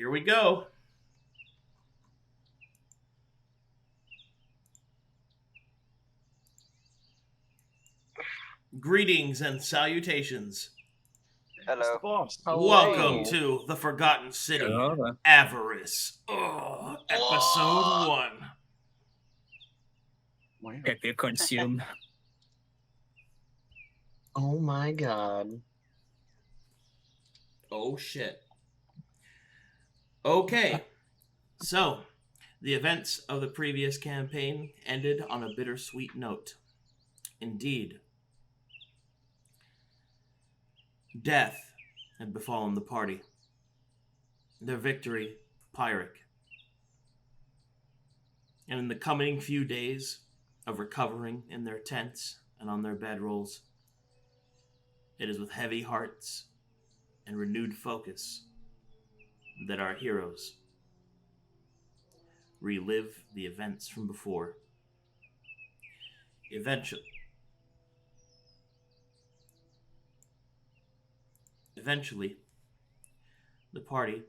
Here we go. Greetings and salutations. Hello. Boss. Welcome to the Forgotten City, Hello. Avarice. Episode 1. Pepe consume. Oh my god. Oh shit. Okay, so the events of the previous campaign ended on a bittersweet note. Indeed, death had befallen the party. Their victory, Pyrrhic. And in the coming few days of recovering in their tents and on their bedrolls, it is with heavy hearts and renewed focus that our heroes relive the events from before. Eventually, the party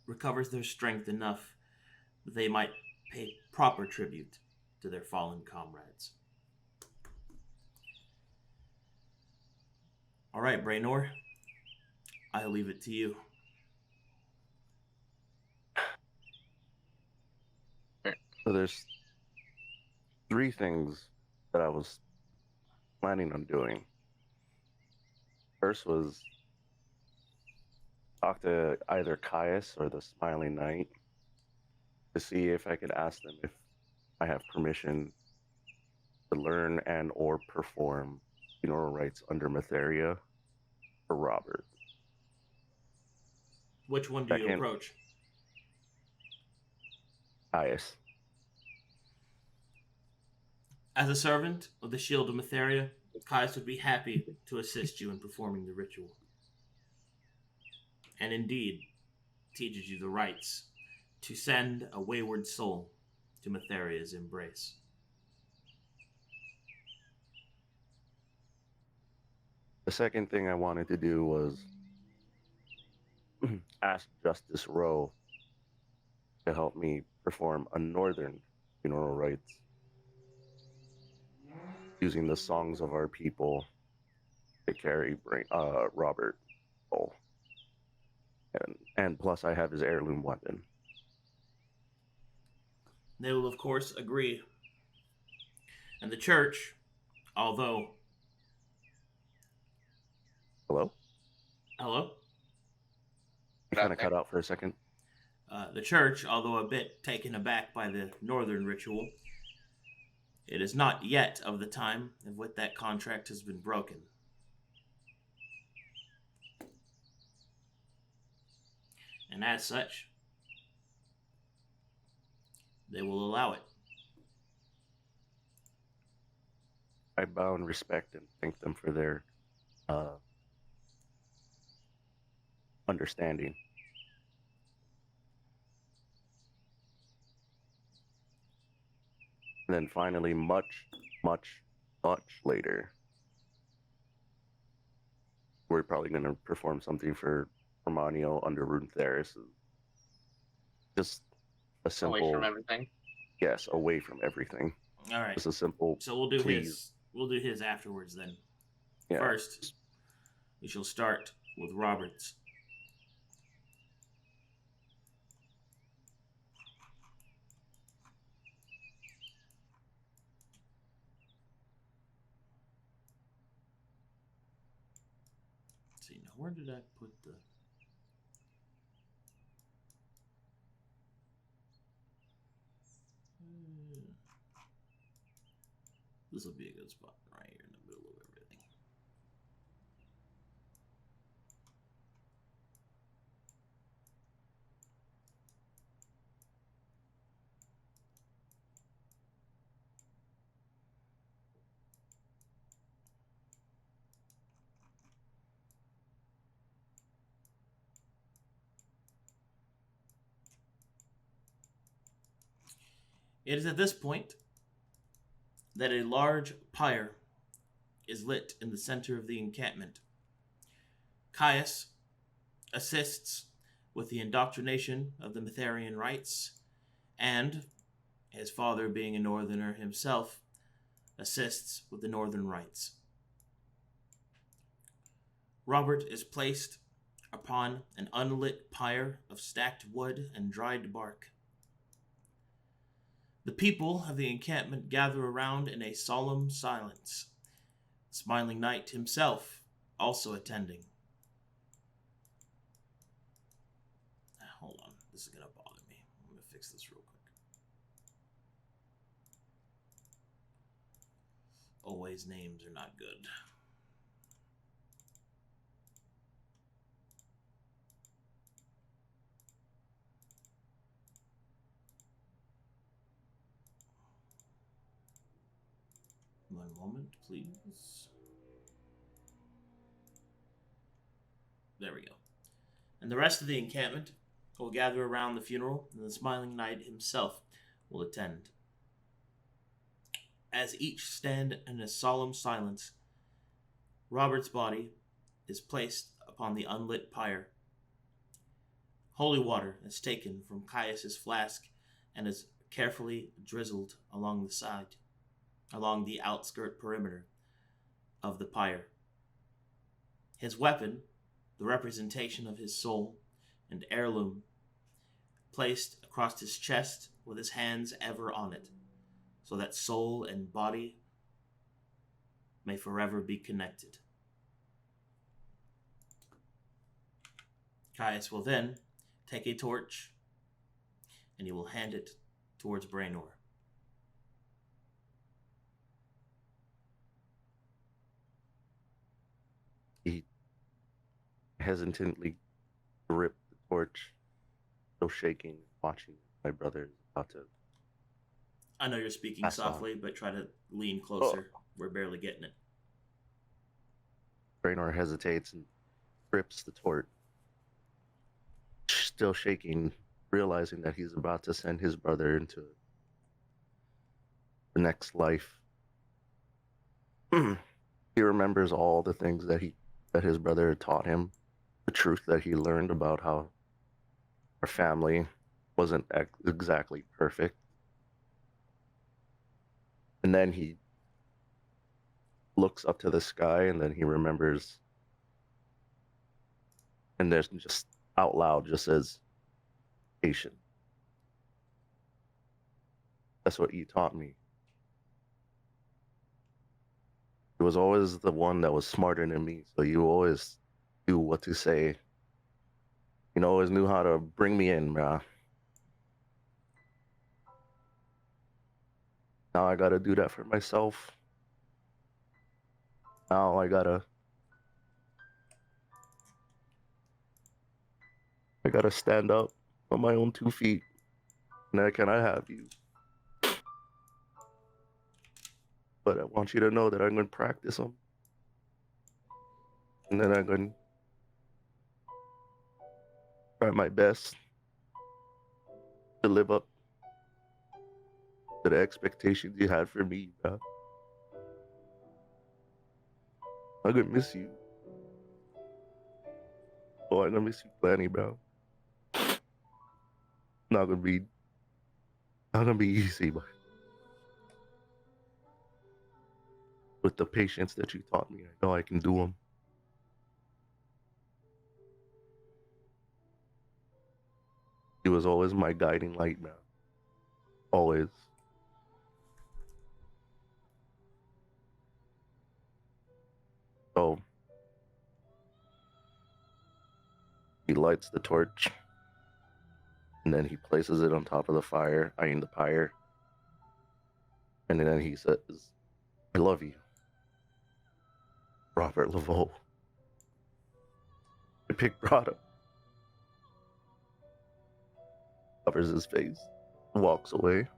recovers their strength enough that they might pay proper tribute to their fallen comrades. All right, Braynor, I'll leave it to you. So there's 3 things that I was planning on doing. First was talk to either Caius or the Smiling Knight to see if I could ask them if I have permission to learn and or perform funeral rites under Matheria for Robert. Which one do you approach? Caius. As a servant of the Shield of Matheria, Caius would be happy to assist you in performing the ritual. And indeed, teaches you the rites to send a wayward soul to Matheria's embrace. The second thing I wanted to do was ask Justice Rowe to help me perform a northern funeral rites using the songs of our people to carry Robert Bull. And plus I have his heirloom weapon. They will, of course, agree. And the church, although... Hello? Hello? You kind of cut out for a second. The church, although a bit taken aback by the northern ritual, it is not yet of the time of what that contract has been broken. And as such, they will allow it. I bow in respect and thank them for their understanding. And then finally, much later, we're probably going to perform something for Hermano under Rune Theris. Just a simple... Away from everything? Yes, away from everything. All right. Just a simple... So we'll do his afterwards then. Yeah. First, we shall start with Robert's. See, now where did I put the... This will be a good spot right here in the middle of everything. It is at this point that a large pyre is lit in the center of the encampment. Caius assists with the indoctrination of the Mitharian rites, and, his father being a northerner himself, assists with the northern rites. Robert is placed upon an unlit pyre of stacked wood and dried bark. The people of the encampment gather around in a solemn silence, Smiling Knight himself also attending. Hold on, this is going to bother me. I'm going to fix this real quick. Always names are not good. One moment, please. There we go. And the rest of the encampment will gather around the funeral, and the Smiling Knight himself will attend. As each stand in a solemn silence, Robert's body is placed upon the unlit pyre. Holy water is taken from Caius's flask and is carefully drizzled along the outskirt perimeter of the pyre. His weapon, the representation of his soul, and heirloom, placed across his chest with his hands ever on it, so that soul and body may forever be connected. Caius will then take a torch, and he will hand it towards Braynor. He hesitantly gripped the torch, still shaking, watching my brother about to. I know you're speaking Pass softly, on. but try to lean closer. We're barely getting it. Braynor hesitates and grips the torch, still shaking, realizing that he's about to send his brother into the next life. He remembers all the things that his brother had taught him, the truth that he learned about how our family wasn't exactly perfect. And then he looks up to the sky, and then he remembers, and there's just out loud just says, patient. That's what you taught me. He was always the one that was smarter than me, so you always knew what to say. You always knew how to bring me in, bruh. Now I gotta do that for myself. Now I gotta stand up on my own 2 feet. Now can I have you? But I want you to know that I'm gonna practice them. And then I'm gonna try my best to live up to the expectations you had for me, bro. I'm gonna miss you. Oh, I'm gonna miss you plenty, bro. Not gonna be easy, but with the patience that you taught me, I know I can do them. He was always my guiding light, man. Always. So he lights the torch, and then he places it on top of the fire, eyeing the pyre. And then he says, I love you, Robert Laveau. The pig brought him. Covers his face, walks away.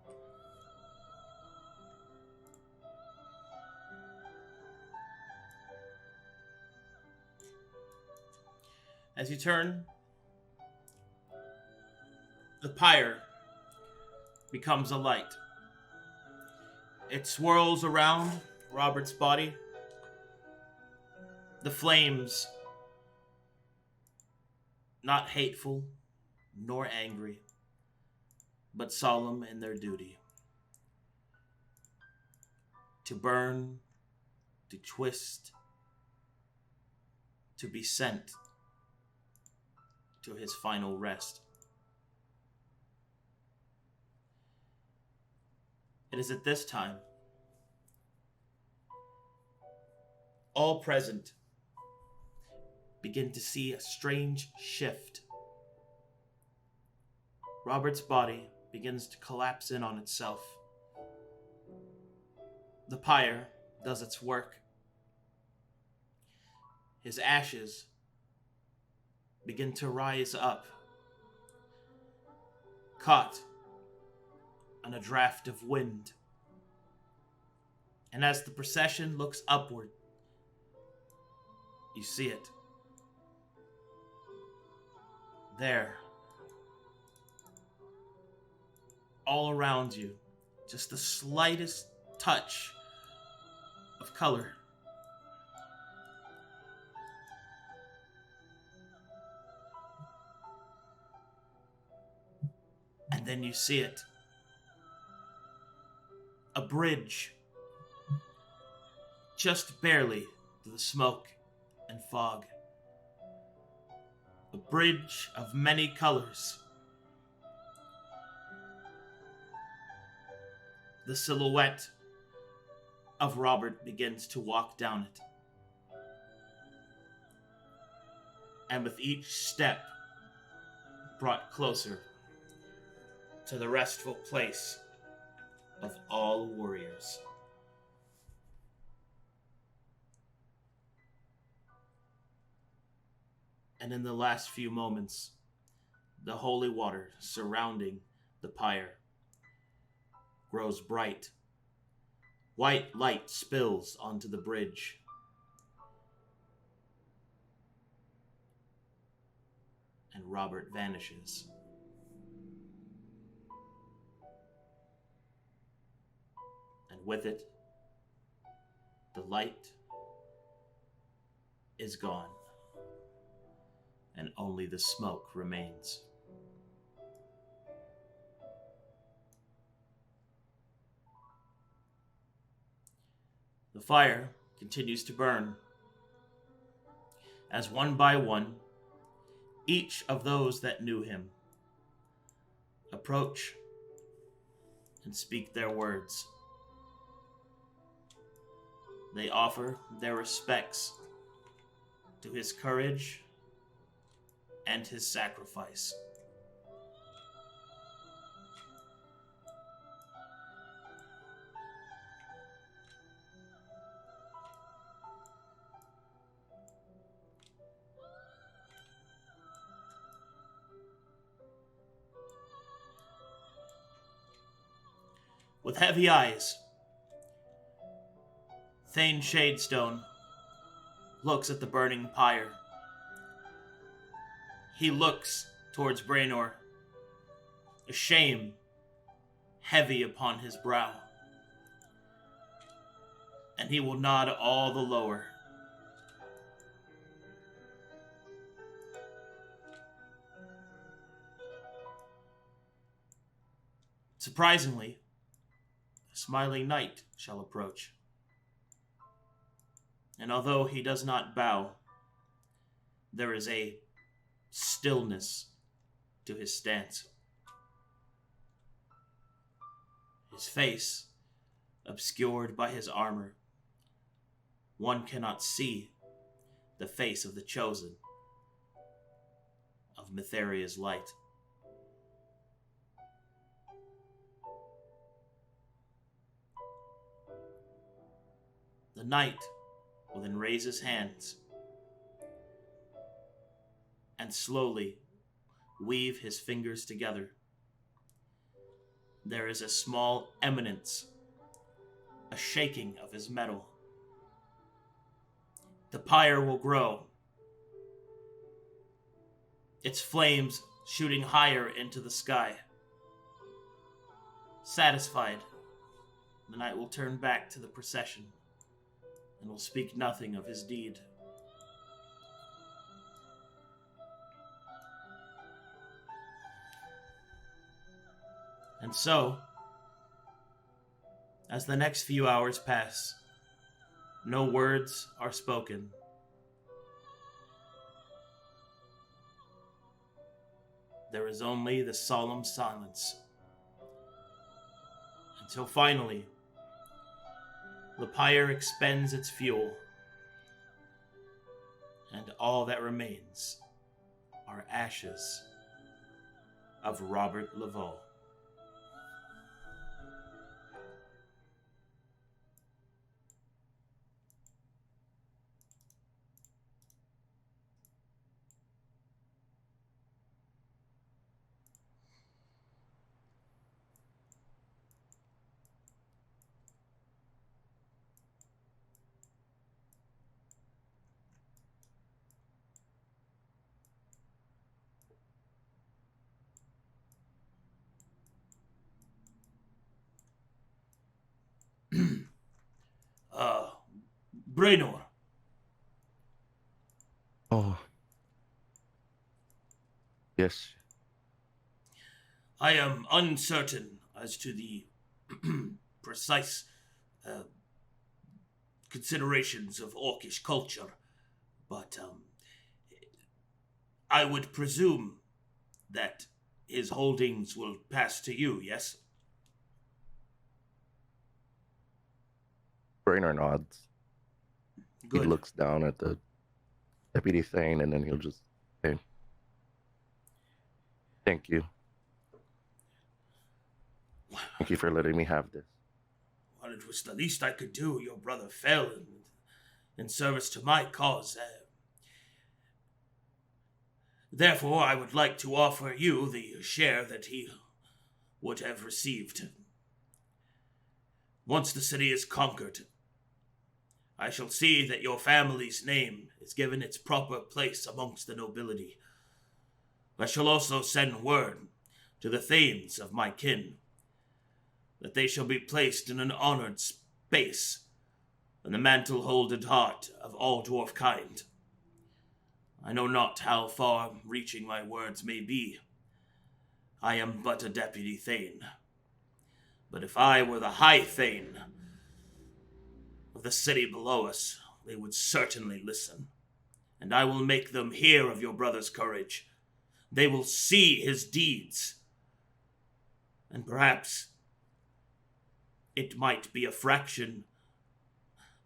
As you turn, the pyre becomes a light. It swirls around Robert's body. The flames, not hateful, nor angry, but solemn in their duty. To burn, to twist, to be sent to his final rest. It is at this time all present begin to see a strange shift. Robert's body begins to collapse in on itself. The pyre does its work. His ashes begin to rise up, caught on a draft of wind. And as the procession looks upward, you see it. There, all around you, just the slightest touch of color. And then you see it. A bridge, just barely through the smoke and fog. A bridge of many colors. The silhouette of Robert begins to walk down it. And with each step brought closer to the restful place of all warriors. And in the last few moments, the holy water surrounding the pyre grows bright. White light spills onto the bridge. And Robert vanishes. And with it, the light is gone. And only the smoke remains. The fire continues to burn, as one by one, each of those that knew him approach and speak their words. They offer their respects to his courage and his sacrifice. With heavy eyes, Thane Shadestone looks at the burning pyre. He looks towards Braynor, a shame heavy upon his brow. And he will nod all the lower. Surprisingly, a smiling knight shall approach. And although he does not bow, there is a stillness to his stance. His face obscured by his armor. One cannot see the face of the chosen of Mytheria's light. The knight will then raise his hands and slowly weave his fingers together. There is a small eminence, a shaking of his metal. The pyre will grow, its flames shooting higher into the sky. Satisfied, the knight will turn back to the procession and will speak nothing of his deed. And so, as the next few hours pass, no words are spoken. There is only the solemn silence. Until finally, the pyre expends its fuel, and all that remains are ashes of Robert Laveau. Braynor, Oh, yes. I am uncertain as to the precise considerations of Orcish culture, but I would presume that his holdings will pass to you, yes? Braynor nods. Good. He looks down at the deputy Thane, and then he'll just say, thank you. Thank you for letting me have this. Well, it was the least I could do. Your brother fell in service to my cause. Therefore, I would like to offer you the share that he would have received. Once the city is conquered, I shall see that your family's name is given its proper place amongst the nobility. I shall also send word to the thanes of my kin that they shall be placed in an honored space in the mantle-holded heart of all dwarf kind. I know not how far-reaching my words may be. I am but a deputy thane. But if I were the high thane of the city below us, they would certainly listen. And I will make them hear of your brother's courage. They will see his deeds. And perhaps it might be a fraction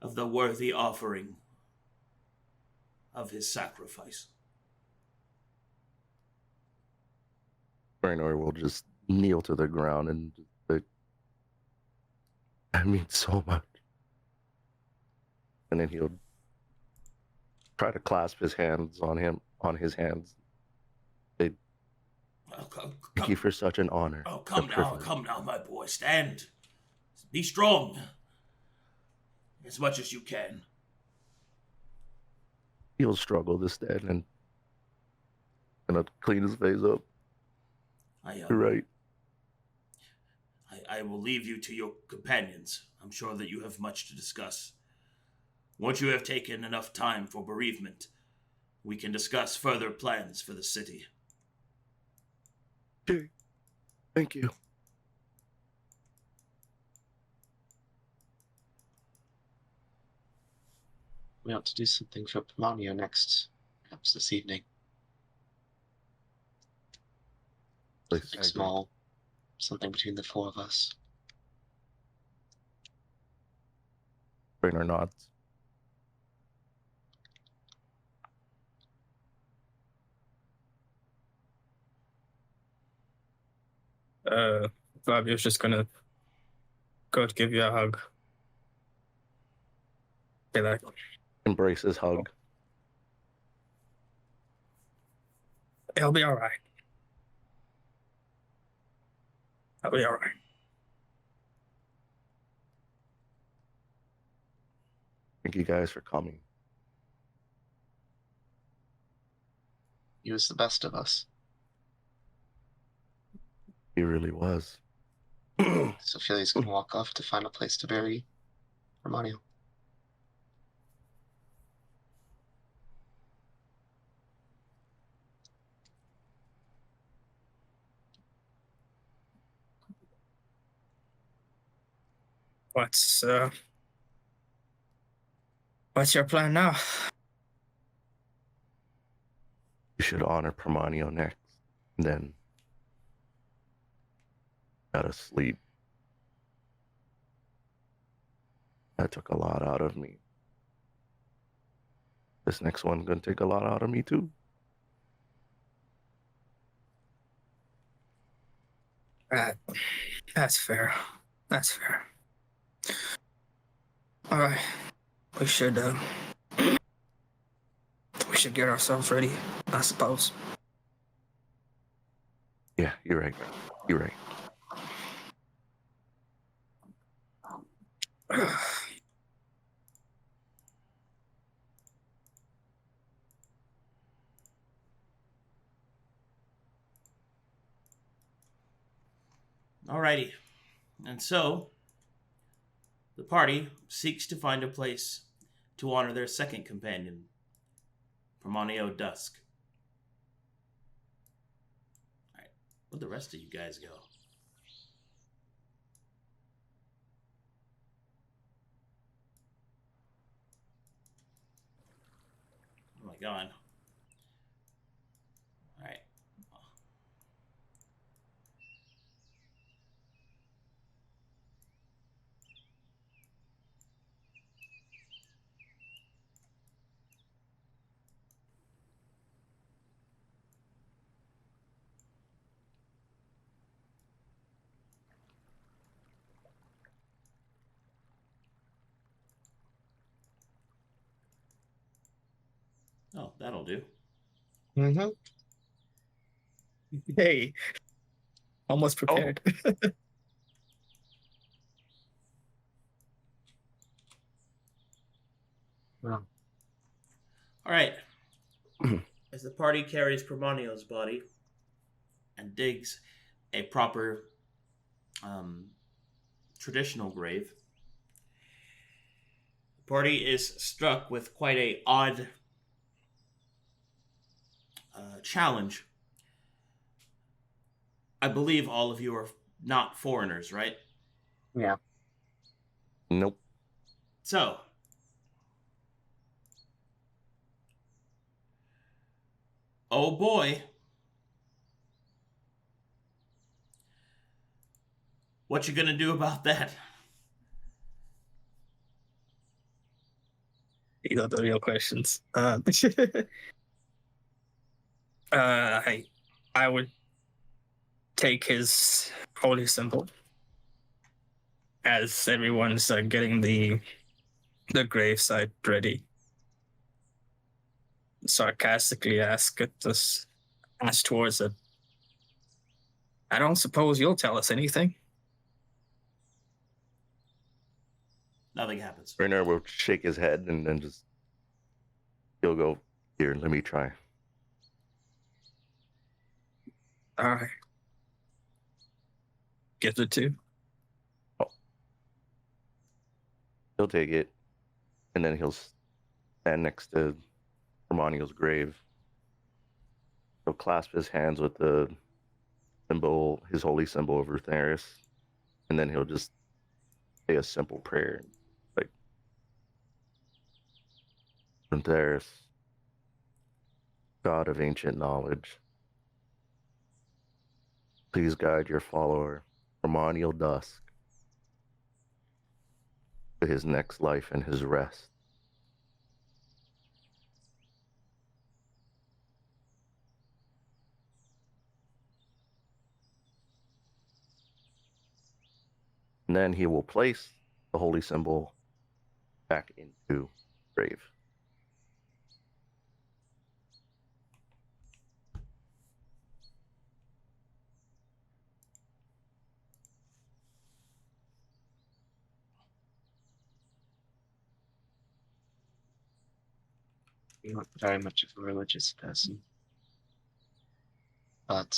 of the worthy offering of his sacrifice. Braynor will just kneel to the ground and just say, that means so much. And then he'll try to clasp his hands on his hands. Say, thank you for such an honor. Oh, come now, my boy. Stand. Be strong. As much as you can. He'll struggle to stand and gonna clean his face up. You're right. I will leave you to your companions. I'm sure that you have much to discuss. Once you have taken enough time for bereavement, we can discuss further plans for the city. Okay. Thank you. We ought to do something for Hermano next, perhaps this evening. Something small, something between the four of us. Braynor nods. Fabio's just gonna go to give you a hug. Be like, Embrace his hug. it'll be alright. It'll be alright. Thank you guys for coming. He was the best of us. He really was. So Ophelia's gonna walk off to find a place to bury Hermano. What's your plan now? You should honor Permanio next, and then gotta sleep. That took a lot out of me. This next one's gonna take a lot out of me too. That's fair. That's fair. All right, we should get ourselves ready, I suppose. Yeah, you're right. You're right. Alrighty. And so, the party seeks to find a place to honor their second companion, Permanio Dusk. Alright, where'd the rest of you guys go? Oh my god. Alright. Oh, that'll do. Mm-hmm. Hey, almost prepared. Well, Alright. As the party carries Permanio's body and digs a proper traditional grave, the party is struck with quite a odd challenge. I believe all of you are not foreigners, right? yeah. Nope. So, oh boy. What you gonna do about that? These are the real questions. I would take his holy symbol as everyone's getting the gravesite ready. Sarcastically ask towards it. I don't suppose you'll tell us anything. Nothing happens. Braynor will shake his head and then he'll go, here, let me try. All right. Gives it to. He'll take it, and then he'll stand next to Hermanio's grave. He'll clasp his hands with the symbol, his holy symbol of Rutheris, and then he'll just say a simple prayer, like, Rutheris, God of ancient knowledge, please guide your follower, Hermanio Dusk, to his next life and his rest. And then he will place the holy symbol back into grave. I'm not very much of a religious person. But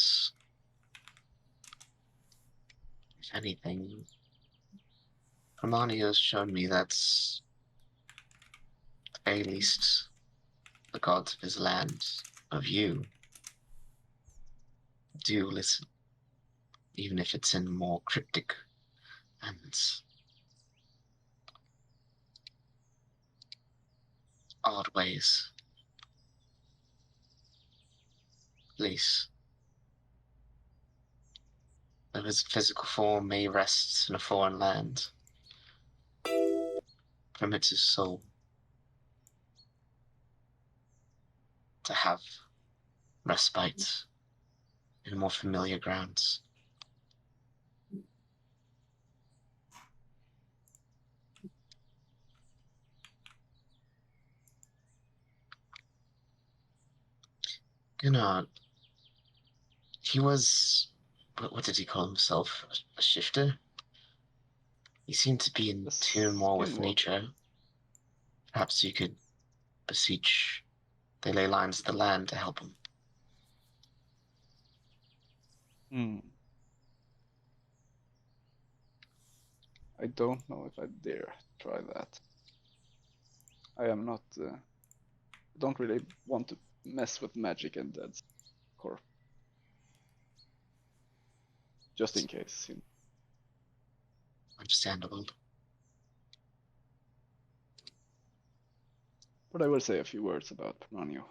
if anything, Hermano has shown me that at the very least the gods of his land, of you, do listen. Even if it's in more cryptic and odd ways. At least. Though his physical form may rest in a foreign land, permits his soul to have respite in more familiar grounds. Gunnar, he was, what did he call himself? A shifter? He seemed to be in tune more with nature. Perhaps you could beseech the ley lines of the land to help him. I don't know if I dare try that. I am not. Don't really want to mess with magic and dead corp. Just in case. You know. Understandable. But I will say a few words about Hermano.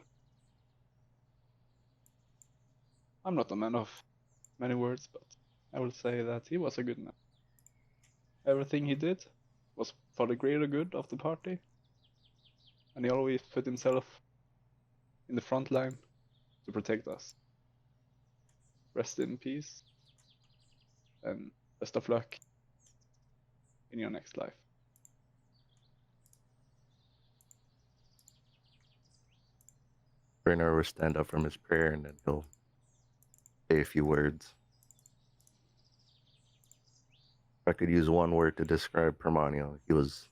I'm not a man of many words, but I will say that he was a good man. Everything he did was for the greater good of the party, and he always put himself in the front line to protect us. Rest in peace, and best of luck in your next life. Braynor will stand up from his prayer and then he'll say a few words. If I could use one word to describe Hermano, he was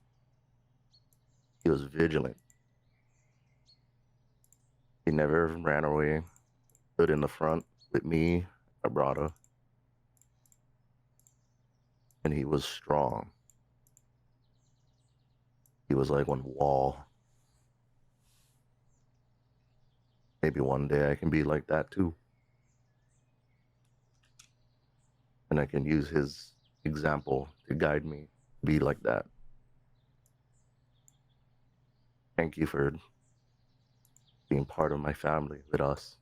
vigilant. He never ran away, stood in the front with me, my brother, and he was strong. He was like one wall. Maybe one day I can be like that too. And I can use his example to guide me to be like that. Thank you for being part of my family with us.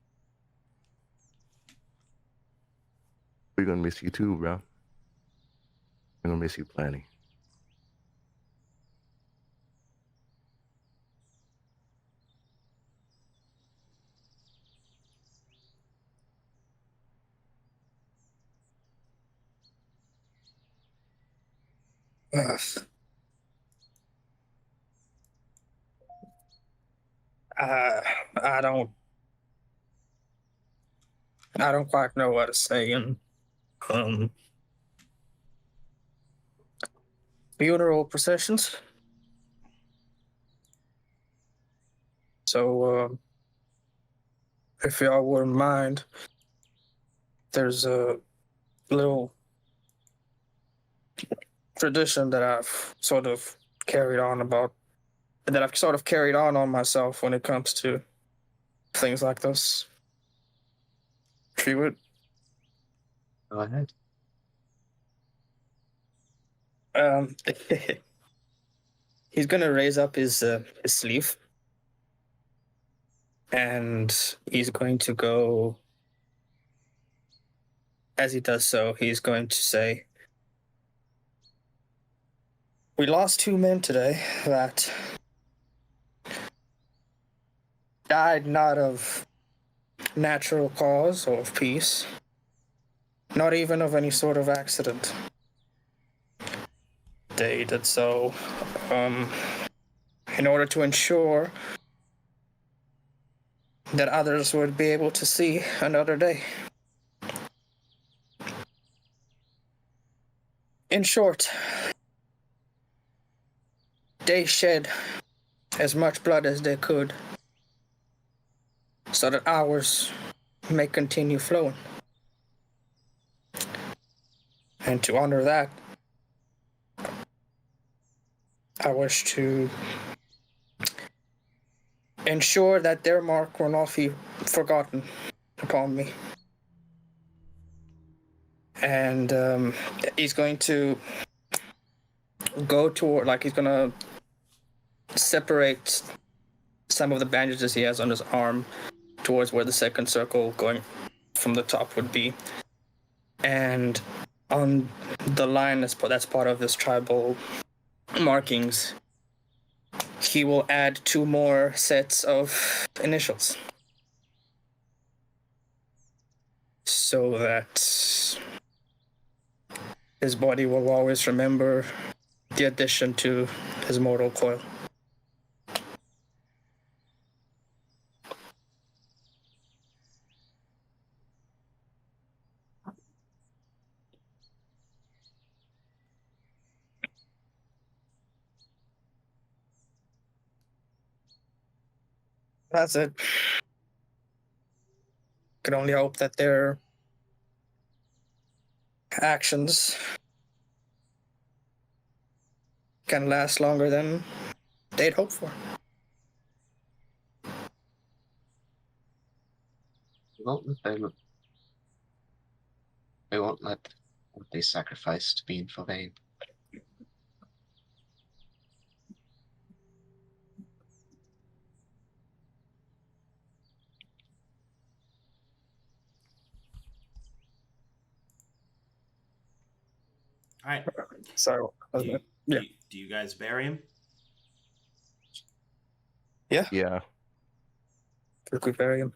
We're gonna miss you too, bro. We're gonna miss you plenty. I don't quite know what to say. And funeral processions. So, if y'all wouldn't mind, there's a little tradition that I've sort of carried on myself when it comes to things like this. If you would. Go ahead. He's gonna raise up his sleeve, and he's going to go. As he does so, he's going to say, "We lost 2 men today that died not of natural cause or of peace, not even of any sort of accident. They did so in order to ensure that others would be able to see another day. In short, they shed as much blood as they could so that ours may continue flowing. And to honor that, I wish to ensure that their mark will not be forgotten upon me." And he's going to go toward, like, he's going to separate some of the bandages he has on his arm towards where the second circle going from the top would be. And on the line that's part of his tribal markings, he will add 2 more sets of initials. So that his body will always remember the addition to his mortal coil. That's it. Can only hope that their actions can last longer than they'd hoped for. We won't let what they sacrificed be in for vain. All right. So, Do you guys bury him? Yeah, Yeah. we could bury him.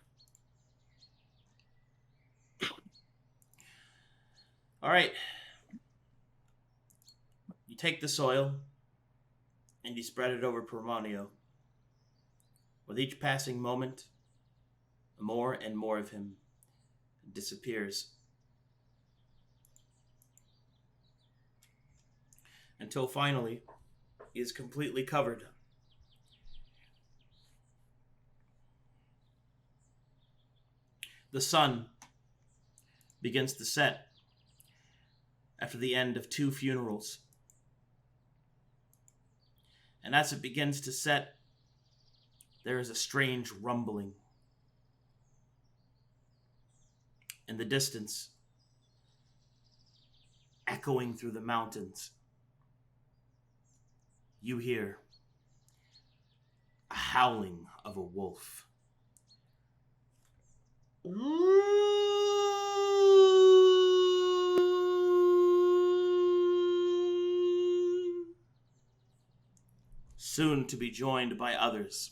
All right. You take the soil and you spread it over Hermano. With each passing moment, more and more of him disappears. Until finally, he is completely covered. The sun begins to set after the end of 2 funerals. And as it begins to set, there is a strange rumbling. In the distance, echoing through the mountains, you hear a howling of a wolf. Soon to be joined by others,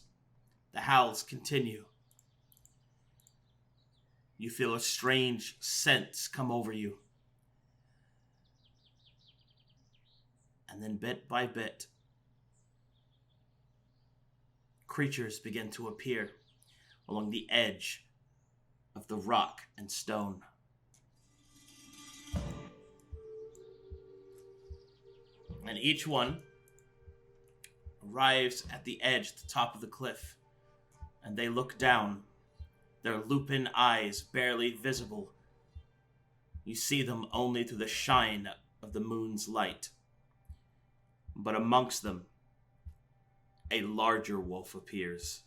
the howls continue. You feel a strange sense come over you. And then bit by bit, creatures begin to appear along the edge of the rock and stone. And each one arrives at the edge, the top of the cliff, and they look down, their lupin eyes barely visible. You see them only through the shine of the moon's light. But amongst them, a larger wolf appears.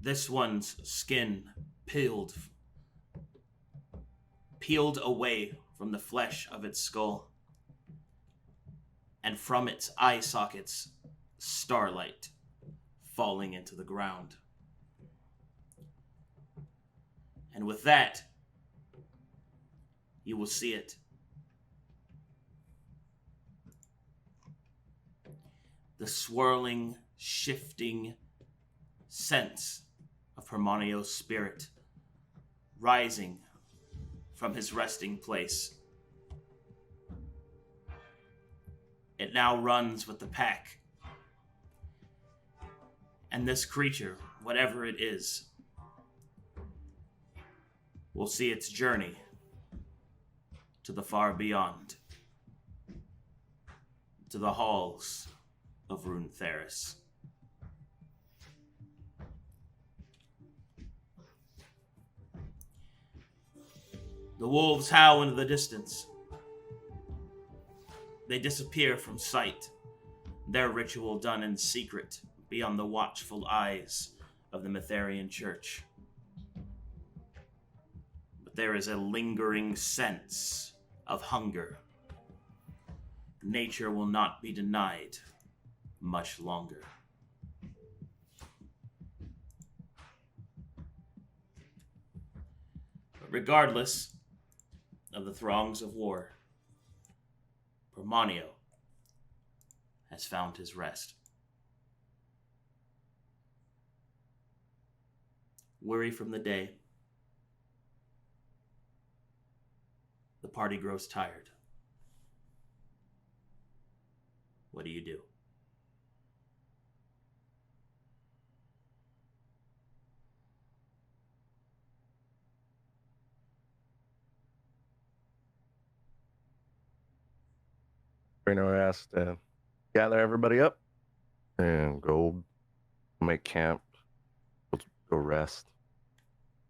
This one's skin peeled away from the flesh of its skull, and from its eye sockets, starlight falling into the ground. And with that, you will see it. The swirling, shifting sense of Hermano's spirit rising from his resting place. It now runs with the pack. And this creature, whatever it is, will see its journey to the far beyond, to the halls of Runetheris. The wolves howl into the distance. They disappear from sight, their ritual done in secret beyond the watchful eyes of the Metherian Church. But there is a lingering sense of hunger. Nature will not be denied much longer. But regardless of the throngs of war, Hermano has found his rest. Weary from the day, the party grows tired. What do you do? Braynor asked to gather everybody up and go make camp. Go rest.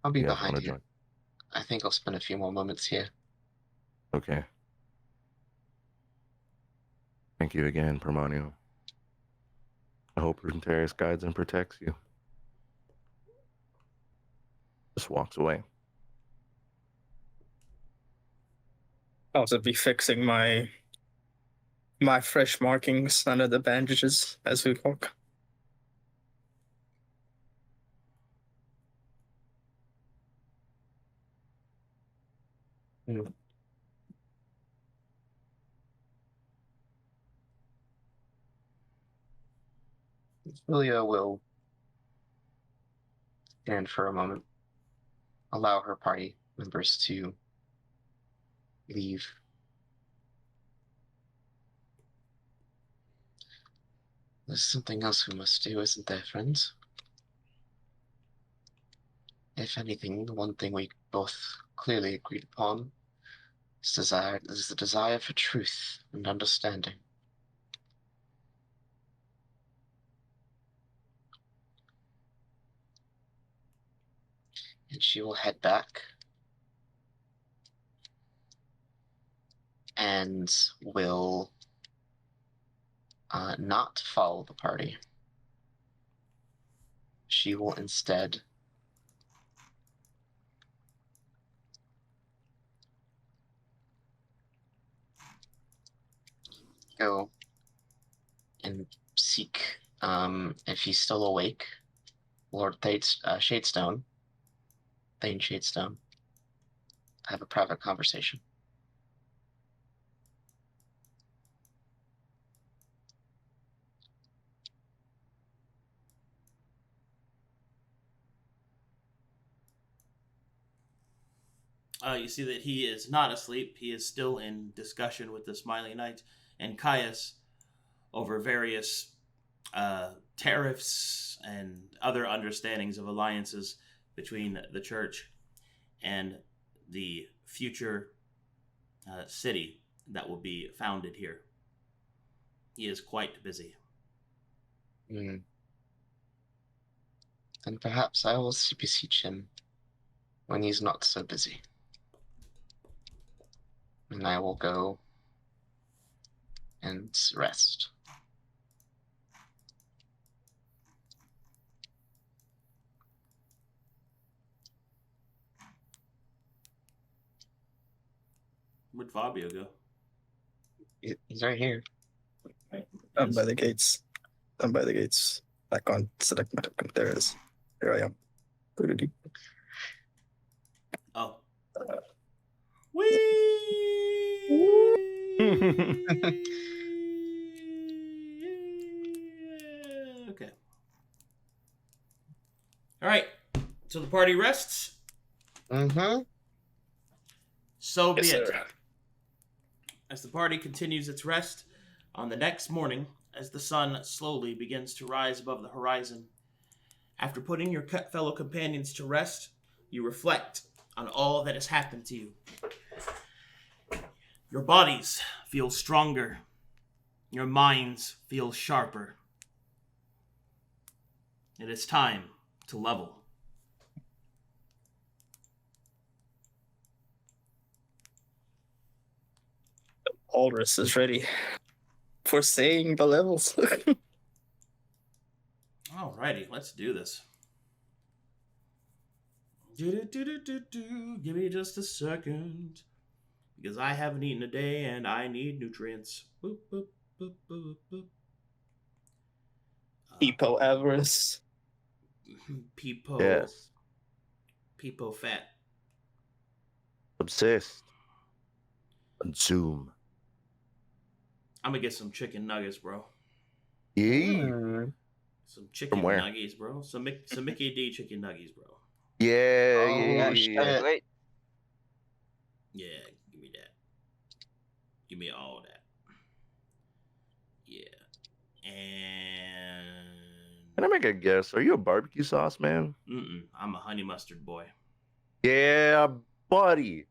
I'll be You guys behind wanna you. join? I think I'll spend a few more moments here. Okay. Thank you again, Hermano. I hope Runeterius guides and protects you. Just walks away. I'll also be fixing my fresh markings under the bandages as we walk. Ophelia will stand for a moment, allow her party members to leave. There's something else we must do, isn't there, friends? If anything, the one thing we both clearly agreed upon is the desire for truth and understanding. And she will head back and will not follow the party. She will instead go and seek, if he's still awake, Lord Shadestone, Thane Shadestone, have a private conversation. You see that he is not asleep. He is still in discussion with the Smiling Knight and Caius over various tariffs and other understandings of alliances between the church and the future city that will be founded here. He is quite busy. Then perhaps I will beseech him when he's not so busy. And I will go and rest. Where'd Fabio go? He's right here. Down by the gates. Down by the gates. Back on select my token. There it is. Here I am. Oh. Whee! Okay. All right. So the party rests. Mm-hmm. So be Yes, it. sir. As the party continues its rest, on the next morning, as the sun slowly begins to rise above the horizon, after putting your fellow companions to rest, you reflect on all that has happened to you. Your bodies feel stronger. Your minds feel sharper. It is time to level. Walrus is ready for saying the levels. Alrighty, let's do this. Give me just a second. Because I haven't eaten a day and I need nutrients. Boop, boop, boop, boop, boop. People Avarice. Peepo. Yes. Peepo fat. Subsist. Consume. I'm gonna get some chicken nuggets, bro. Yeah. Some chicken From where? nuggets, bro. Some Mickey D chicken nuggets, bro. Yeah, Oh, yeah, shit. yeah. Wait, Yeah, give me that. Give me all that. Yeah. Can I make a guess? Are you a barbecue sauce man? I'm a honey mustard boy. Yeah, buddy.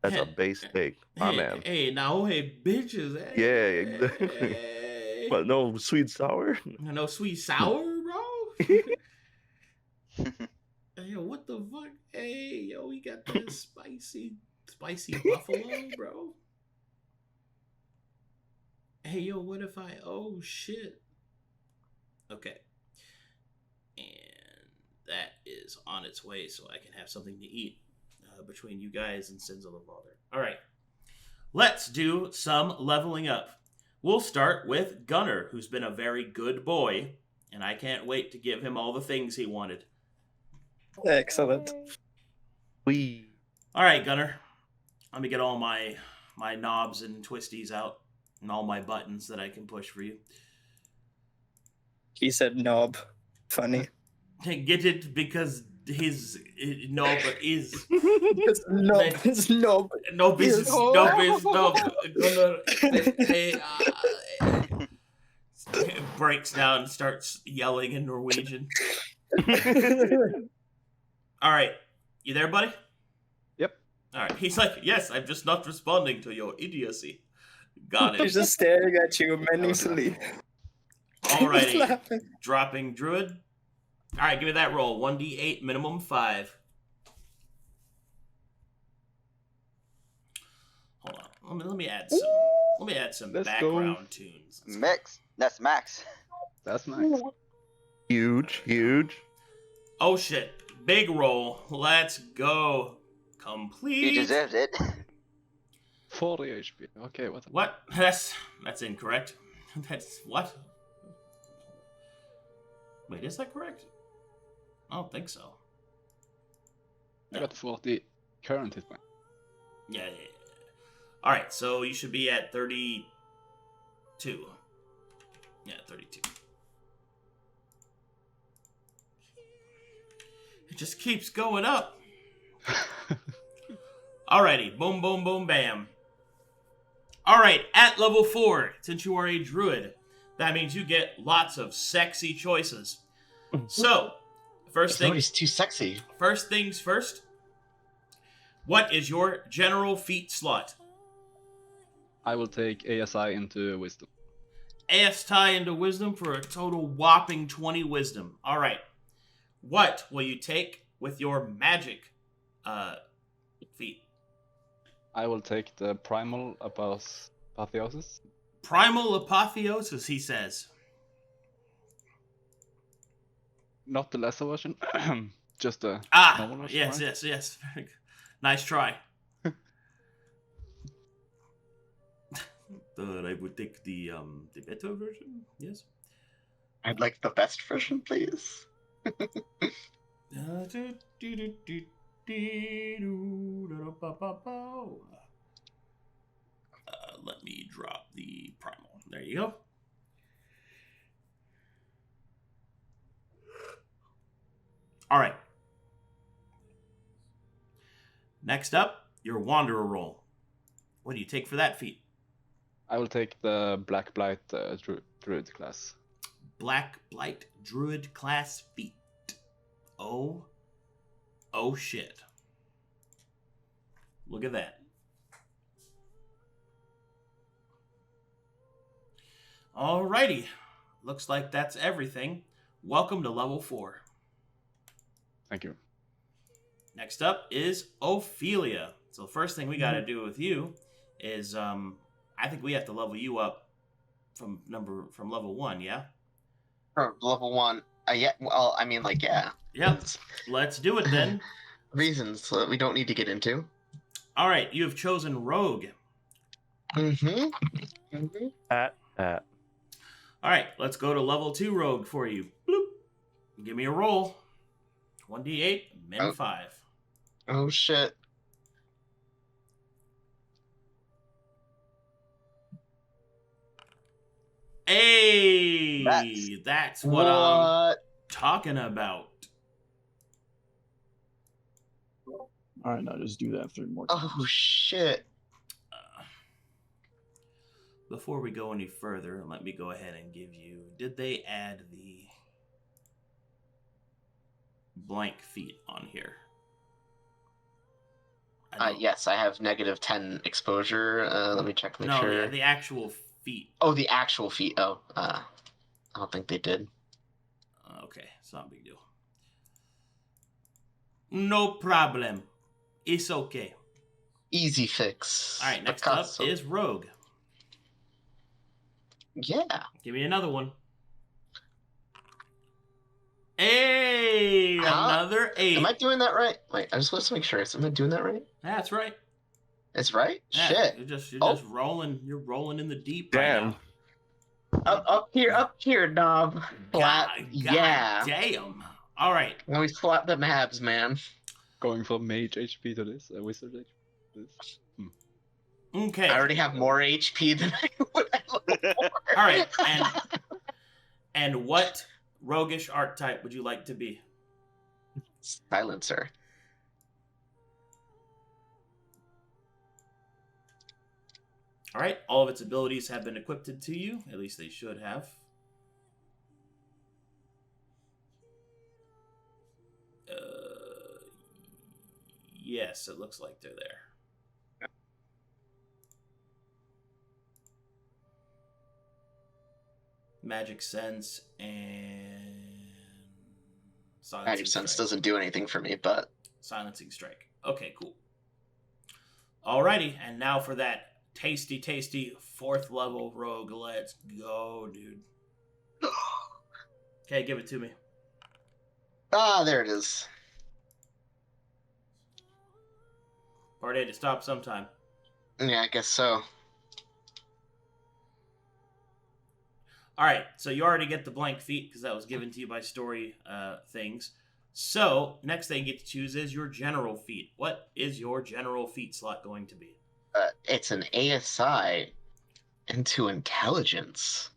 That's a base steak, my man. Hey, now, hey, bitches. Hey, Yeah, exactly. Hey. But no sweet sour? No sweet sour, bro? Hey, yo, what the fuck? Hey, yo, we got that spicy buffalo, bro. Hey, yo, what if I... Oh, shit. Okay. And that is on its way so I can have something to eat between you guys and Sins of the Father. All right. Let's do some leveling up. We'll start with Gunnar, who's been a very good boy, and I can't wait to give him all the things he wanted. Excellent. Wee. All right, Gunnar. Let me get all my knobs and twisties out and all my buttons that I can push for you. He said Nobb. Funny. Get it because his knob is It's Nobb. It's Nobb. knob is knob. Gunnar, hey, breaks down and starts yelling in Norwegian. All right, you there, buddy? Yep. All right. He's like, yes, I'm just not responding to your idiocy. Got He's it. just staring at you menacingly. Alrighty. Dropping druid. All right, give me that roll. 1d8, minimum 5. Hold on. Let me add some Let's background tunes. Max. That's Max. That's nice. Huge, huge. Oh shit. Big roll. Let's go. Complete. He deserves it. 40 HP. Okay, what? What? That's incorrect. That's what? Wait, is that correct? I don't think so. I got 40 current hit point. Yeah. All right, so you should be at 32. Yeah, 32. It just keeps going up. Alrighty, boom, boom, boom, bam. Alright, at level 4, since you are a druid, that means you get lots of sexy choices. So, first Nobody's too sexy. things first. What is your general feat slot? I will take ASI into wisdom. ASI into wisdom for a total whopping 20 wisdom. Alright. What will you take with your magic feat? I will take the primal apotheosis. Primal apotheosis, he says. Not the lesser version, just the normal version. Yes, right? yes. Nice try. Thought I would take the better version. Yes. I'd like the best version, please. Let me drop the primal. There you go. All right. Next up, your Wanderer roll. What do you take for that feat? I will take the Black Blight Druid class. Black Blight Druid class feat. Oh shit. Look at that. Alrighty. Looks like that's everything. Welcome to level 4. Thank you. Next up is Ophelia. So the first thing we got to do with you is, I think we have to level you up from level 1. Yeah. For level 1, yeah. Well, I mean, like, yeah. Yep. Let's do it then. Reasons that we don't need to get into. All right, you have chosen Rogue. At. All right, let's go to level 2 Rogue for you. Bloop. Give me a roll. 1d8, min 5. Oh shit. Hey, that's what I'm What? talking about. All right, now just do that 3 more times. Oh shit. Before we go any further, let me go ahead and give you. Did they add the blank feet on here? Yes, I have -10 exposure. Let me check, make sure. No, the actual feet. Oh, the actual feet. Oh, I don't think they did. Okay, it's not a big deal. No problem. It's okay. Easy fix. All right, next up is Rogue. Yeah. Give me another one. Hey, another 8. Am I doing that right? Wait, I just want to make sure. Am I doing that right? That's right. It's right? Yeah, Shit. You're just rolling. You're rolling in the deep right Damn. now. Up here, Nobb. Flat. Yeah. Damn. All right. We flat the maps, man. Going from mage HP to this, wizard HP to this. Okay. I already have more HP than I would have before. All right. And what roguish archetype would you like to be? Silencer. All right. All of its abilities have been equipped to you. At least they should have. Yes, it looks like they're there. Magic Sense and Silencing Magic Sense Strike. doesn't do anything for me, but Silencing Strike. Okay, cool. Alrighty, and now for that tasty 4th level rogue. Let's go, dude. Okay, give it to me. there it is. Party had to stop sometime. Yeah, I guess so. Alright, so you already get the blank feet because that was given to you by story things. So, next thing you get to choose is your general feat. What is your general feat slot going to be? It's an ASI into intelligence.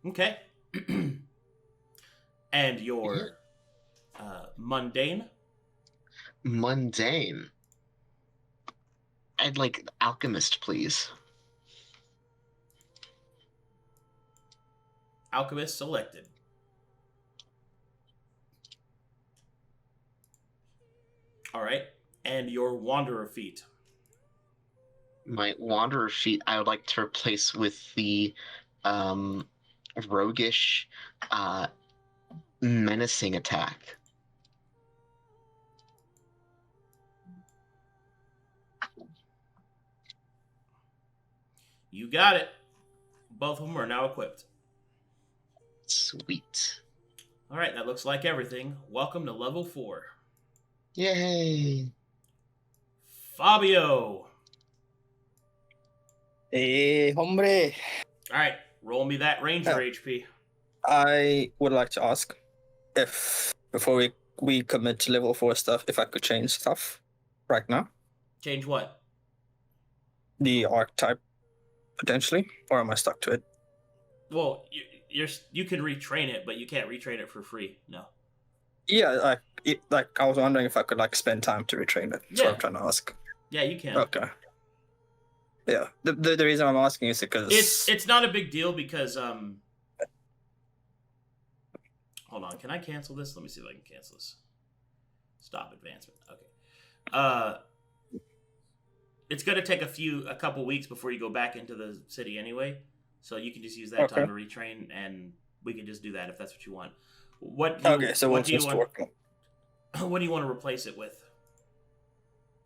Okay. And your mundane? Mundane. I'd like alchemist, please. Alchemist selected. Alright. And your wanderer feat? My wanderer feat I would like to replace with the roguish menacing attack. You got it. Both of them are now equipped. Sweet. Alright, that looks like everything. Welcome to level 4. Yay. Fabio! Hey, hombre. Alright, roll me that ranger Yeah. HP. I would like to ask if, before we commit to level 4 stuff, if I could change stuff right now. Change what? The archetype, potentially, or am I stuck to it? Well, you can retrain it, but you can't retrain it for free. No. Yeah, I was wondering if I could spend time to retrain it. That's what Yeah. I'm trying to ask. Yeah, you can. Okay. Yeah, the reason I'm asking is because It's not a big deal because hold on, can I cancel this? Let me see if I can cancel this. Stop advancement. Okay. It's gonna take a couple weeks before you go back into the city anyway, so you can just use that time to retrain, and we can just do that if that's what you want. What do you want to replace it with?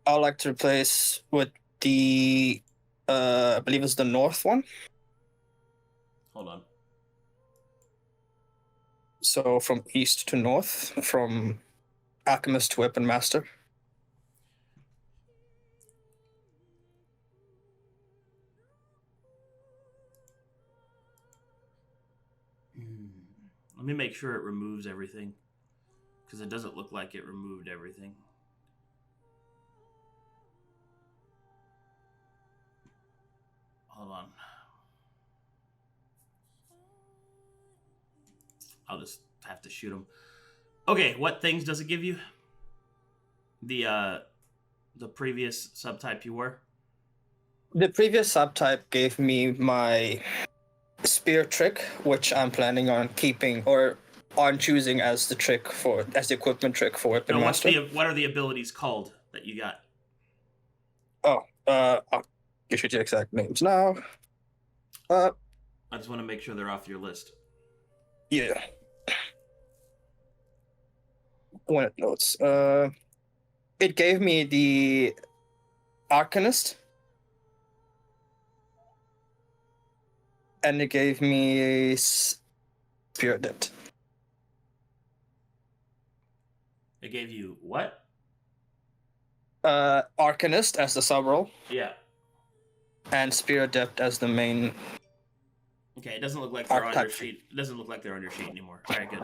I'd like to replace with the I believe it's the north one. Hold on. So from east to north, from alchemist to weapon master. Let me make sure it removes everything, because it doesn't look like it removed everything. Hold on. I'll just have to shoot him. Okay, what things does it give you? The previous subtype you were? The previous subtype gave me my spear trick, which I'm planning on keeping or on choosing as the equipment trick for Weapon No, Master. what are the abilities called that you got? I'll give you the exact names now. I just want to make sure they're off your list. Yeah. One notes. It gave me the Arcanist, and it gave me Spear Adept. It gave you what? Arcanist as the sub role, Yeah. and Spear Adept as the main. Okay, it doesn't look like they're on your sheet. It doesn't look like they're on your sheet anymore. All right, good.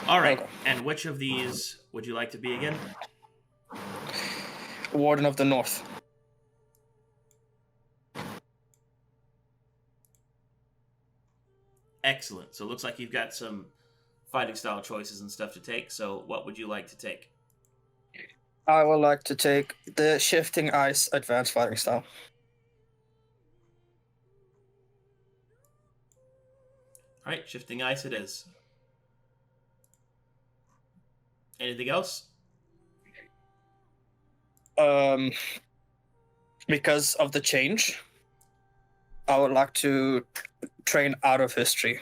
All right, Okay. and which of these would you like to be again? Warden of the North. Excellent. So it looks like you've got some fighting style choices and stuff to take. So what would you like to take? I would like to take the Shifting Ice Advanced Fighting Style. All right, Shifting Ice it is. Anything else? Because of the change, I would like to train out of history,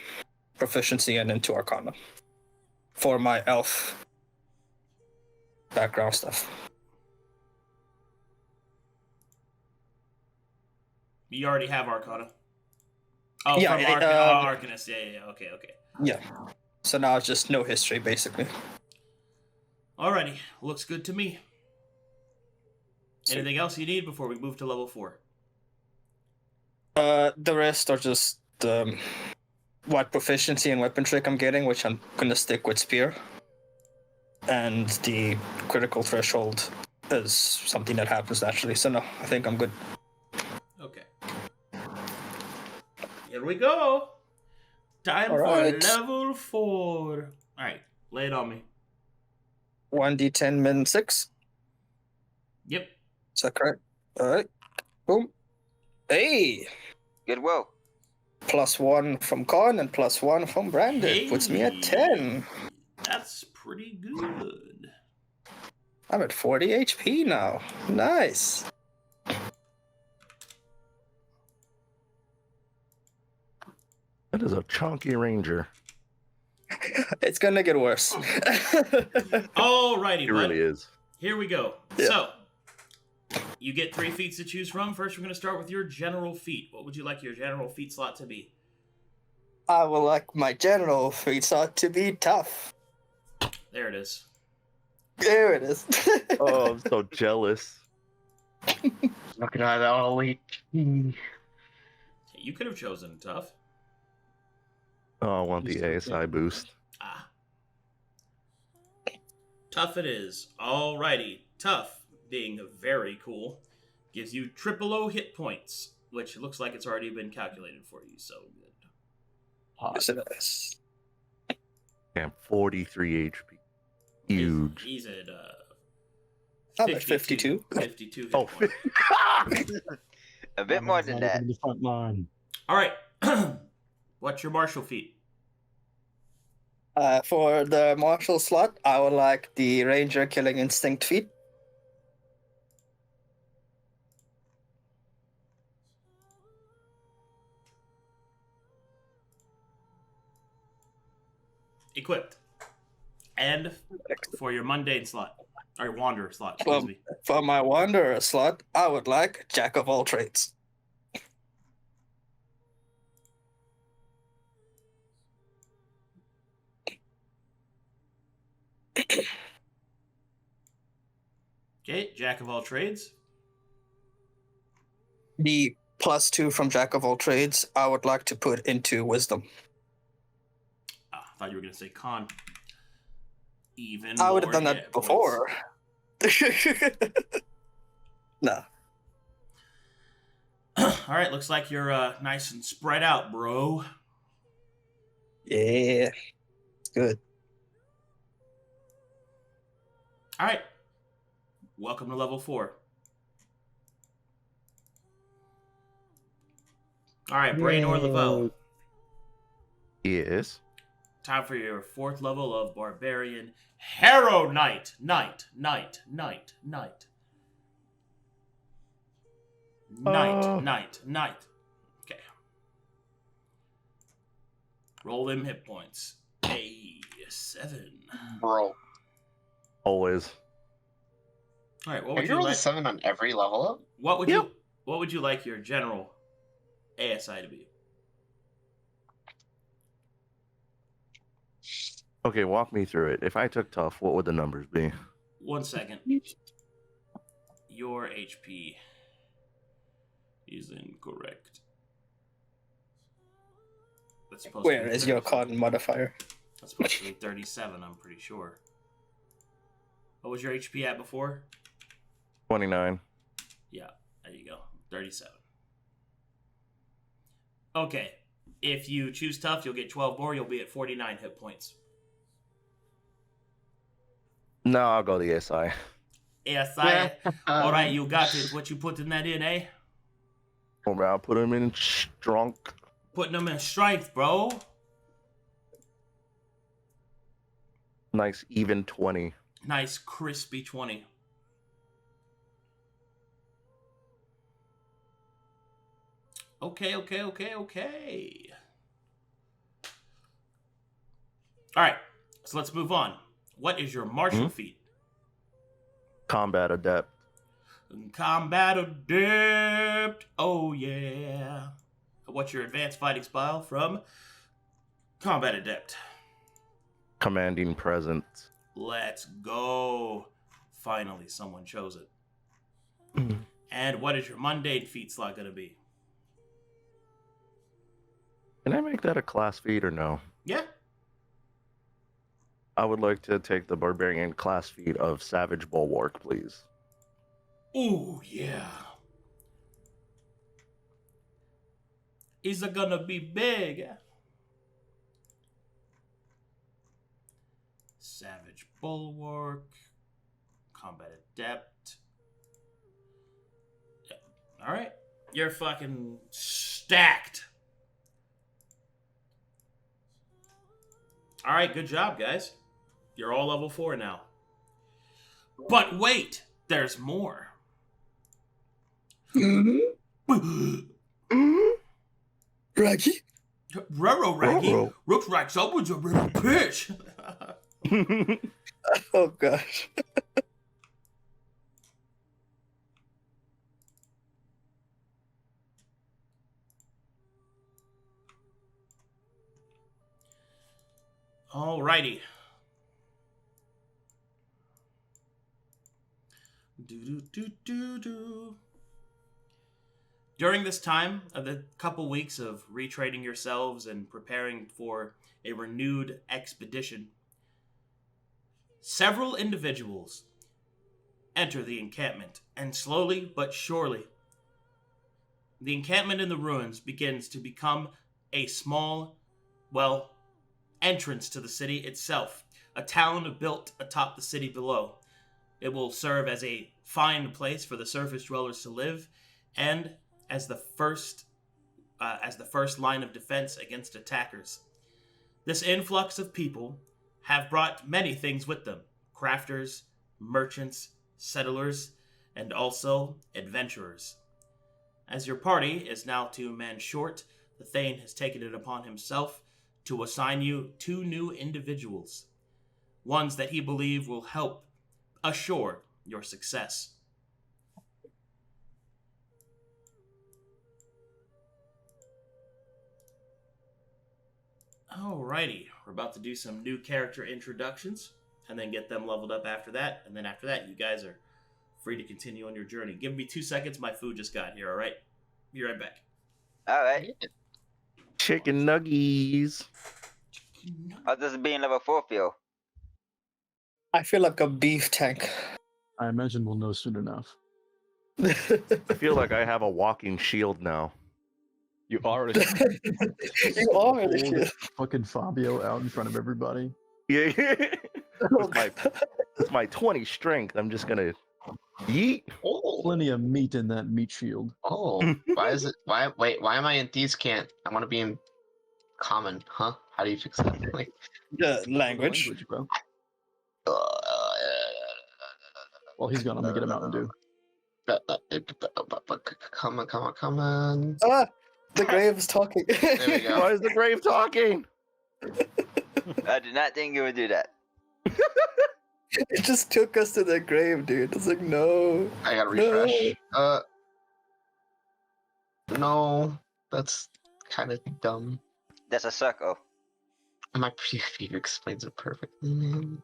proficiency, and into Arcana for my elf background stuff. You already have Arcana. Oh, Yeah, from Arcanist. Yeah. Okay. Yeah. So now it's just no history, basically. Alrighty, looks good to me. Anything else you need before we move to level 4? The rest are just what proficiency and weapon trick I'm getting, which I'm gonna stick with Spear. And the critical threshold is something that happens naturally. So no, I think I'm good. Okay. Here we go. Time All for right. level 4. Alright, lay it on me. 1d10 min 6. Yep. Is that correct? All right. Boom. Hey! Goodwill. +1 from Con and +1 from Brandon. Puts me at 10. That's pretty good. I'm at 40 HP now. Nice. That is a chunky ranger. It's gonna get worse. Alrighty, It bud. really is. Here we go. Yeah. So, you get 3 feats to choose from. First, we're going to start with your general feat. What would you like your general feat slot to be? I would like my general feat slot to be tough. There it is. There it is. Oh, I'm so jealous. Looking at that all week. You could have chosen tough. Oh, I want the ASI boost. Ah. Tough it is. Alrighty. Tough, being very cool, gives you 000 hit points, which looks like it's already been calculated for you, so good. Yes, it is. And 43 HP. Huge. He's at I'm at 52. 52 hit Oh, points. A bit more than that. The front line. Alright. What's your martial feat? For the martial slot, I would like the Ranger Killing Instinct feat. Equipped. And for your mundane slot, or wanderer slot, excuse me. For my Wanderer slot, I would like Jack of all trades. Okay, Jack of all trades. The +2 from Jack of all trades, I would like to put into Wisdom. Ah. thought you were going to say con. Even I would have more done hit that before. No. points. All right, looks like you're nice and spread out, bro. Yeah. Good. All right. Welcome to level 4. All right, Braynor Laveau. Yes. Time for your 4th level of Barbarian Harrow Knight. Knight. Okay. Roll them hit points. A 7. Bro, Always. All right, what have would you you rolled a like? 7 on every level up? What would Yep. you like your general ASI to be? Okay, walk me through it. If I took tough, what would the numbers be? 1 second. Your HP is incorrect. That's supposed to Where be is your 37. con modifier? That's supposed to be 37, I'm pretty sure. What was your HP at before? 29. Yeah, there you go. 37. Okay. If you choose tough, you'll get 12 more. You'll be at 49 hit points. No, I'll go the SI. ASI. All right, you got it. What you putting that in, eh? Or I'll put him in strong. Putting them in strength, bro. Nice even 20. Nice, crispy 20. Okay. All right, so let's move on. What is your martial feat? Combat adept. Combat adept. Oh, yeah. What's your advanced fighting style from Combat Adept? Commanding presence. Let's go. Finally, someone chose it. And what is your mundane feat slot going to be? Can I make that a class feat or no? Yeah. I would like to take the barbarian class feat of Savage Bulwark, please. Ooh, yeah. Is it gonna be big? Savage Bulwark. Combat Adept. Yeah. Alright. You're fucking stacked. Alright, good job, guys. You're all level 4 now. But wait, there's more. Raggy? Raggy. Roro. Looks like someone's a real bitch. Oh, gosh. Alrighty. During this time of the couple weeks of retraining yourselves and preparing for a renewed expedition, several individuals enter the encampment, and slowly but surely, the encampment in the ruins begins to become a small, entrance to the city itself, a town built atop the city below. It will serve as a fine place for the surface dwellers to live, and as the first line of defense against attackers. This influx of people have brought many things with them: crafters, merchants, settlers, and also adventurers. As your party is now 2 men short, the Thane has taken it upon himself to assign you 2 new individuals, ones that he believes will help assure your success. Alrighty, we're about to do some new character introductions, and then get them leveled up after that, and then after that, you guys are free to continue on your journey. Give me 2 seconds, my food just got here, alright? Be right back. All right. Chicken nuggies. Chicken How does being level 4 feel? I feel like a beef tank. I imagine we'll know soon enough. I feel like I have a walking shield now. You are the You are the Hold shit. fucking Fabio out in front of everybody. Yeah, with my 20 strength, I'm just gonna yeet. Oh, Plenty of meat in that meat shield. oh. Why is it? Why? Wait. Why am I in Thieves' Cant? I want to be in Common. Huh? How do you fix that? Like, The language. Bro. uh, Well, he's gonna get a Mountain Dew. come on. Ah, the grave is talking. There we go. Why is the grave talking? I did not think you would do that. It just took us to the grave, dude. It's like, no. I gotta refresh. No, that's kind of dumb. That's a circle. My preview explains it perfectly, man.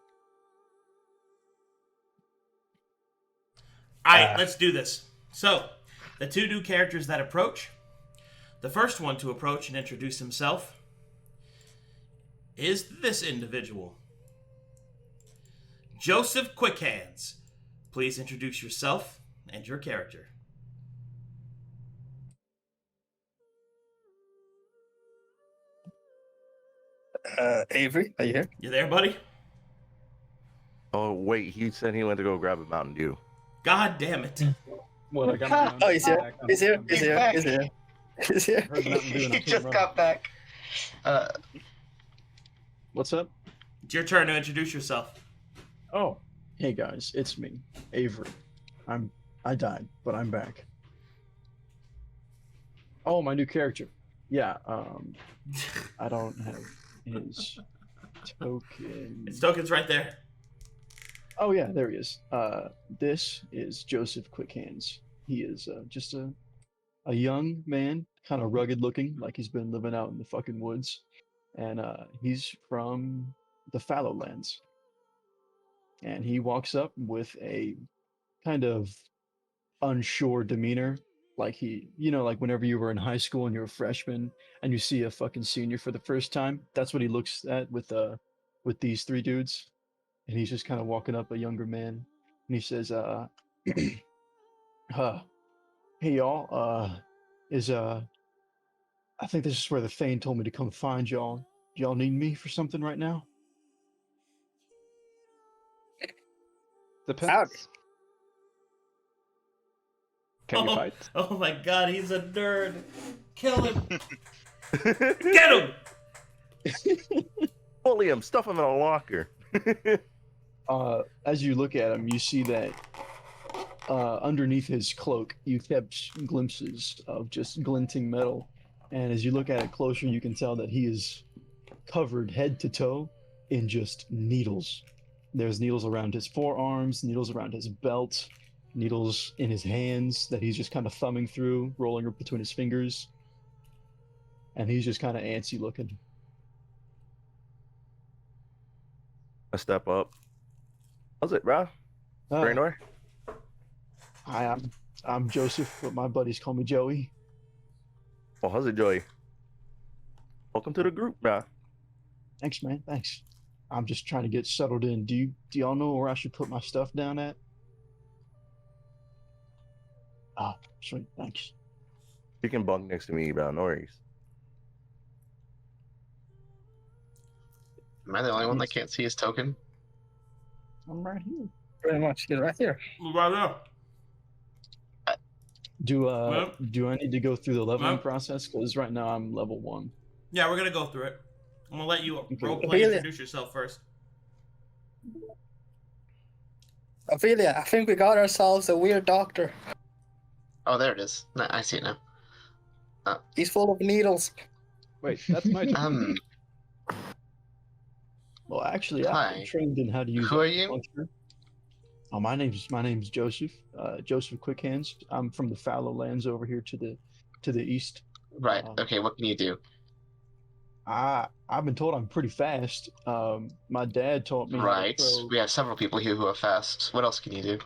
Alright, let's do this. So, the two new characters that approach. The first one to approach and introduce himself is this individual. Joseph Quickhands. Please introduce yourself and your character. Avery, are you here? You there, buddy? Oh wait, he said he went to go grab a Mountain Dew. God damn it. Well, I got Oh, he's here. He's here. He's here. He's here. He's here. He just got back. What's up? It's your turn to introduce yourself. Oh, hey guys, it's me, Avery. I died, but I'm back. Oh, my new character. Yeah, I don't have his token. His token's right there. Oh yeah, there he is. This is Joseph Quickhands. He is just a young man, kind of rugged looking, like he's been living out in the fucking woods, and he's from the Fallowlands. And he walks up with a kind of unsure demeanor, like like whenever you were in high school and you're a freshman and you see a fucking senior for the first time, that's what he looks at with these three dudes. And he's just kind of walking up, a younger man, and he says, hey y'all, I think this is where the Thane told me to come find y'all. Do y'all need me for something right now? Depends. Can you fight? Oh my god, he's a nerd. Kill him. Get him! Bully him, stuff him in a locker. As you look at him, you see that underneath his cloak, you kept glimpses of just glinting metal. And as you look at it closer, you can tell that he is covered head to toe in just needles. There's needles around his forearms, needles around his belt, needles in his hands that he's just kind of thumbing through, rolling up between his fingers. And he's just kind of antsy looking. I step up. How's it, bro? Braynor? Hi, I'm Joseph, but my buddies call me Joey. Oh, how's it, Joey? Welcome to the group, bro. Thanks, man. Thanks. I'm just trying to get settled in. Do y'all know where I should put my stuff down at? Ah, sweet. Thanks. You can bunk next to me, bro. No worries. Am I the only one that can't see his token? I'm right here. Pretty much. He's right here. Right there. Do Well- do I need to go through the leveling Well- process? Because right now I'm level 1. Yeah, we're gonna go through it. I'm gonna let you roleplay Ophelia. introduce yourself first. Ophelia, I think we got ourselves a weird doctor. Oh, there it is. No, I see it now. He's full of needles. Wait, that's my turn. Well, actually, Hi. I'm trained in how to use Who are you? acupuncture. Oh, my name's Joseph. Joseph Quickhands. I'm from the Fallowlands over here to the east. Right. Okay. What can you do? I've been told I'm pretty fast. My dad taught me. how to Right. throw- We have several people here who are fast. What else can you do?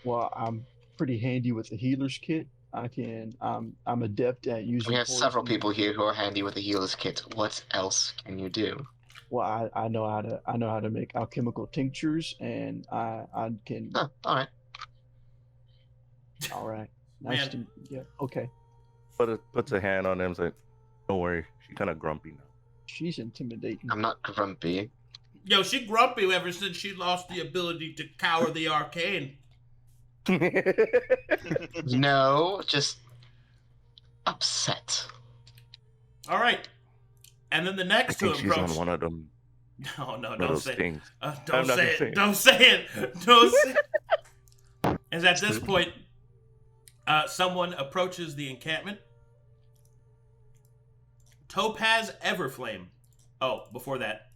Well, I'm pretty handy with the healer's kit. I'm adept at using. We have several poison. people here who are handy with a healer's kit. What else can you do? Well, I know how to make alchemical tinctures, and I can. Oh, all right. All right. Nice Man. to yeah. Okay. Puts a hand on him. It's like, don't worry. She's kind of grumpy now. She's intimidating. I'm not grumpy. Yo, she grumpy ever since she lost the ability to cower the arcane. No, just upset. All right. And then the I next to think she's approach. on one of them. No, One of don't those say it. things. Don't I'm not say gonna it. Don't say it. Don't say it. As at this point, someone approaches the encampment. Topaz Everflame. Oh, before that,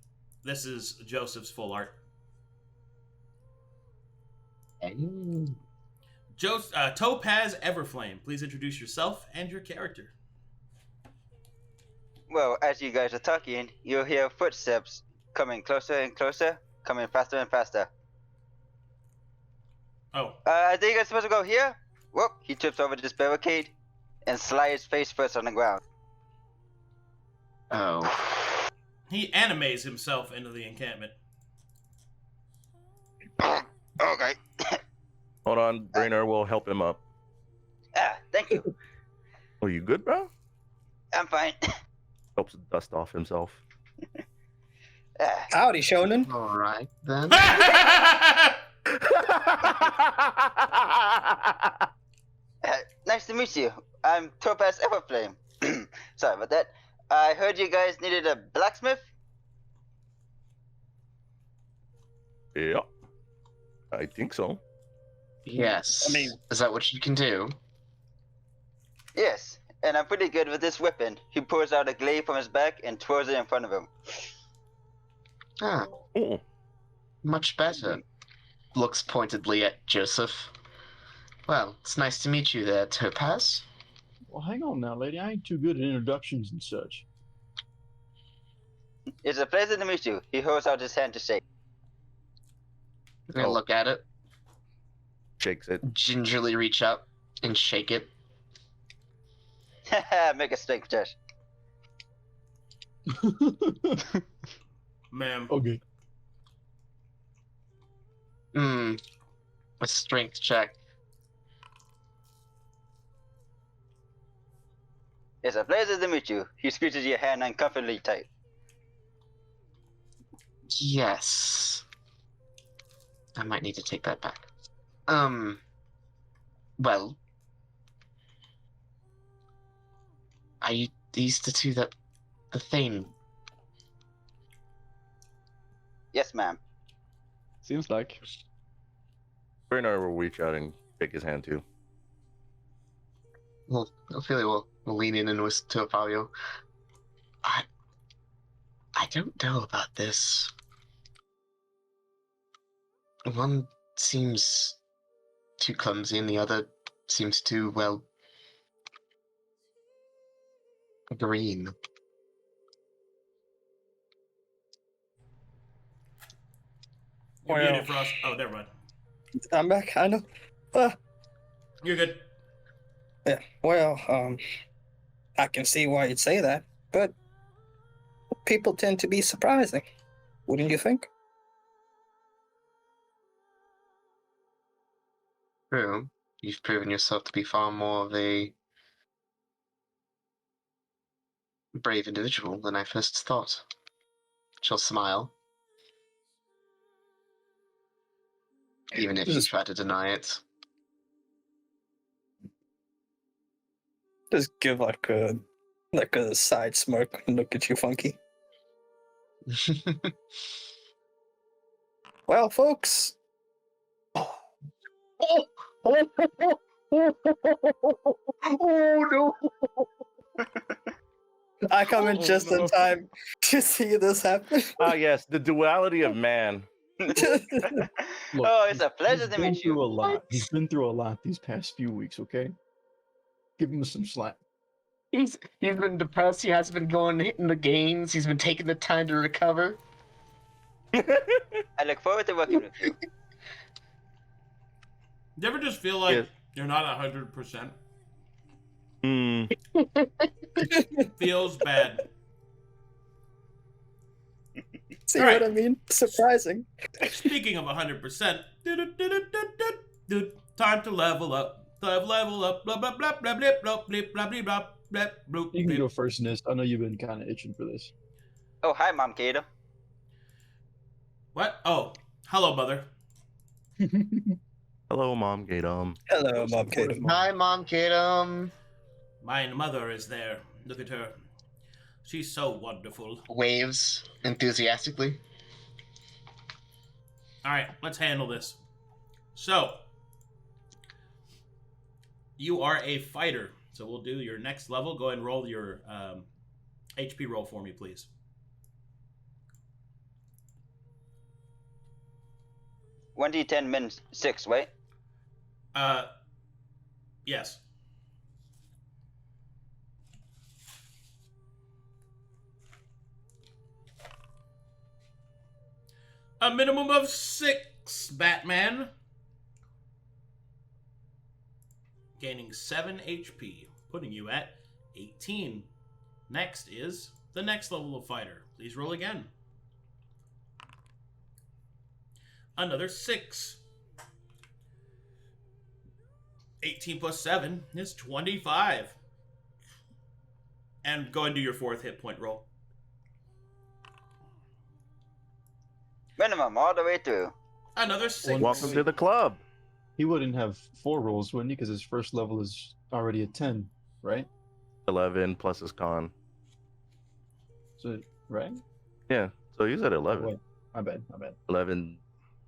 this is Joseph's full art. Topaz Everflame, please introduce yourself and your character. Well, as you guys are talking, you'll hear footsteps coming closer and closer, coming faster and faster. Oh, I think I'm supposed to go here. Whoop! He trips over this barricade and slides face first on the ground. Oh. he animes himself into the encampment. Okay. Hold on, Braynor will help him up. Thank you. Are you good, bro? I'm fine. Helps dust off himself. Howdy, Shonen. All right then. Nice to meet you. I'm Topaz Everflame. Sorry about that. I heard you guys needed a blacksmith. Yeah, I think so. Yes. I mean- is that what you can do? Yes, and I'm pretty good with this weapon. He pulls out a glaive from his back and twirls it in front of him. Ah, Oh, much better. Looks pointedly at Joseph. Well, it's nice to meet you there, Topaz. Well, hang on now, lady. I ain't too good at introductions and such. It's a pleasure to meet you. He holds out his hand to shake. I look at it, shakes it. gingerly reach up and shake it. Make a strength test. Ma'am. Okay. A strength check. It's a pleasure to meet you. He squeezes your hand uncomfortably tight. Yes. I might need to take that back. Well. Are you these the two that the Thane? Yes, ma'am. Seems like. Braynor will reach out and shake his hand too. Well, Ophelia will lean in and whisper to Fabio. I don't know about this. One seems too clumsy and the other seems too, well, green. You're Well. muted, Frost. Oh, never mind. I'm back, I know. You're good. Yeah, well, I can see why you'd say that, but people tend to be surprising, wouldn't you think? True. You've proven yourself to be far more of a brave individual than I first thought. She'll smile. Even if you Just- try to deny it. Just give like a side smirk and look at you, Funky. Well, folks. Oh no! I come in Oh, just in no. time to see this happen. Ah, yes, the duality of man. Look, Oh, it's a pleasure he's to been meet through you. a lot. He's been through a lot these past few weeks. Okay, give him some slack. He's been depressed. He hasn't been going hitting the gains. He's been taking the time to recover. I look forward to working with you. You ever just feel like Yeah. you're not 100%? Hmm. Feels bad. See All right. what I mean? Surprising. Speaking of 100%, time to level up. Level up. Blah blah blah blah blah blah blah blah blah blah blah blah. You can go first, Nist. I know you've been kind of itching for this. Oh, hi, Mom Gator. What? Oh, hello, mother. Hello, Mom Gatum. Hello, Mom Supportive Kato. mom. Hi, Mom Katum. My mother is there. Look at her. She's so wonderful. Waves enthusiastically. All right, let's handle this. So, you are a fighter. So we'll do your next level. Go ahead and roll your HP roll for me, please. One D10 min 6, right? Yes. A minimum of 6, Batman. Gaining 7 HP, putting you at 18. Next is the next level of fighter. Please roll again. Another 6. 18 plus 7 is 25. And go and do your 4th hit point roll. Minimum all the way through. Another 6. Welcome to the club. He wouldn't have 4 rolls, wouldn't he? Because his first level is already at 10, right? 11 plus his con. So, right? Yeah, so he's at 11. Wait, my bad. 11,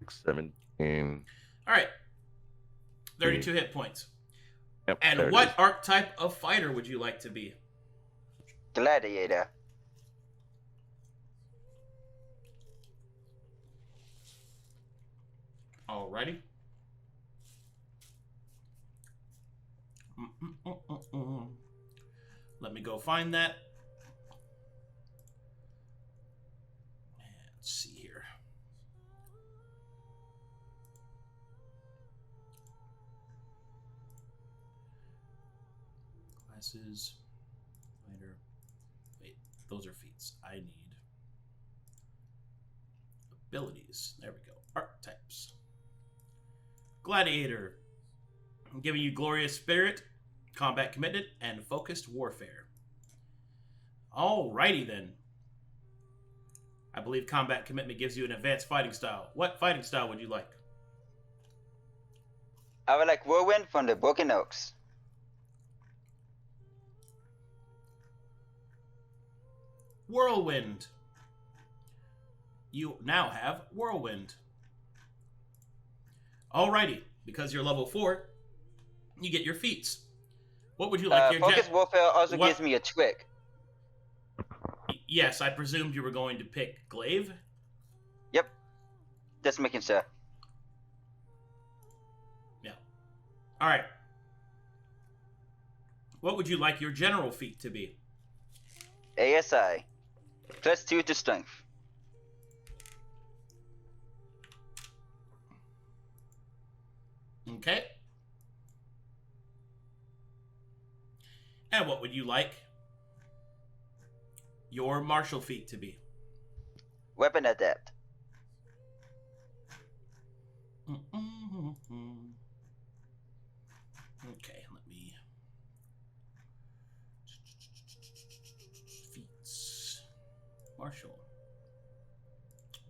17. All right. 32 hit points. Yep, And there it what is. archetype of fighter would you like to be? Gladiator. Alrighty. Let me go find that. Let's see here. Classes. Fighter. Wait, those are feats. I need abilities. There we go. Archetypes. Gladiator. I'm giving you glorious spirit, combat commitment, and focused warfare. Alrighty then. I believe combat commitment gives you an advanced fighting style. What fighting style would you like? I would like Whirlwind from the Broken Oaks. Whirlwind. You now have Whirlwind. Alrighty, because you're level 4, you get your feats. What would you like? Your Focused Warfare also what- gives me a trick. Yes, I presumed you were going to pick Glaive. Yep. Just making sure. Yeah. Alright. What would you like your general feat to be? ASI. +2 to strength. Okay. And what would you like your martial feat to be? Weapon Adept. Okay, let me... Feats. Martial.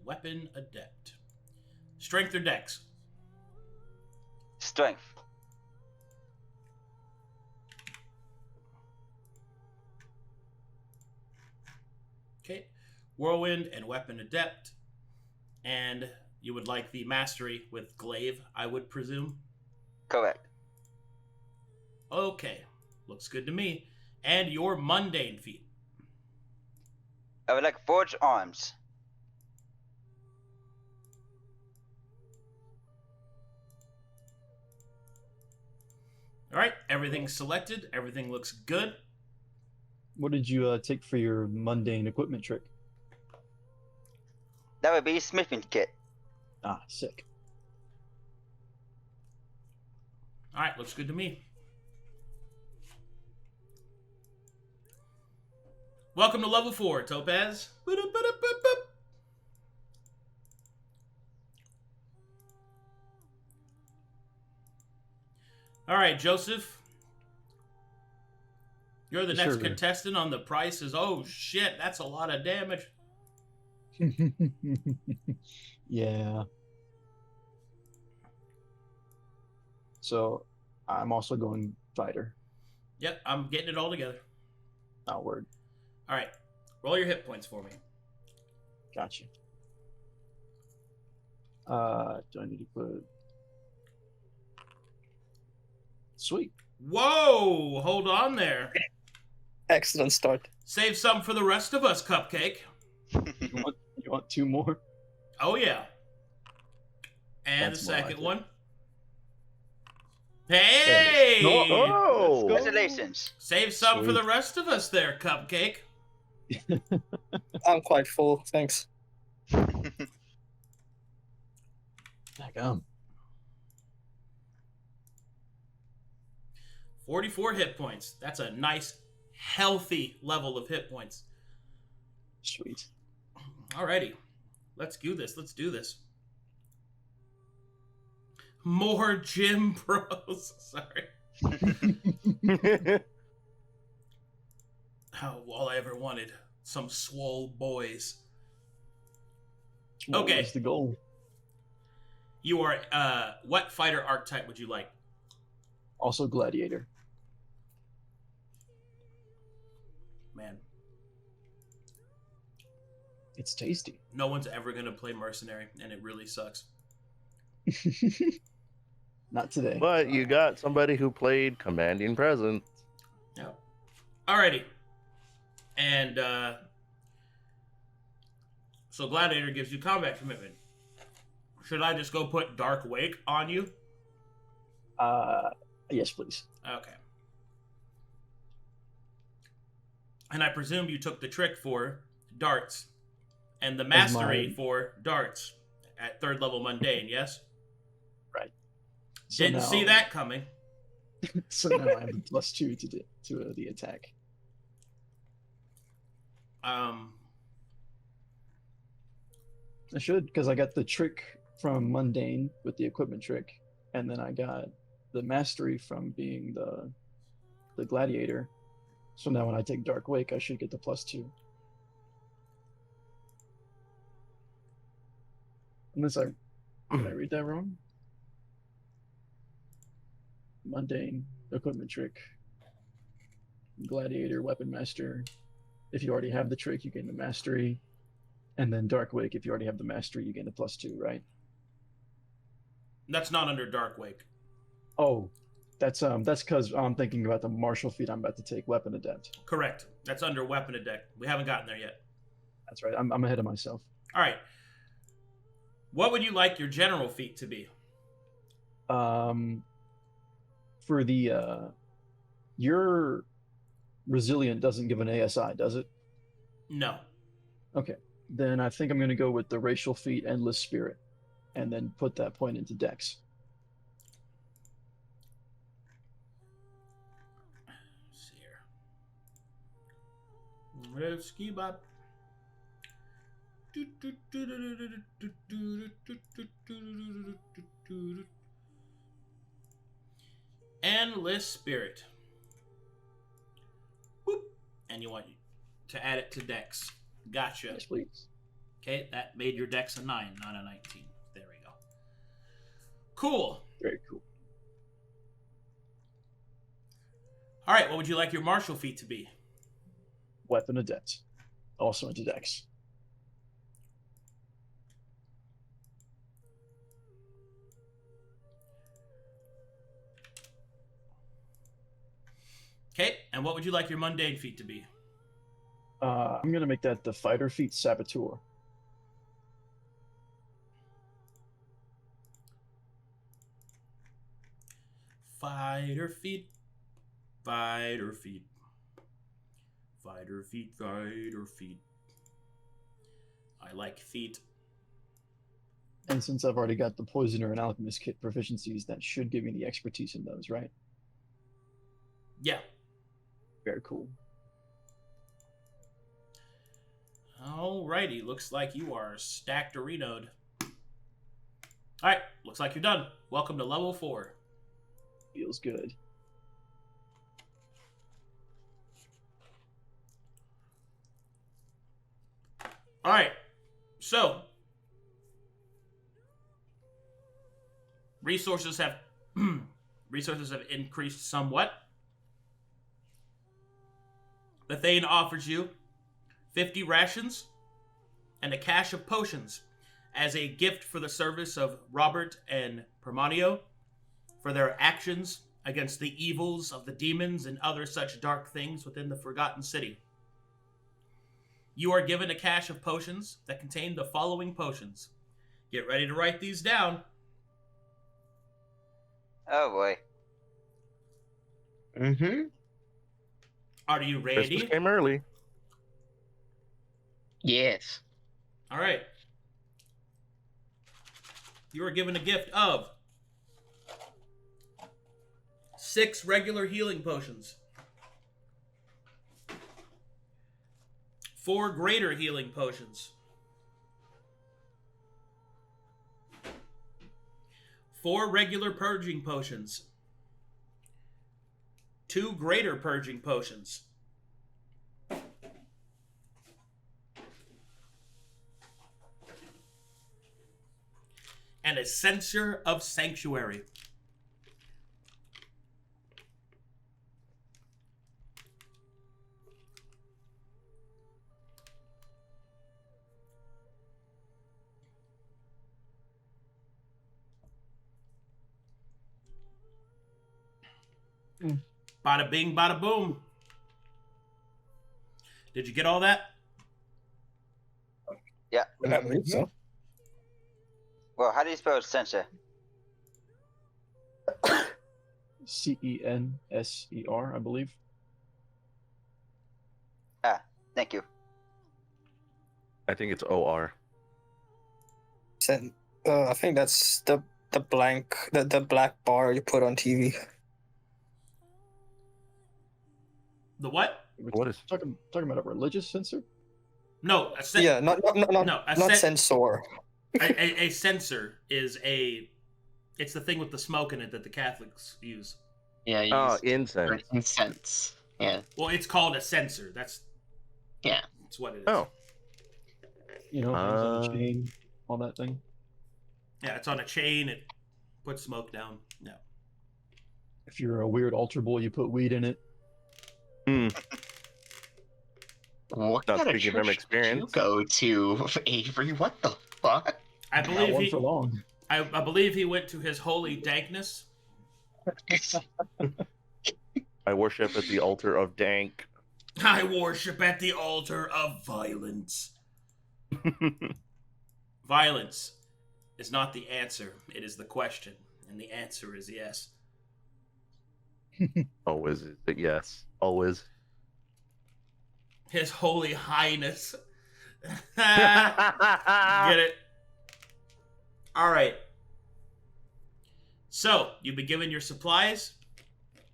Weapon Adept. Strength or Dex? Strength. Okay. Whirlwind and Weapon Adept. And you would like the Mastery with Glaive, I would presume? Correct. Okay. Looks good to me. And your Mundane feat. I would like Forged Arms. Alright, everything's selected. Everything looks good. What did you take for your mundane equipment trick? That would be Smithing Kit. Ah, sick. Alright, looks good to me. Welcome to level 4, Topaz. All right, Joseph. You're the next Sure. contestant on the prices. Oh, shit. That's a lot of damage. Yeah. So I'm also going fighter. Yep, I'm getting it all together. Outward. All right. Roll your hit points for me. Gotcha. Do I need to put... Sweet. Whoa! Hold on there. Excellent start. Save some for the rest of us, Cupcake. You want 2 more? Oh, yeah. And That's the more second like it. one. Hey! Oh! Congratulations. Save some for Sweet. the rest of us there, Cupcake. I'm quite full, thanks. Daggum. 44 hit points. That's a nice, healthy level of hit points. Sweet. Alrighty. Let's do this. Let's do this. More gym bros. Sorry. Oh, all I ever wanted. Some swole boys. What Okay. was the goal? You are, what fighter archetype would you like? Also gladiator. Man, It's tasty. no one's ever going to play mercenary, and it really sucks. Not today. But you got somebody who played Commanding Presence. Yeah. Alrighty. And, so Gladiator gives you combat commitment. Should I just go put Dark Wake on you? Yes, please. Okay. And I presume you took the trick for darts and the mastery mine. for darts at 3rd level mundane, yes? Right. So Didn't see now- that coming. So now I have the +2 to the attack. I should, because I got the trick from mundane with the equipment trick, and then I got the mastery from being the gladiator. So now when I take Dark Wake, I should get the +2. Unless did I read that wrong? Mundane, equipment trick, gladiator, weapon master. If you already have the trick, you gain the mastery. And then Dark Wake, if you already have the mastery, you gain the +2, right? That's not under Dark Wake. Oh, that's because I'm thinking about the martial feat I'm about to take, Weapon Adept. Correct. That's under Weapon Adept. We haven't gotten there yet. That's right. I'm ahead of myself. All right. What would you like your general feat to be? For the your resilient doesn't give an ASI, does it? No. Okay. Then I think I'm going to go with the racial feat Endless Spirit, and then put that point into Dex. Let's see here. Let's ski bop. Endless Spirit. Whoop. And you want to add it to Dex. Gotcha. Yes, please. Okay, that made your Dex a 9, not a 19. There we go. Cool. Very cool. All right, what would you like your martial feat to be? Weapon Adept, also into Dex. Okay, and what would you like your mundane feat to be? I'm gonna make that the fighter feat Saboteur. Fighter feet, fighter feet, fighter feet, fighter feet. I like feet. And since I've already got the Poisoner and Alchemist kit proficiencies, that should give me the expertise in those, right? Yeah. Very cool. Alrighty, looks like you are stacked arena'd. Alright, looks like you're done. Welcome to level 4. Feels good. All right. So, resources have increased somewhat. The Thane offers you 50 rations and a cache of potions as a gift for the service of Robert and Permanio for their actions against the evils of the demons and other such dark things within the Forgotten City. You are given a cache of potions that contain the following potions. Get ready to write these down. Oh boy. Mm-hmm. Are you Christmas ready? came early. Yes. All right. You are given a gift of 6 regular healing potions, 4 greater healing potions, 4 regular purging potions, 2 greater purging potions, and a censer of sanctuary. Bada bing, bada boom. Did you get all that? Yeah. I believe so. Well, how do you spell censor? Censer, I believe. Ah, thank you. I think it's OR. I think that's the black bar you put on TV. The what? What is? Talking about a religious censor? No, Yeah, not a censor. a censer is it's the thing with the smoke in it that the Catholics use. Yeah. Oh, Use incense. incense. Yeah. Well, it's called a censer. That's what it is. Oh, You know, hangs on a chain, all that thing. Yeah, it's on a chain. It puts smoke down. Yeah. If you're a weird altar boy, you put weed in it. What Not kind of speaking from church did you experience. go to, Avery? What the fuck? I Not believe one for long. I believe he went to his holy dankness. I worship at the altar of dank. I worship at the altar of violence. Violence is not the answer, it is the question. And the answer is yes. Always is it yes. Always. His Holy Highness. Get Get it? Alright. So, you've been given your supplies.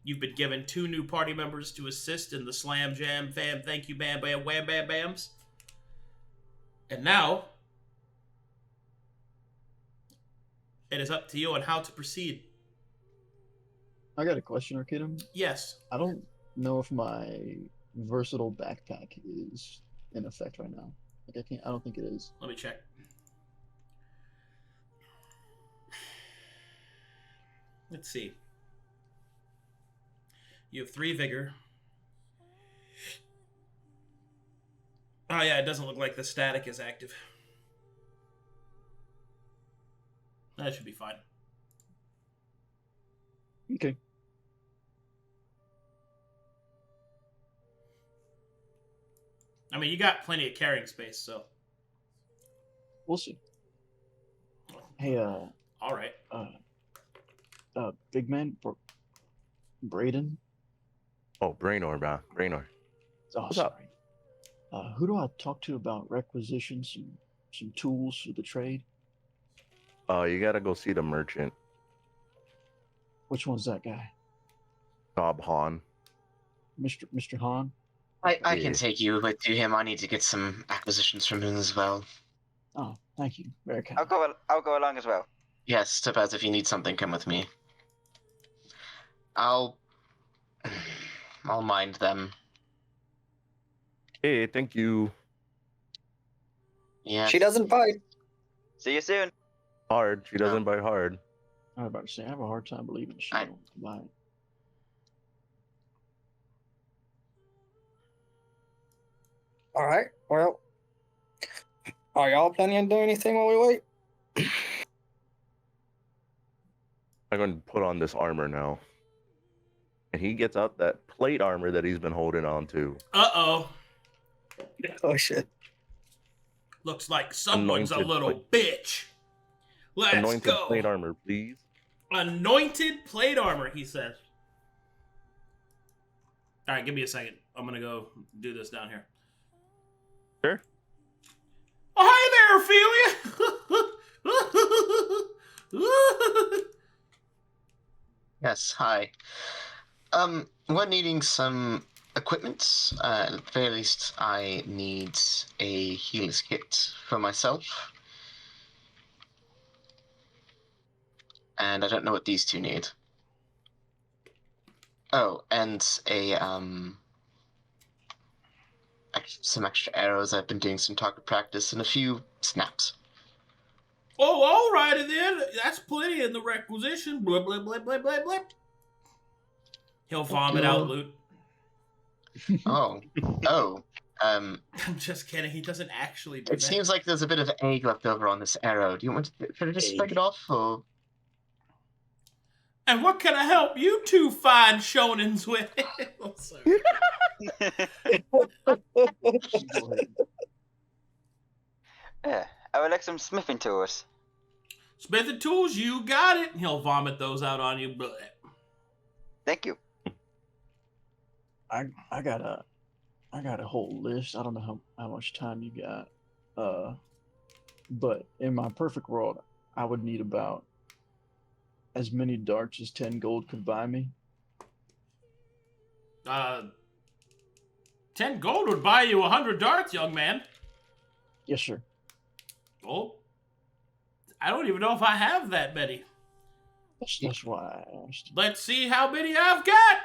You've been given 2 new party members to assist in the slam, jam, fam, thank you, bam, bam, wham, bam, bams. And now, it is up to you on how to proceed. I got a question, Arcadum. Yes. I don't know if my versatile backpack is in effect right now. Like I don't think it is. Let me check. Let's see. You have 3 vigor. Oh yeah, it doesn't look like the static is active. That should be fine. Okay. I mean, you got plenty of carrying space, so. We'll see. Hey, All right. big man, Braden. Oh, Braynor, man. Braynor. Oh, What's sorry. up? Who do I talk to about requisitions, some tools for the trade? You gotta go see the merchant. Which one's that guy? Nobb Han. Mr. Han? I Yeah. can take you with to him. I need to get some acquisitions from him as well. Oh, thank you. Very kind. I'll go along as well. Yes, Topaz, if you need something, come with me. I'll mind them. Hey, thank you. Yes. She doesn't bite. See you soon. Hard. She doesn't bite hard. I was about to say, I have a hard time believing she I- don't lie. All right. Well, are y'all planning on doing anything while we wait? I'm going to put on this armor now. And he gets out that plate armor that he's been holding on to. Uh-oh. Oh shit. Looks like someone's Anointed a little bitch. Let's Anointed go. plate armor, please. Anointed plate armor, he says. All right, give me a second. I'm going to go do this down here. Sure. Oh, hi there, Ophelia. Yes, hi. We're needing some equipment. At the very least, I need a healer's kit for myself. And I don't know what these two need. Oh, and some extra arrows. I've been doing some target practice and a few snaps. Oh, all righty then. That's plenty in the requisition. Blah, blah, blah, blah, blah, blah. He'll vomit out loot. Oh, I'm just kidding. He doesn't actually do it that. seems like there's a bit of egg left over on this arrow. Do you want to? Should I just break it off, or? And what can I help you two fine shonens with? Oh, sorry. I would like some smithing tools. Smithing tools, you got it. He'll vomit those out on you. Blah. Thank you. I got a whole list. I don't know how much time you got. But in my perfect world, I would need about as many darts as 10 gold could buy me. 10 gold would buy you 100 darts, young man. Yes, sir. Oh, I don't even know if I have that many. That's why I asked. Let's see how many I've got.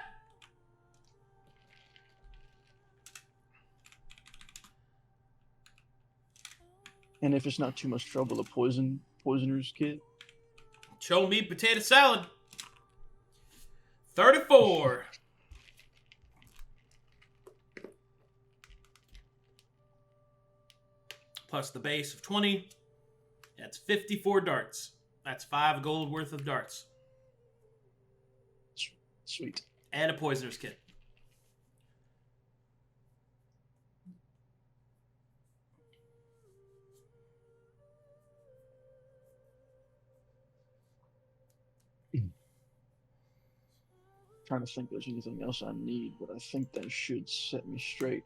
And if it's not too much trouble, a poisoner's kit. Show me potato salad. 34. Plus the base of 20. That's 54 darts. That's 5 gold worth of darts. Sweet. And a poisoner's kit. Trying to think if there's anything else I need, but I think that should set me straight.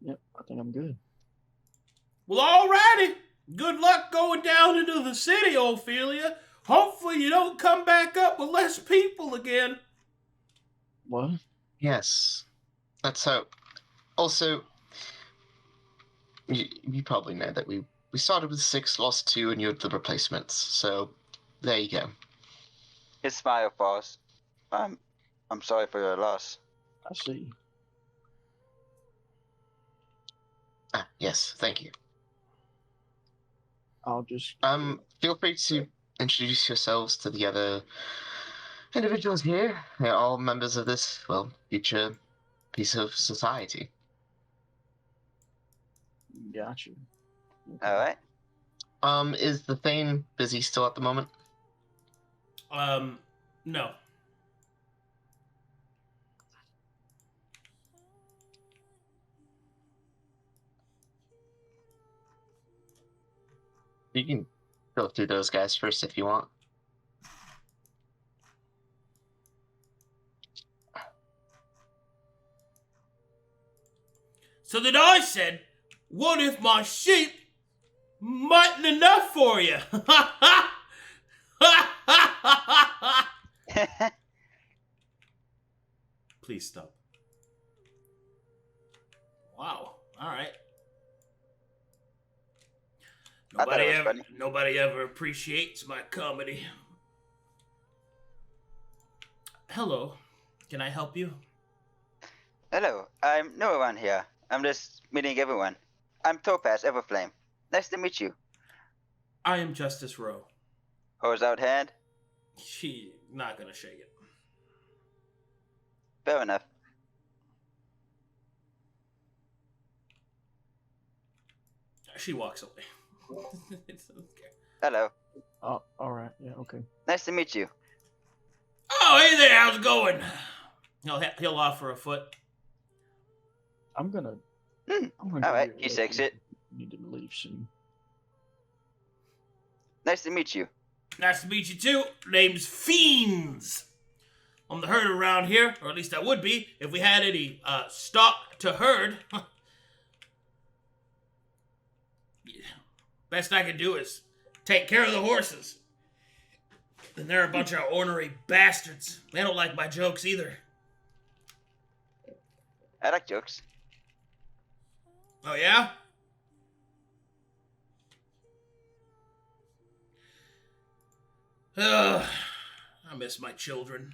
Yep, I think I'm good. Well, alrighty. Good luck going down into the city, Ophelia. Hopefully you don't come back up with less people again. What? Yes, let's hope. Also, you probably know that we started with 6, lost 2, and you're the replacements. So there you go. His smile falls. I'm sorry for your loss. I see. Ah, yes, thank you. I'll just. Feel free to introduce yourselves to the other individuals here. They're all members of this, well, future piece of society. Got you. All right. Is the Thane busy still at the moment? No. You can go through those guys first if you want. So then I said, what if my sheep mightn't enough for you? Please stop. Wow. All right. I thought it was funny. Nobody ever appreciates my comedy. Hello, can I help you? Hello, I'm no one here. I'm just meeting everyone. I'm Topaz Everflame. Nice to meet you. I am Justice Rowe. Hose out hand? She not gonna shake it. Fair enough. She walks away. Hello. Oh, all right. Yeah. Okay. Nice to meet you. Oh, hey there, how's it going? He'll offer a foot. I'm gonna. All right, he takes it. Need to leave soon. Nice to meet you. Nice to meet you too. Name's Fiends. I'm the herder around here, or at least I would be if we had any stock to herd. Yeah. Best I can do is take care of the horses. And they're a bunch of ornery bastards. They don't like my jokes either. I like jokes. Oh yeah? Ugh, I miss my children.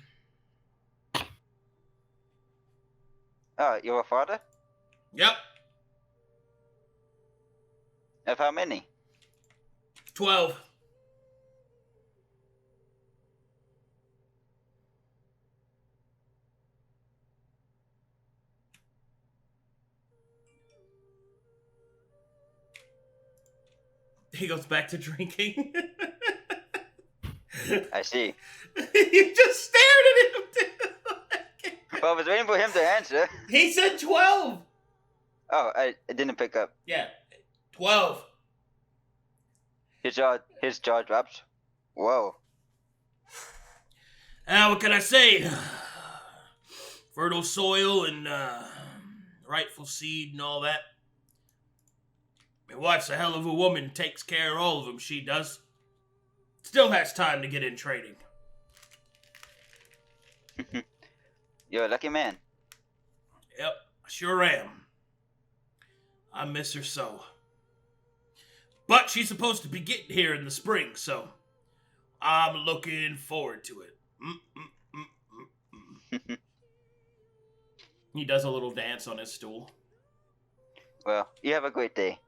Oh, you're a father? Yep, Of how many? 12. He goes back to drinking. I see. You just stared at him, dude. Well, I was waiting for him to answer. He said 12. Oh, I didn't pick up. Yeah, 12. His jaw drops. Whoa. What can I say? Fertile soil and rightful seed and all that. My wife's a hell of a woman, takes care of all of them, she does. Still has time to get in training. You're a lucky man. Yep, sure am. I miss her so. But she's supposed to be getting here in the spring, so I'm looking forward to it. He does a little dance on his stool. Well, you have a great day.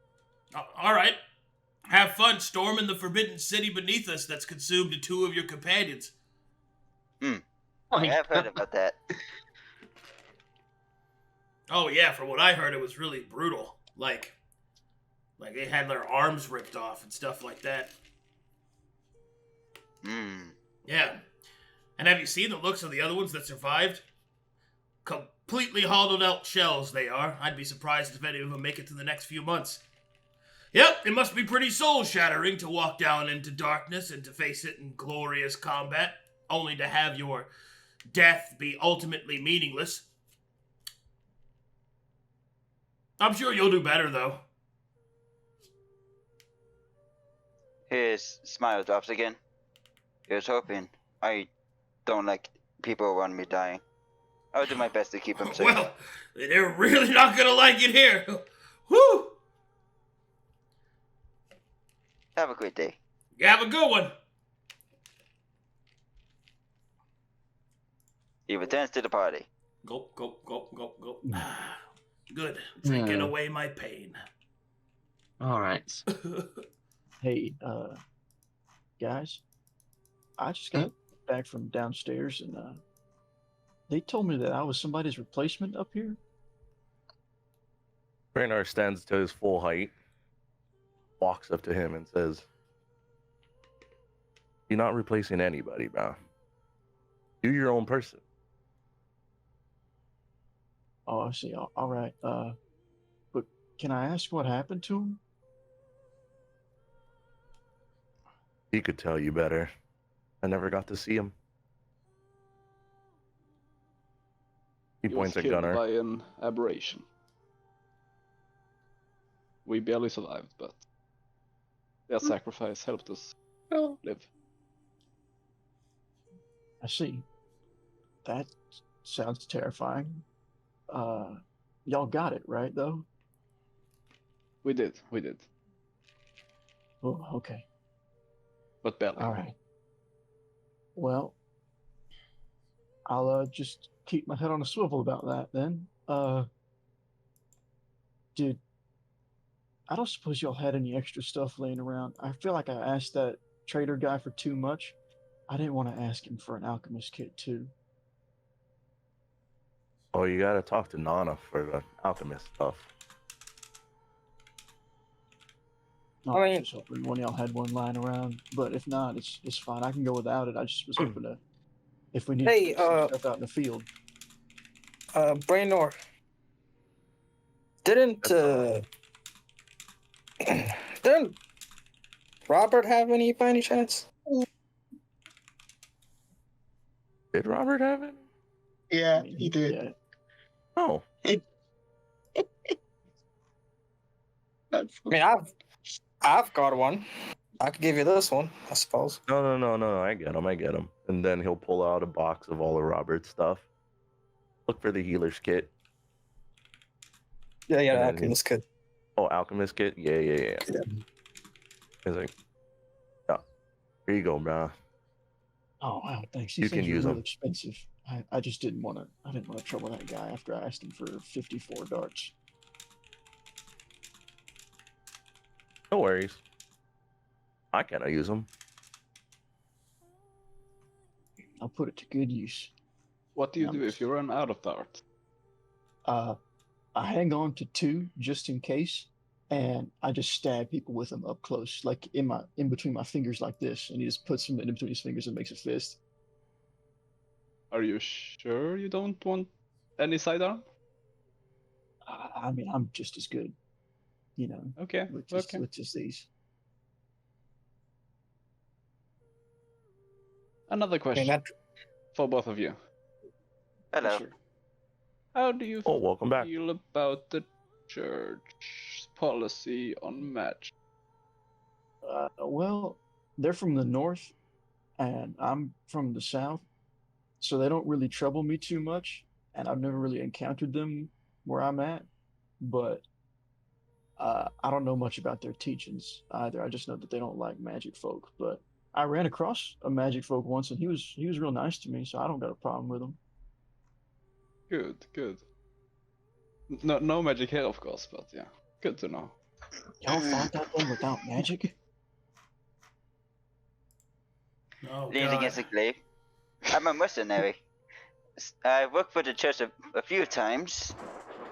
All right. Have fun storming the forbidden city beneath us that's consumed 2 of your companions. I have heard about that. Oh yeah, from what I heard, it was really brutal. Like they had their arms ripped off and stuff like that. Yeah. And have you seen the looks of the other ones that survived? Completely hollowed out shells they are. I'd be surprised if any of them make it to the next few months. Yep, it must be pretty soul-shattering to walk down into darkness and to face it in glorious combat, only to have your death be ultimately meaningless. I'm sure you'll do better, though. His smile drops again. Here's hoping. I don't like people around me dying. I'll do my best to keep him safe. Well, they're really not gonna like it here. Whew! Have a great day. You have a good one. He returns to the party. Gulp, gulp, gulp, gulp, gulp. Good. Drinking away my pain. All right. Hey, guys, I just got back from downstairs and they told me that I was somebody's replacement up here. Braynor stands to his full height, walks up to him and says, "You're not replacing anybody, bro. You're your own person." Oh, I see. All right. But can I ask what happened to him? He could tell you better. I never got to see him. He He points was at killed Gunnar. by an aberration. We barely survived, but their sacrifice helped us live. I see. That sounds terrifying. Y'all got it, right, though? We did. Oh, okay. But barely. All right. Well, I'll just keep my head on a swivel about that then. Dude, I don't suppose y'all had any extra stuff laying around. I feel like I asked that trader guy for too much. I didn't want to ask him for an alchemist kit too. Oh, you gotta talk to Nana for the alchemist stuff. No, I I mean- was just hoping one of y'all had one lying around, but if not, it's fine. I can go without it. I just was hoping to, if we need Hey, to get some stuff out in the field. Braynor. Didn't didn't Robert have any by any chance? Did Robert have it? Yeah, I mean, he did. Yeah, Oh, That's I mean, I've got one. I could give you this one, I suppose. no. I get him. And then he'll pull out a box of all of Robert's stuff. Look for the healer's kit. Yeah, And then alchemist kit. Oh, alchemist kit? Yeah. He's like, yeah, here you go, bro. Oh wow, thanks. You These can things are use real 'em. expensive. I just didn't want to. I didn't want to trouble that guy after I asked him for 54 darts. No worries. I cannot use them. I'll put it to good use. What do you do if you run out of darts? I hang on to 2 just in case, and I just stab people with them up close, like in between my fingers, like this, and he just puts them in between his fingers and makes a fist. Are you sure you don't want any sidearm? I mean, I'm just as good, you know, Okay, with okay. just these. Another I question mean, for both of you. Hello. Sure. How do you Oh, welcome back. feel about the church's policy on magic? Well, they're from the north, and I'm from the south, so they don't really trouble me too much, and I've never really encountered them where I'm at. But I don't know much about their teachings either. I just know that they don't like magic folk. But I ran across a magic folk once, and he was real nice to me, so I don't got a problem with him. Good. No magic here, of course, but yeah, good to know. Y'all fought that then without magic? Oh, Leaning God. against a glaive. I'm a mercenary. I worked for the church a few times.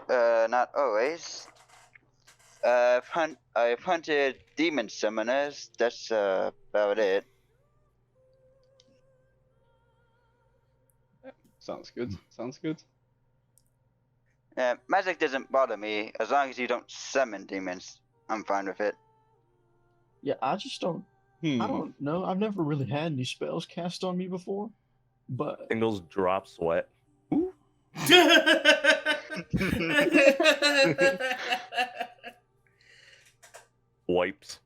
Not always. I've hunted demon summoners. That's about it. Sounds good. Sounds good. Magic doesn't bother me as long as you don't summon demons. I'm fine with it. Yeah, I just don't. I don't know. I've never really had any spells cast on me before, but Singles drop sweat. Ooh. Wipes.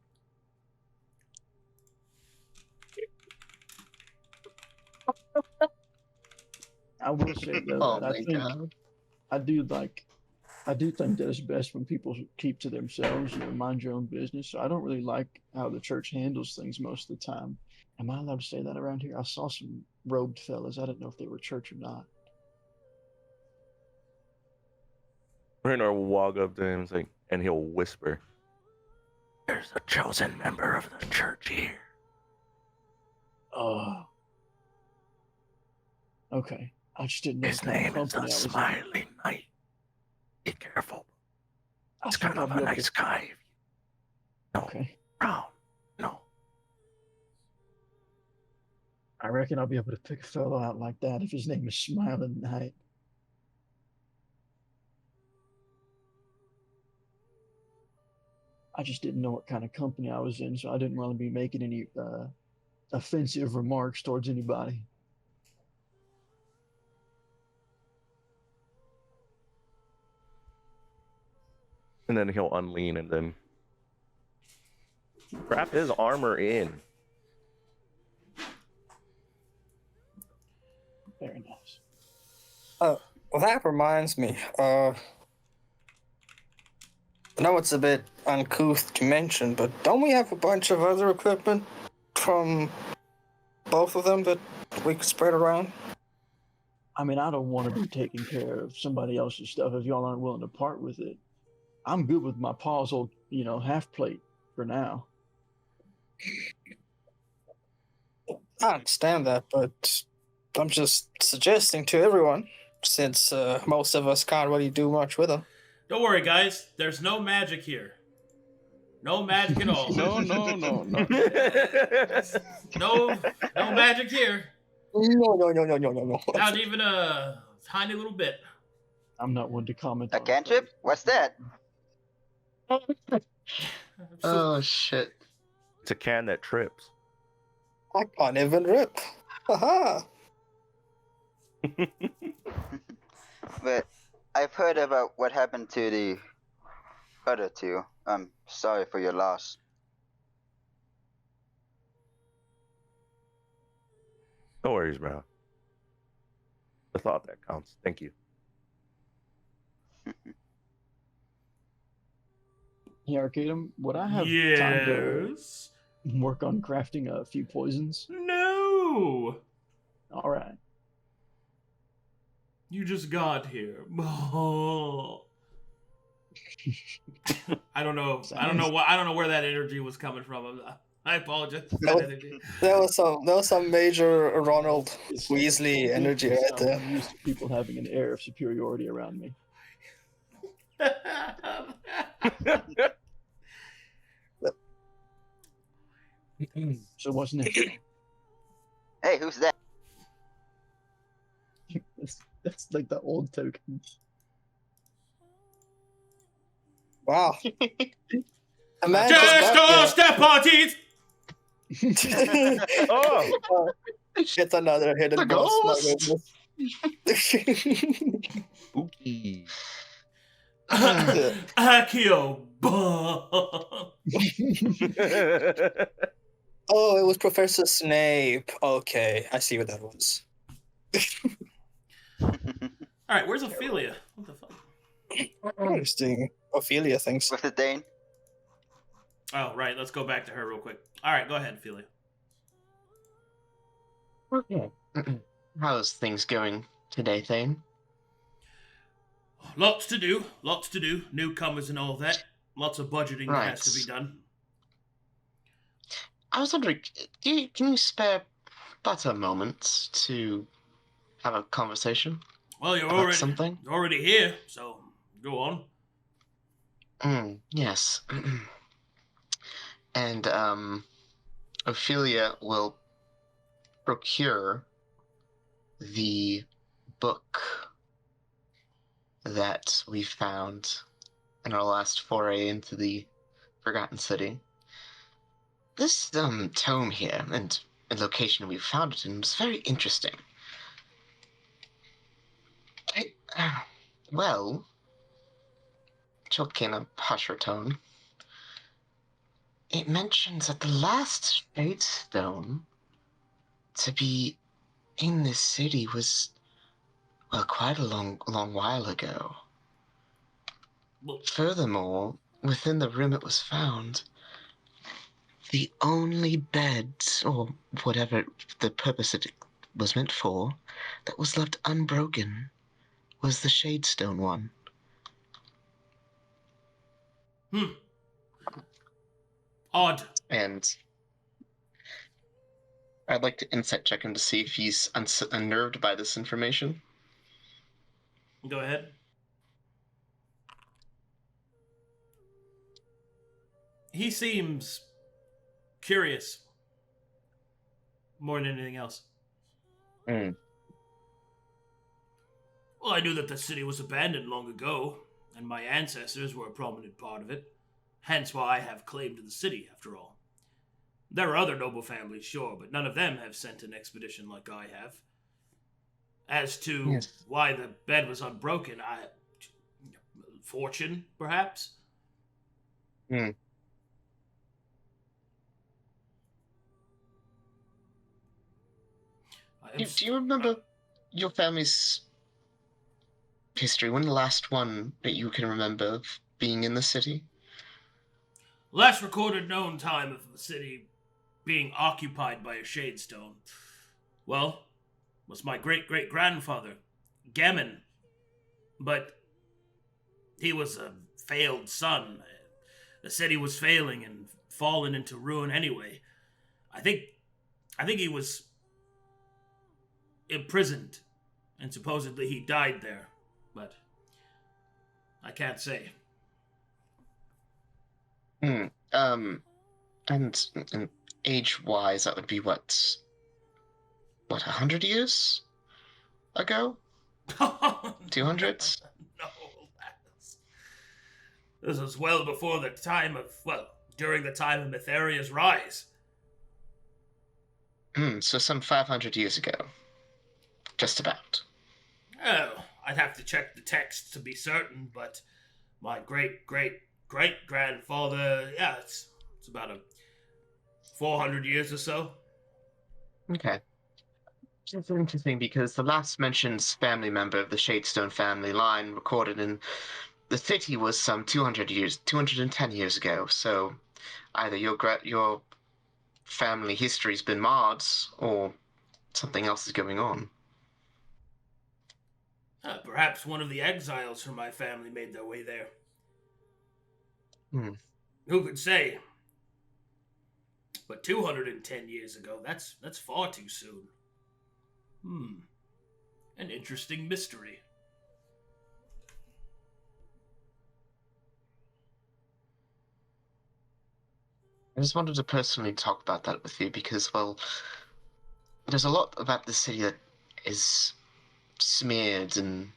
I will say though Oh that I my think god. I do think that it's best when people keep to themselves, mind your own business. So I don't really like how the church handles things most of the time. Am I allowed to say that around here? I saw some robed fellas. I didn't know if they were church or not. Braynor will walk up to him and he'll whisper, "There's a chosen member of the church here." Oh. Okay. I just didn't know His what kind of name is company the I was in. Smiling Knight. Be careful. I He's think kind I'll of be a able nice to. guy. No, Okay. brown. No. I reckon I'll be able to pick a fellow out like that if his name is Smiling Knight. I just didn't know what kind of company I was in, so I didn't want to be making any offensive remarks towards anybody. And then he'll unlean and then wrap his armor in. Very nice. Well, that reminds me. I know it's a bit uncouth to mention, but don't we have a bunch of other equipment from both of them that we could spread around? I mean, I don't want to be taking care of somebody else's stuff if y'all aren't willing to part with it. I'm good with my pa's old, half plate for now. I understand that, but I'm just suggesting to everyone, since most of us can't really do much with them. Don't worry, guys. There's no magic here. No magic at all. No. No magic here. No. Not even a tiny little bit. I'm not one to comment A on cantrip? What's that? Oh shit. It's a can that trips. I can't even rip. Haha. But I've heard about what happened to the other two. I'm sorry for your loss. No worries, bro. The thought that counts. Thank you. Hey, Arcadum, would I have time to Yes. work on crafting a few poisons? No. All right. You just got here. Oh. I don't know. I don't know where that energy was coming from. I apologize for that energy. There was some major Ronald It's- Weasley energy right I'm there. used to people having an air of superiority around me. So what's next? Hey, who's that? that's like the old tokens. Wow. A man Just go just step parties. Oh! Get another hidden The boss. My ghost! goodness. Spooky. Accio. Oh, it was Professor Snape. Okay, I see what that was. All right, where's Ophelia? What the fuck? Interesting. Ophelia thinks. With the Dane? Oh, right. Let's go back to her real quick. All right, go ahead, Ophelia. How's things going today, Thane? Lots to do. Newcomers and all that. Lots of budgeting that has to be done. I was wondering, can you spare but a moment to have a conversation Well, you're about something? already here, so go on. Yes. And Ophelia will procure the book that we found in our last foray into the Forgotten City. This tome here and location we found it in was very interesting. Well, took in a husher tone. It mentions that the last Shadestone to be in this city was, well, quite a long while ago. Well, Furthermore, within the room it was found, the only bed, or whatever the purpose it was meant for, that was left unbroken was the Shadestone one. Odd. And I'd like to insight check him to see if he's unnerved by this information. Go ahead. He seems curious more than anything else. Mm. Well, I knew that the city was abandoned long ago, and my ancestors were a prominent part of it. Hence why I have claim to the city, after all. There are other noble families, sure, but none of them have sent an expedition like I have. As to Yes. why the bed was unbroken, fortune, perhaps? Mm. Do you remember your family's history? When the last one that you can remember of being in the city? Last recorded known time of the city being occupied by a Shadestone, well, was my great-great-grandfather, Gammon. But he was a failed son. The city was failing and fallen into ruin anyway. I think he was imprisoned, and supposedly he died there, but I can't say. And age-wise, that would be what 100 years ago? 200? No, this was well before the time of, during the time of Mytheria's rise. So some 500 years ago. Just about. Oh, I'd have to check the text to be certain, but my great-great-great-grandfather, yeah, it's about 400 years or so. Okay. It's interesting because the last mentioned family member of the Shadestone family line recorded in the city was some 210 years ago. So either your family history's been marred, or something else is going on. Perhaps one of the exiles from my family made their way there. Who could say? But 210 years ago, that's far too soon. An interesting mystery. I just wanted to personally talk about that with you because, well, there's a lot about this city that is smeared in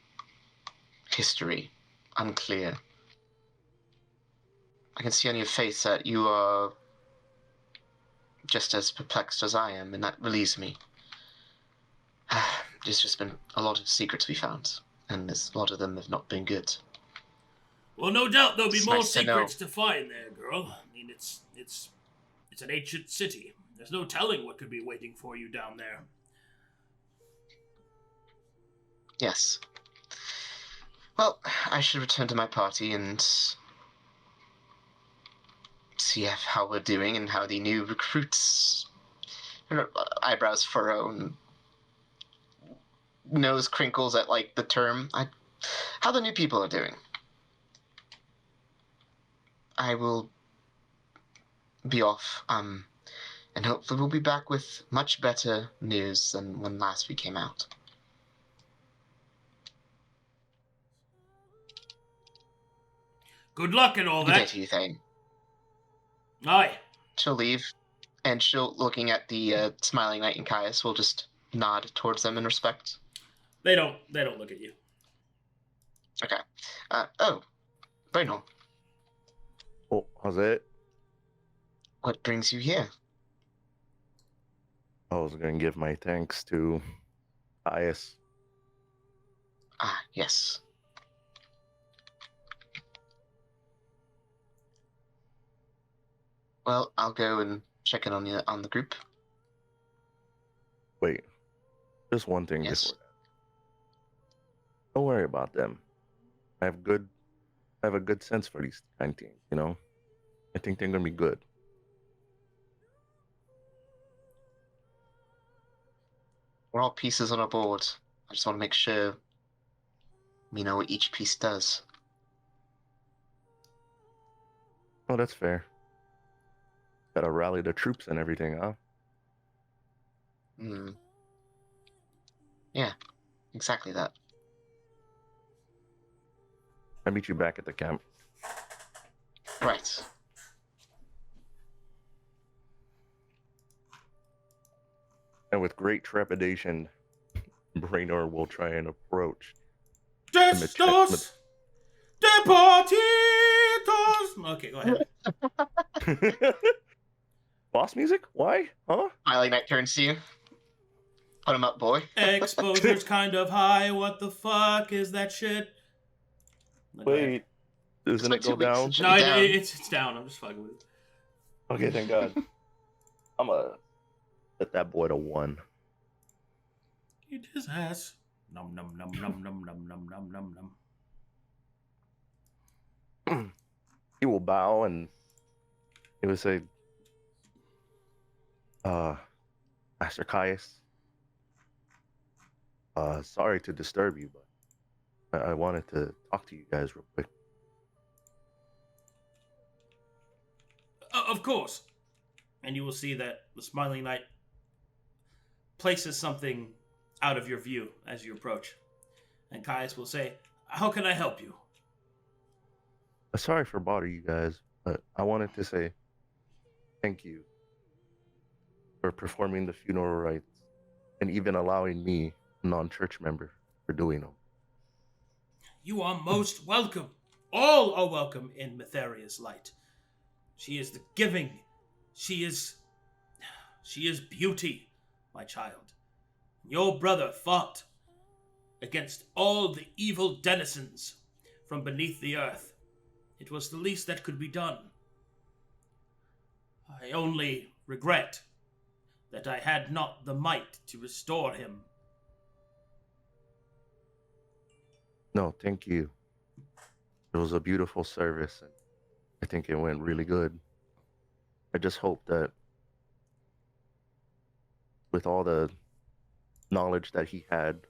history, unclear. I can see on your face that you are just as perplexed as I am, and that relieves me. There's just been a lot of secrets we found, and a lot of them have not been good. Well, no doubt there'll be It's more nice to secrets to find there, girl. I mean, it's an ancient city. There's no telling what could be waiting for you down there. Yes. Well, I should return to my party and see how we're doing and how the new recruits, eyebrows furrow and nose crinkles at like the term, how the new people are doing. I will be off, and hopefully we'll be back with much better news than when last we came out. Good luck and all Good day that. to you, Thane. Aye. She'll leave, and she'll, looking at the smiling knight and Caius, will just nod towards them in respect. They don't look at you. Okay. Braynor, Oh, how's it? what brings you here? I was going to give my thanks to Caius. Ah, yes. Well, I'll go and check in on the group. Wait, just one thing Yes. before that. Don't worry about them. I have a good sense for these kind of teams, you know? I think they're going to be good. We're all pieces on a board. I just want to make sure we know what each piece does. Oh, that's fair. Gotta rally the troops and everything, huh? Yeah, exactly that. I'll meet you back at the camp. Right. And with great trepidation, Braynor will try and approach. Testos! Departitos! Okay, go ahead. Boss music? Why? Huh? Smiling Knight turns to you. Put him up, boy. Exposure's kind of high. What the fuck is that shit? Wait, doesn't like it go 2 weeks down? and shit. No, Down. it's down. I'm just fucking with it. Okay, thank God. I'm gonna set that boy to 1. Eat his ass. Num num num num num num num num num num. he will bow and he will say, Master Caius, sorry to disturb you, but I wanted to talk to you guys real quick. Of course. And you will see that the Smiling Knight places something out of your view as you approach. And Caius will say, how can I help you? Sorry for bothering you guys, but I wanted to say thank you for performing the funeral rites and even allowing me, a non-church member, for doing them. You are most welcome. All are welcome in Metheria's light. She is the giving. She is beauty, my child. Your brother fought against all the evil denizens from beneath the earth. It was the least that could be done. I only regret that I had not the might to restore him. No, thank you. It was a beautiful service, and I think it went really good. I just hope that with all the knowledge that he had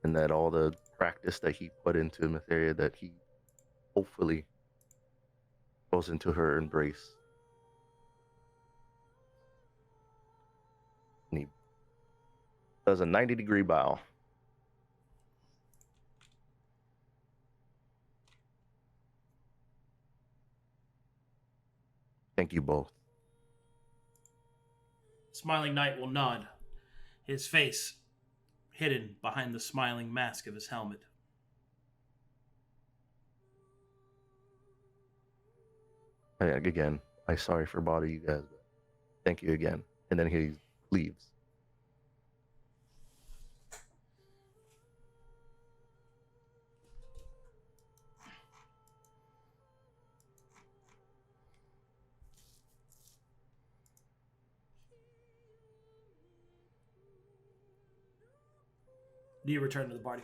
and that all the practice that he put into Metheria, that he hopefully goes into her embrace. And he does a 90-degree bow. Thank you both. Smiling Knight will nod, his face hidden behind the smiling mask of his helmet. Again, I'm sorry for bothering you guys, but thank you again. And then he leaves. Do you return to the party?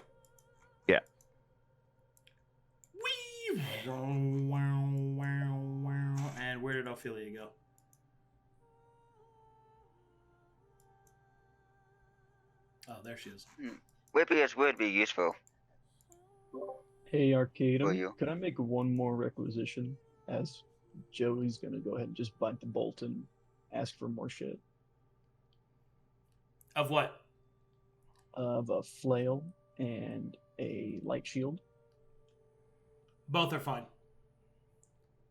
Yeah. Wee! And where did Ophelia go? Oh, there she is. Whippies would be useful. Hey, For Arcadum, you. could I make one more requisition? As Joey's gonna go ahead and just bite the bolt and ask for more shit. Of what? Of a flail and a light shield. Both are fine.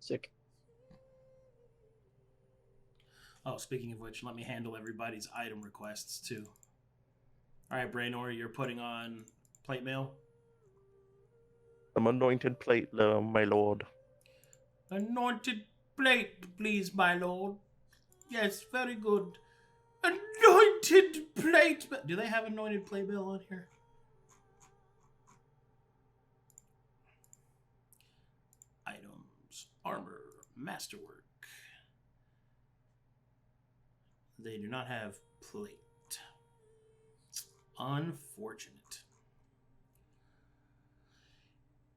Sick. Oh, speaking of which, let me handle everybody's item requests, too. Alright, Braynor, you're putting on plate mail? Some anointed plate, my lord. Anointed plate, please, my lord. Yes, very good. Anointed plate. Do they have anointed plate mail on here? Items, armor, masterwork. They do not have plate. Unfortunate.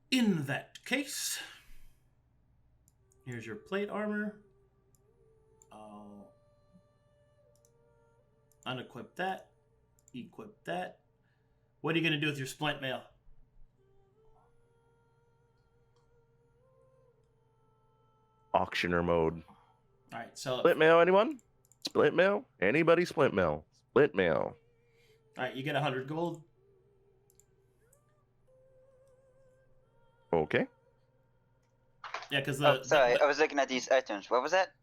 In that case, here's your plate armor. I'll unequip that. Equip that. What are you going to do with your splint mail? Auctioneer mode. Alright, sell it. Split mail, anyone? Split mail? Anybody split mail? Split mail. Alright, you get 100 gold. Okay. Yeah, because Sorry, I was looking at these items. What was that?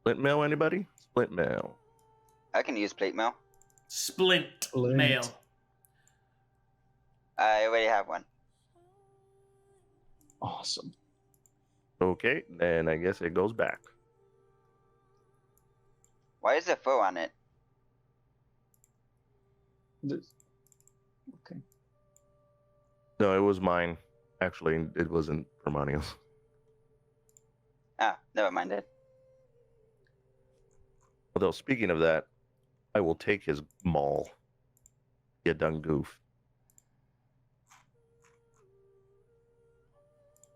Split mail, anybody? Split mail. I can use plate mail. splint Splint. mail. I already have one. Awesome. Okay, then I guess it goes back. Why is there 4 on it? Okay. No, it was mine. Actually, it wasn't Hermano's. Ah, never mind it. Although, speaking of that, I will take his maul. You done goof.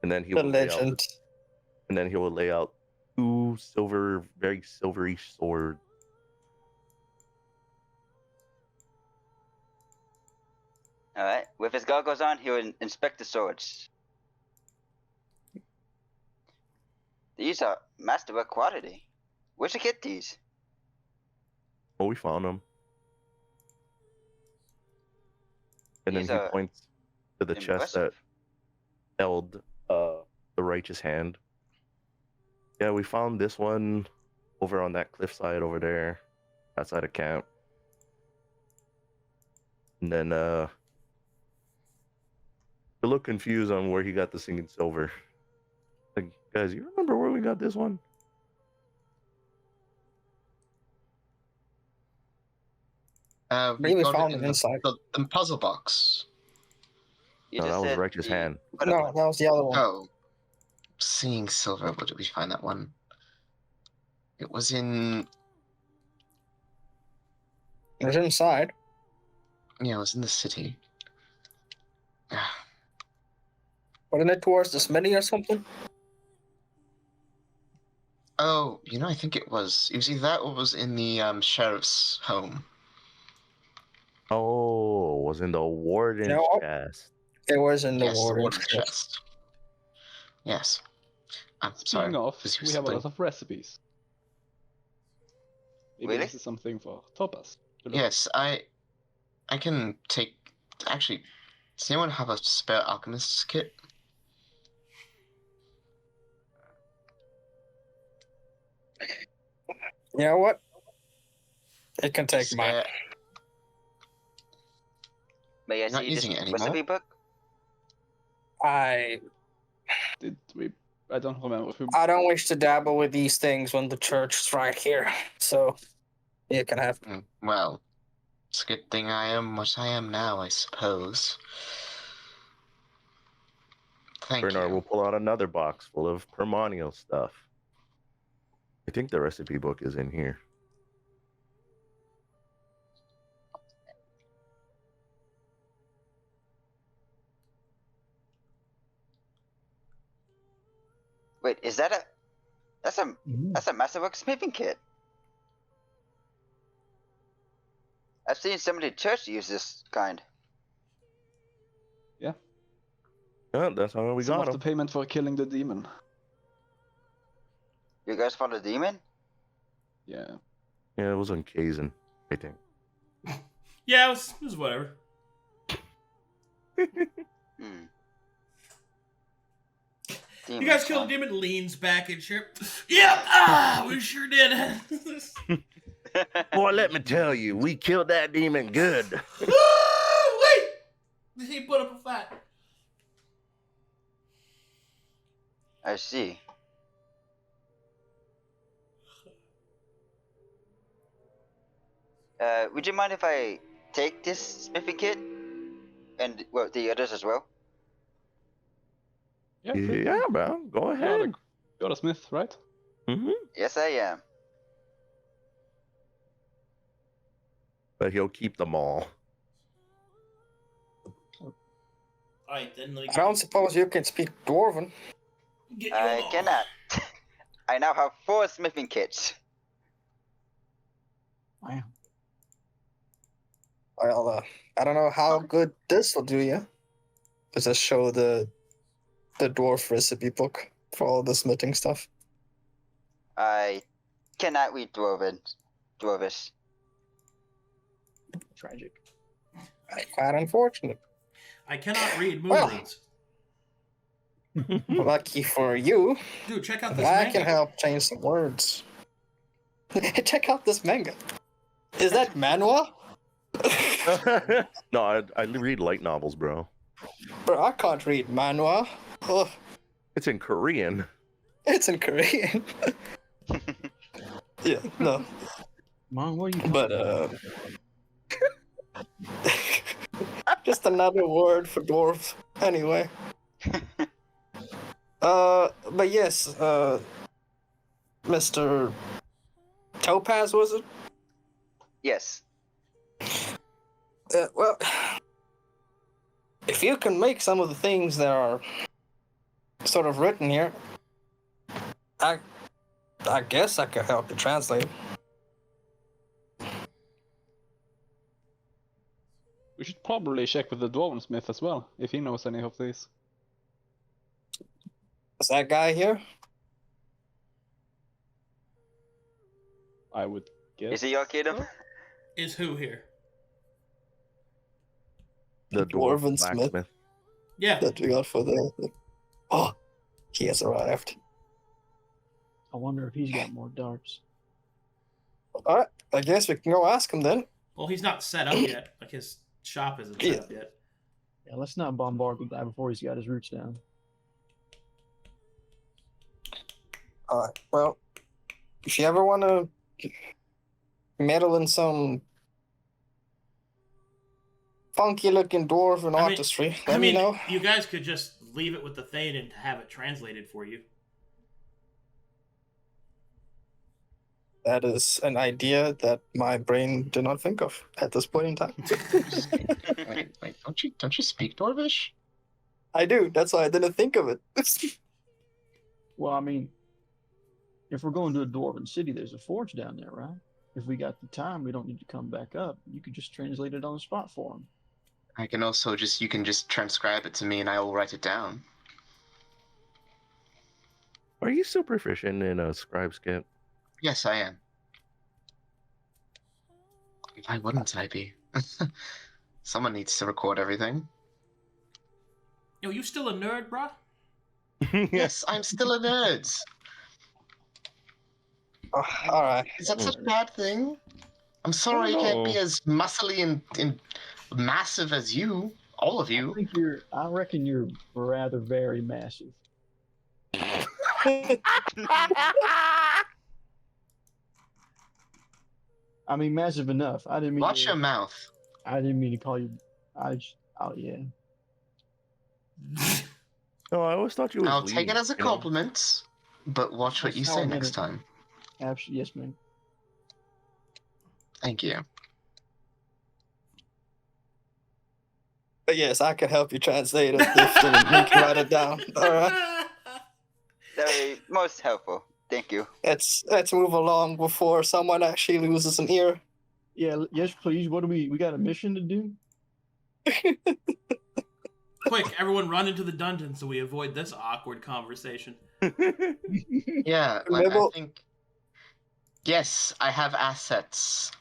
And then he The will lay out, legend. and then he will lay out 2 silver, very silvery swords. Alright. With his goggles on, he will inspect the swords. These are masterwork quality. Where'd you get these? Oh, we found them. And These then he are points to the chest that impressive. held the righteous hand. Yeah, we found this one over on that cliffside over there, outside of camp. And then you look confused on where he got the singing silver. Like, guys, you remember where we got this one? Maybe got found it it in inside. the puzzle box. You No, just that was said righteous the- hand. What No, about- that was the other one. Oh, seeing silver. Where did we find that one? It was in. It was inside. Yeah, it was in the city. Wasn't it towards the smithy or something? Oh, I think it was. It was either that or it was in the sheriff's home. Oh, was in the warden's You know what? chest. It was in the Yes, the warden's warden's chest. chest. Yes. I'm Speaking sorry. of, was we have a something- lot of recipes. Maybe Really? this is something for Topaz. to look Yes, I can take. Actually, does anyone have a spare alchemist's kit? You know what? It can take mine. Spare- May I You're not see this using it anymore? recipe book? I Did we? I don't remember if we. don't wish to dabble with these things when the church is right here. So you can have. Well, it's a good thing I am what I am now, I suppose. Thank Braynor you. will pull out another box full of Hermano stuff. I think the recipe book is in here. Wait, is that a? That's a masterwork smithing kit. I've seen somebody at church use this kind. Yeah, that's how we Some got of the him. payment for killing the demon. You guys fought a demon? Yeah. Yeah, it was on Kazan, I think. Yeah, it was whatever. Hmm. You guys killed a demon, leans back and sure. Yep, we sure did. Boy, let me tell you, we killed that demon good. Wait! He put up a fight. I see. Would you mind if I take this smithing kit? And, well, the others as well? Yeah. Sure. Yeah, bro, go ahead. You're a smith, right? Mm-hmm. Yes, I am. But he'll keep them all. Alright, then like, I don't suppose you can speak Dwarven. get you I all. cannot. I now have 4 smithing kits. Wow. Well, I don't know how good this will do you. Does this show the dwarf recipe book for all the smithing stuff? I cannot read Dwarvish. Tragic. Quite unfortunate. I cannot read Well. moonrings. Lucky for you, Dude, check out this I manga. can help change some words. Check out this manga. Is that manhwa? No, I read light novels, bro. Bro, I can't read manhwa. Ugh, It's in Korean. it's in Korean. Yeah, no. Mom, what are you? But, just another word for dwarf. Anyway. But yes, Mr. Topaz, was it? Yes. Well, if you can make some of the things that are sort of written here. I guess I could help you translate. We should probably check with the Dwarvensmith as well, if he knows any of these. Is that guy here? I would guess. Is he Arcadum? so. Is who here? The Dwarven Smith. blacksmith. Yeah. That we got for the. Oh, he has arrived. I wonder if he's got more darts. All right, I guess we can go ask him then. Well, he's not set up yet. Like his shop isn't set up yet. Yeah, let's not bombard the guy before he's got his roots down. All right. Well, if you ever want to meddle in some funky-looking dwarven artistry, let me know. You guys could just leave it with the Thane and have it translated for you. That is an idea that my brain did not think of at this point in time. Wait, don't you speak Dwarvish? I do. That's why I didn't think of it. Well, I mean, if we're going to a dwarven city, there's a forge down there, right? If we got the time, we don't need to come back up. You could just translate it on the spot for him. I can also you can just transcribe it to me and I will write it down. Are you so proficient in a scribe skip? Yes, I am. Why wouldn't I be? Someone needs to record everything. Yo, you still a nerd, brah? Yes, I'm still a nerd. All right. Is that such a bad thing? I'm sorry I can't be as muscly and massive as you. All of you. I reckon you're rather very massive. I mean, massive enough. I didn't mean. Watch your mouth. I didn't mean to call you. Yeah. Oh, I always thought you were. I'll take it as a compliment, but watch what you say next time. Absolutely, yes, man. Thank you. But yes, I can help you translate it if you can write it down. All right. Very most helpful. Thank you. Let's move along before someone actually loses an ear. Yeah, yes, please. What do we got a mission to do? Quick, everyone run into the dungeon so we avoid this awkward conversation. Yeah, like, I think. Yes, I have assets.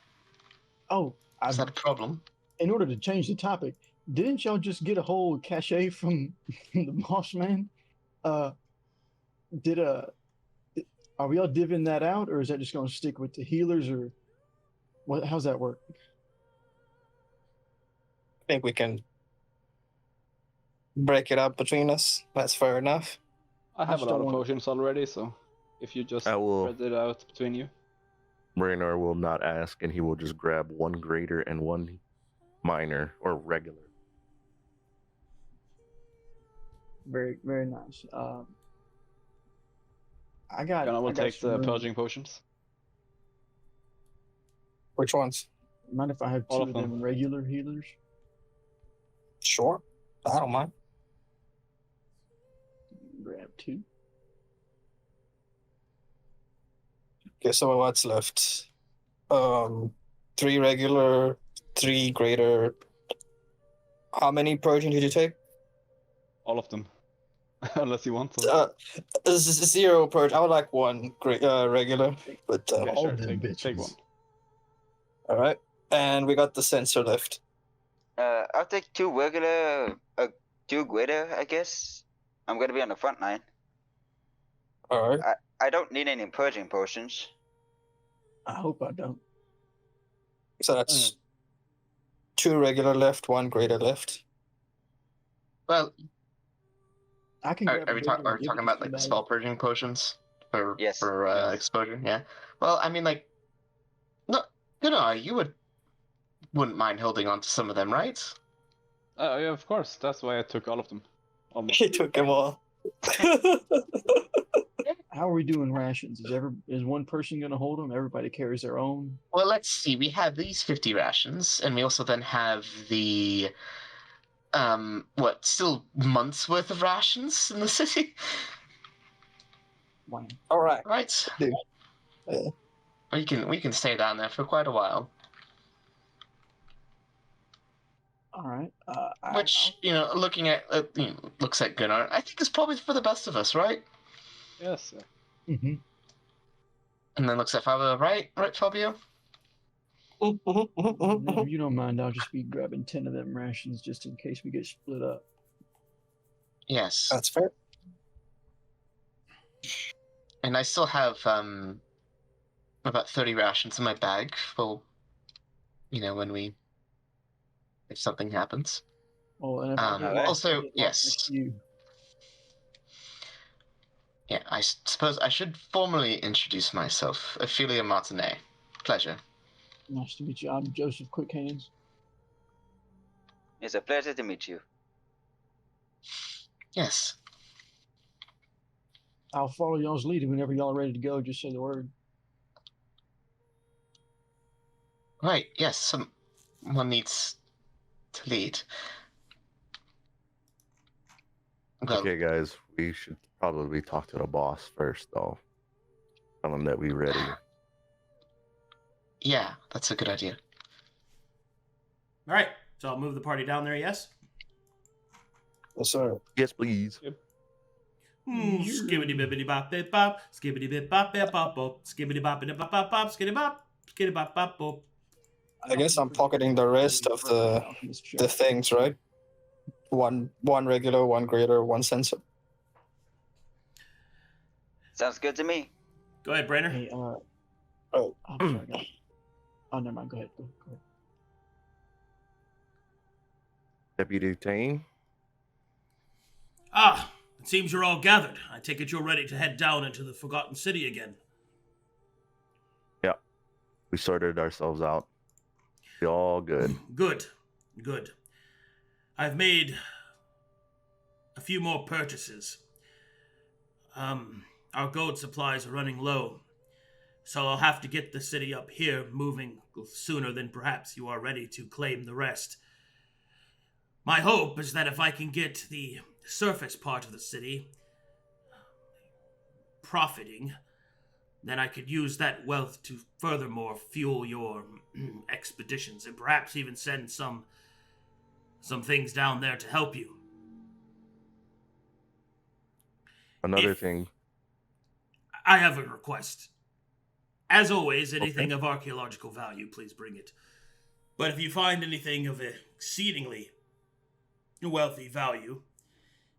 Oh, Is that a problem? In order to change the topic, didn't y'all just get a whole cachet from the boss man? Are we all divvying that out, or is that just going to stick with the healers, or what? How's that work? I think we can break it up between us. That's fair enough. I have a lot of potions already, so if you just spread it out between you. Braynor will not ask, and he will just grab one greater and one minor or regular. Very, very nice. I will take the some purging potions. Which ones? Mind if I have two All of of them them. regular healers? Sure. I don't mind. Grab two. Okay, so what's left? 3 regular, 3 greater. How many purging did you take? All of them. Unless you want some. 0 purge. I would like 1 regular, but Yeah, all sure, them take bitches. one. all right. And we got the sensor left. I'll take 2 regular, 2 greater, I guess. I'm gonna be on the front line. All right. I don't need any purging potions. I hope I don't. So that's 2 regular left, 1 greater left. Well, I can. are we talking about like the spell purging potions for Yes. exposure? Yeah. Well, I mean, like, no, you wouldn't mind holding on to some of them, right? Yeah, of course. That's why I took all of them. Almost. He took them all. How are we doing rations? Is one person going to hold them? Everybody carries their own. Well, let's see. We have these 50 rations, and we also then have the still months worth of rations in the city? Wow. All right. Right. Dude. We can stay down there for quite a while. All right. Which, looking at looks at Gunnar, I think is probably for the best of us, right? Yes, sir. Mm-hmm. And then looks at Fabio, right, Fabio? If you don't mind, I'll just be grabbing 10 of them rations just in case we get split up. Yes. That's fair. And I still have about 30 rations in my bag for, if something happens. Oh, and if also, yes. Next to you. Yeah, I suppose I should formally introduce myself. Ophelia Martinet. Pleasure. Nice to meet you. I'm Joseph Quickhands. It's a pleasure to meet you. Yes. I'll follow y'all's lead whenever y'all are ready to go. Just say the word. Right, yes, someone needs to lead. Well, Okay, guys, we should probably talk to the boss first, though. Tell him that we're ready. yeah, that's a good idea. All right, so I'll move the party down there. Yes. Yes, sir. Yes, please. Skibbity bibbity bop bip bop, skibbity bip bop bip bop bop, skibbity bop bip bop bop bop, skitty bop bop bop. I guess I'm pocketing the rest of the things, right? One regular, one greater, one sensor. Sounds good to me. Go ahead, Braynor. Hey, Oh, I'm sorry, guys. Oh, never mind. Go ahead. Go ahead. Deputy Tane? Ah, it seems you're all gathered. I take it you're ready to head down into the Forgotten City again. Yeah. We sorted ourselves out. We're all good. Good. I've made a few more purchases. Our gold supplies are running low, so I'll have to get the city up here moving sooner than perhaps you are ready to claim the rest. My hope is that if I can get the surface part of the city profiting, then I could use that wealth to furthermore fuel your expeditions and perhaps even send some things down there to help you. Another thing. I have a request. As always, anything of archaeological value, please bring it. But if you find anything of exceedingly wealthy value,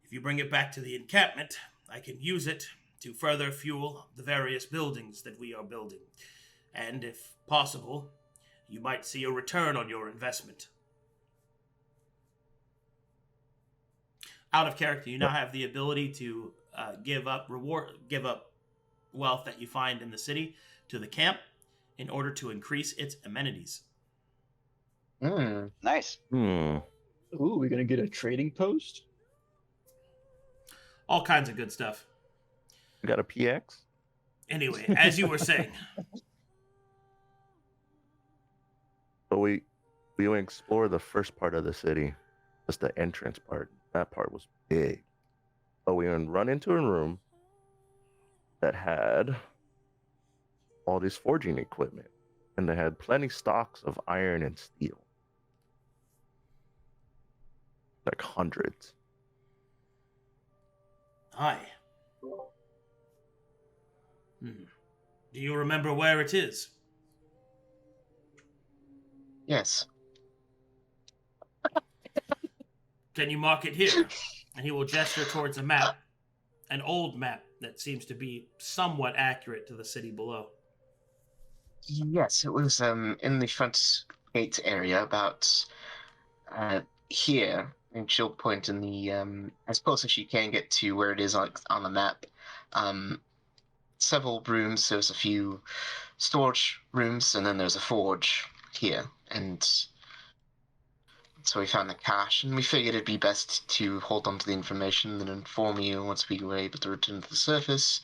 if you bring it back to the encampment, I can use it to further fuel the various buildings that we are building. And if possible, you might see a return on your investment. Out of character, you now have the ability to give up wealth that you find in the city to the camp in order to increase its amenities. Nice. Ooh, we're gonna get a trading post? All kinds of good stuff. We got a PX? Anyway, as you were saying. So we went explore the first part of the city. Just the entrance part. That part was big. But we run into a room that had all this forging equipment. And they had plenty stocks of iron and steel. Like hundreds. Aye. Do you remember where it is? Yes. Can you mark it here? And he will gesture towards a map, an old map that seems to be somewhat accurate to the city below. Yes, it was in the front gate area about here. And she'll point in the as close as she can get to where it is on the map. Several rooms. There's a few storage rooms, and then there's a forge here. And so we found the cache, and we figured it'd be best to hold on to the information and inform you once we were able to return to the surface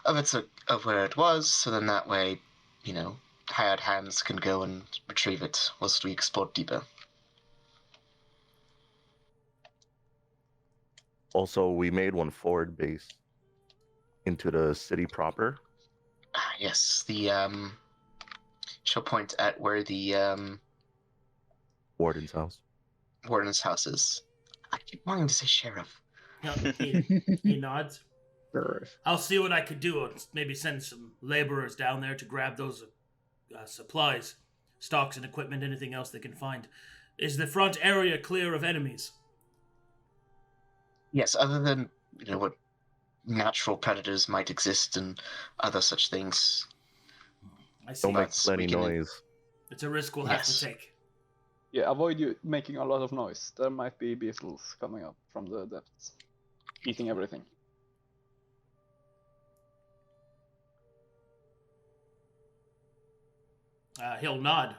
of where it was. So then that way, hired hands can go and retrieve it whilst we explore deeper. Also, we made one forward base into the city proper. Yes, the she'll point at where the Warden's house. warden's house is. I keep wanting to say sheriff. He nods. Sheriff. I'll see what I could do. I'll maybe send some laborers down there to grab those supplies, stocks and equipment, anything else they can find. Is the front area clear of enemies? Yes, other than what natural predators might exist and other such things. I see. Don't make But plenty we can- noise. It's a risk we'll have to Yes. take. Yeah, avoid you making a lot of noise. There might be beetles coming up from the depths, eating everything. He'll nod.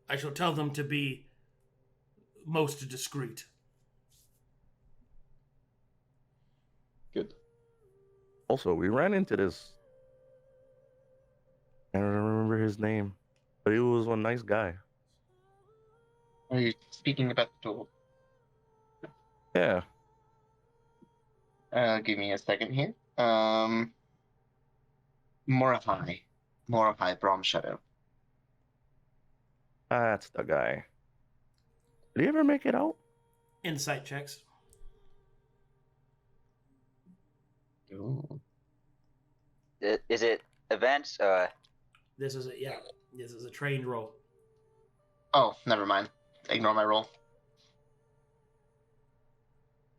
I shall tell them to be most discreet. Good. Also, we ran into this. I don't remember his name, but he was one nice guy. Are you speaking about the door? Yeah. Give me a second here. Morahai Brahm Shadow. That's the guy. Did he ever make it out? Insight checks. Ooh. Is it events? This is a trained roll. Oh, never mind. Ignore my roll.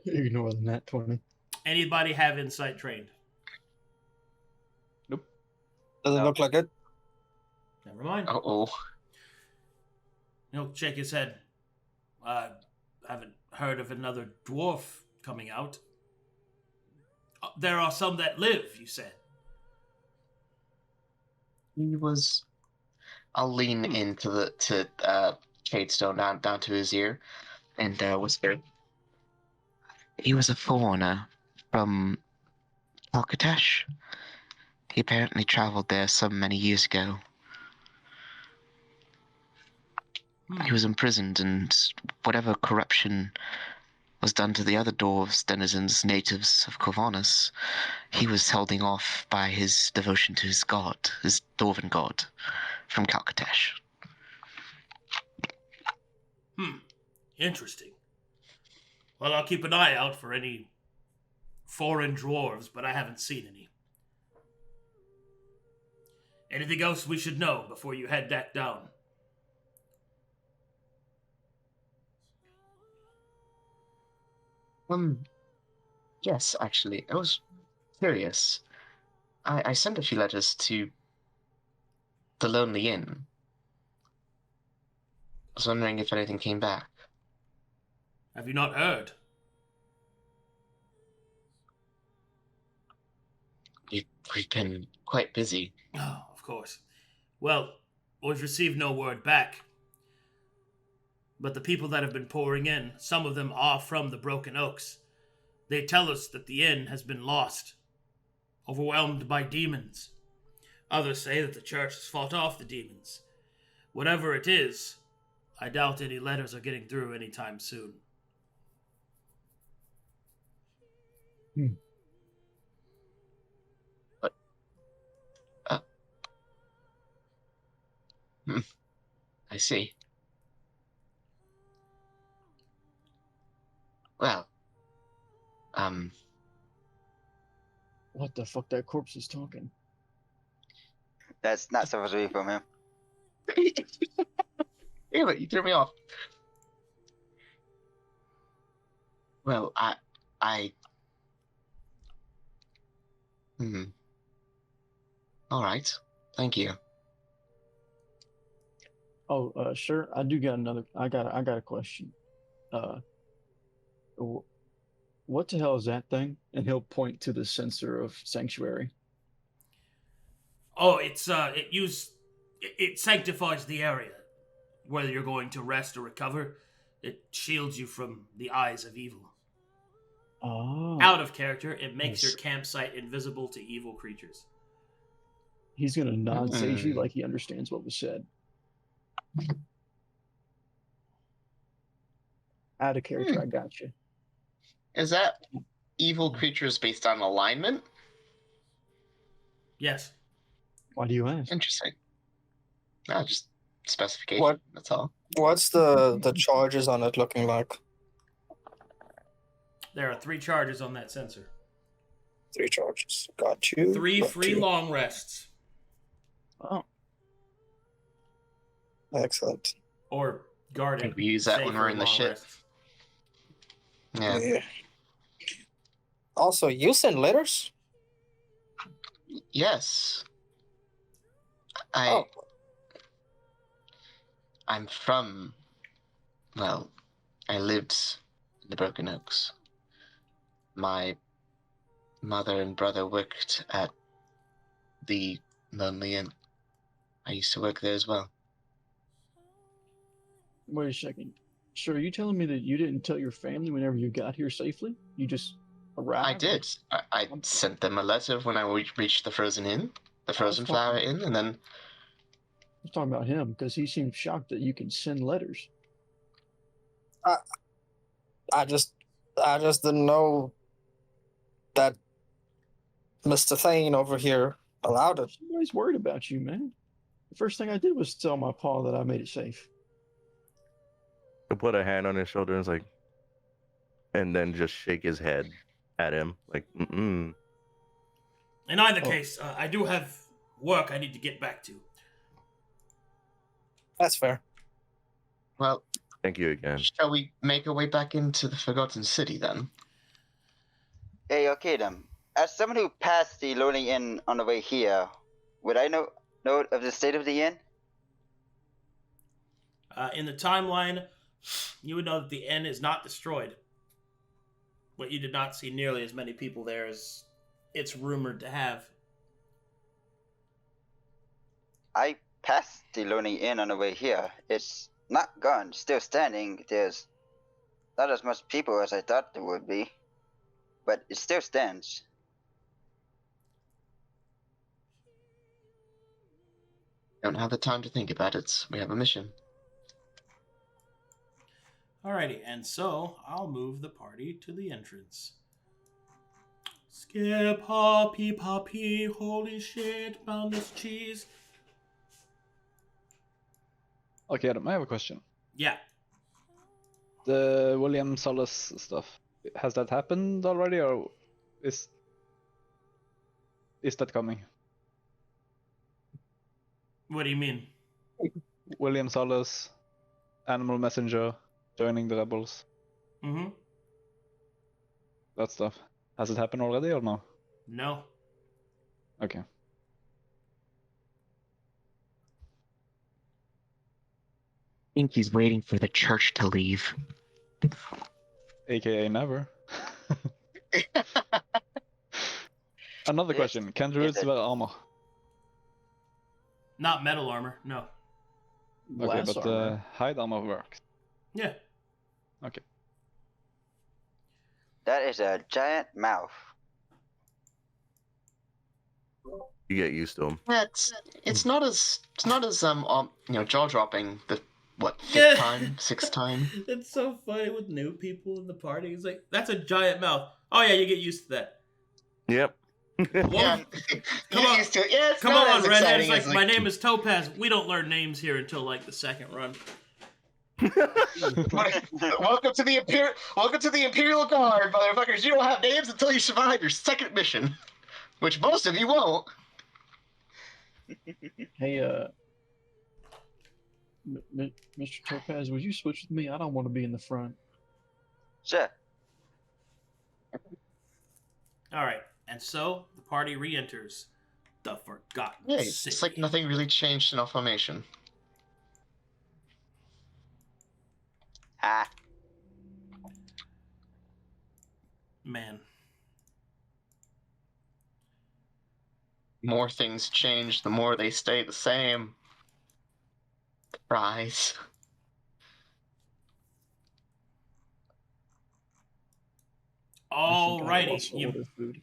Ignore the nat 20. Anybody have insight trained? Doesn't look like it. Never mind. Uh-oh. He'll shake his head. Haven't heard of another dwarf coming out. There are some that live, you said. He was... I'll lean into Shadestone down to his ear and whisper. He was a foreigner from Alcatash. He apparently traveled there some many years ago. He was imprisoned, and whatever corruption was done to the other dwarves, denizens, natives of Corvinus, he was holding off by his devotion to his god, his dwarven god, from Calcatash. Interesting. Well, I'll keep an eye out for any foreign dwarves, but I haven't seen any. Anything else we should know before you head back down? Yes, actually, I was curious. I sent a few letters to the Lonely Inn. I was wondering if anything came back. Have you not heard? We've been quite busy. Oh, of course. Well, we've received no word back. But the people that have been pouring in, some of them are from the Broken Oaks. They tell us that the inn has been lost, overwhelmed by demons. Others say that the church has fought off the demons. Whatever it is, I doubt any letters are getting through anytime soon. I see. Well, What the fuck? That corpse is talking. That's not supposed to be from him. Damn it, you threw me off. Well, All right. Thank you. Oh, sure. I do got another. I got a question. What the hell is that thing? And he'll point to the sensor of sanctuary. Oh, it sanctifies the area. Whether you're going to rest or recover, it shields you from the eyes of evil. Oh. Out of character, it makes Yes. your campsite invisible to evil creatures. He's gonna nod sagely like he understands what was said. Out of character, I got you. Is that evil creatures based on alignment? Yes. Why do you ask? Interesting. No, just specification. What? That's all. What's the charges on it looking like? There are 3 charges on that sensor. 3 charges. Got you. 3 Got free you. long rests. Oh, Excellent. Or guarded. Think we use that when safer we're in the long ship. rests. Yeah. Also, you send letters? Yes. Oh. I'm from. Well, I lived in the Broken Oaks. My mother and brother worked at the Lonely Inn. I used to work there as well. wait a second. Sir, are you telling me that you didn't tell your family whenever you got here safely? You just arrived? I did. I sent them a letter when I reached the Frozen Inn, the Frozen Flower Inn, and then I was talking about him because he seemed shocked that you can send letters. I just didn't know that Mr. Thane over here allowed it. Somebody's worried about you, man. The first thing I did was tell my pa that I made it safe. He'll put a hand on his shoulder and it's like, and then just shake his head at him, like, mm-mm. In either case, I do have work I need to get back to. That's fair. well, Thank you again. shall we make our way back into the Forgotten City then? Hey, Arcadum. As someone who passed the Lonely Inn on the way here, would I know of the state of the inn? In the timeline, you would know that the inn is not destroyed. But you did not see nearly as many people there as it's rumored to have. I passed the Lonely Inn on the way here. It's not gone, still standing. There's not as much people as I thought there would be, but it still stands. Don't have the time to think about it. We have a mission. Alrighty, and so I'll move the party to the entrance. Skip, hoppy, poppy, holy shit, boundless cheese. Okay, Adam, I have a question. Yeah, The William Solace stuff, has that happened already, or is that coming? what do you mean? William Solace, Animal Messenger, joining the rebels, Mm-hmm. that stuff. Has it happened already or no? No. Okay. I think he's waiting for the church to leave. AKA never. Another question. Can druids wear armor? Not metal armor, no. Okay, Glass but armor. hide armor works. Yeah. Okay. That is a giant mouth. You get used to him. Yeah, it's not as jaw dropping the Yeah. sixth time. It's so funny with new people in the party. It's like, that's a giant mouth. Oh yeah, you get used to that. Yep. Well, Yeah, Come get on. used to it. Yeah, it's Come not on, as Red. exciting It's like, as my name is Topaz. We don't learn names here until like the second run. Welcome to the Imperial Guard, motherfuckers. You don't have names until you survive your second mission, which most of you won't. Hey, Mr. Topaz, would you switch with me? I don't want to be in the front. Sure. Alright, and so the party re-enters the Forgotten Yeah, City. it's like nothing really changed in our formation. Ah. Man. The more things change, the more they stay the same. Surprise. Alrighty. You... Food.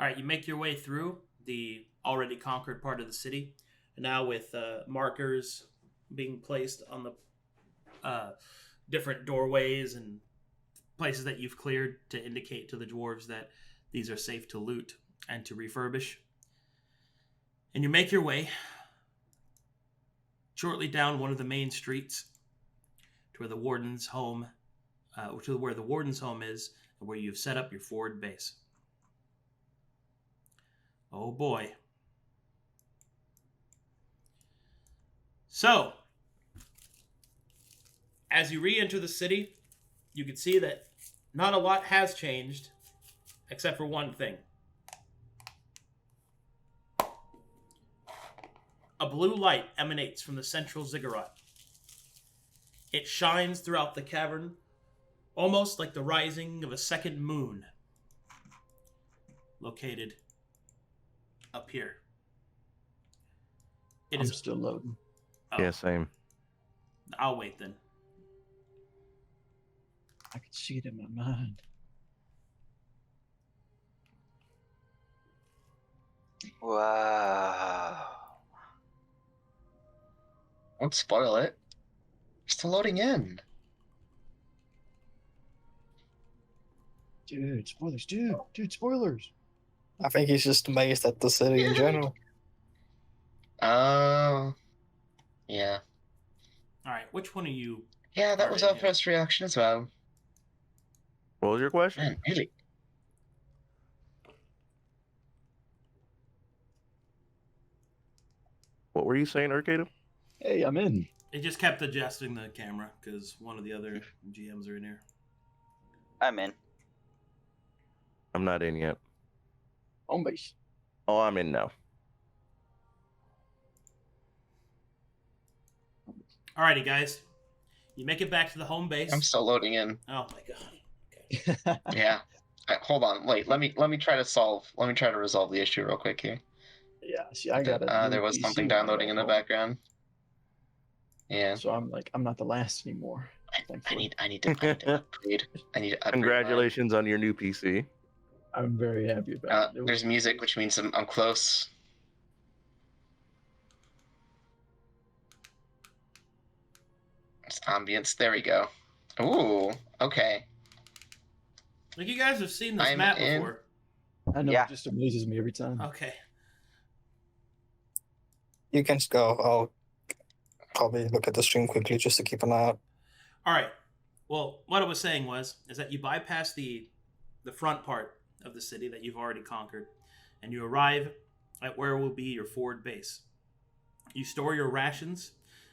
Alright, you make your way through the already conquered part of the city. Now with markers being placed on the different doorways and places that you've cleared to indicate to the dwarves that these are safe to loot and to refurbish. And you make your way shortly down one of the main streets to where the warden's home, is, and where you've set up your forward base. Oh boy. So, as you re-enter the city, you can see that not a lot has changed, except for one thing. A blue light emanates from the central ziggurat. It shines throughout the cavern, almost like the rising of a second moon, located up here. I'm still loading. Oh, Yeah, same. I'll wait then. I can see it in my mind. Wow. Don't spoil it. Still loading in. Dude, spoilers. Dude, spoilers. I think he's just amazed at the city in general. Oh. Yeah. Alright, which one of you... Yeah, that was our Alright, yeah. first reaction as well. What was your question? Man, really? What were you saying, Arcadum? Hey, I'm in. It just kept adjusting the camera because one of the other GMs are in here. I'm in. I'm not in yet. Home base. Oh, I'm in now. Alrighty, guys. You make it back to the home base. I'm still loading in. Oh my god. Okay. Yeah. Hold on. Wait. Let me try to resolve the issue real quick here. Yeah, see, I got it. There was something downloading in the background. Yeah. So I'm not the last anymore. I need to upgrade. I need to upgrade. Congratulations on your new PC. I'm very happy about it. There's music, which means I'm close. It's ambience. There we go. Ooh. Okay. Like, you guys have seen this I'm map in. before. I know, Yeah. it just amazes me every time. Okay. You can just go. I'll probably look at the stream quickly just to keep an eye out. Alright. Well, what I was saying is that you bypass the front part of the city that you've already conquered, and you arrive at where will be your forward base. You store your rations,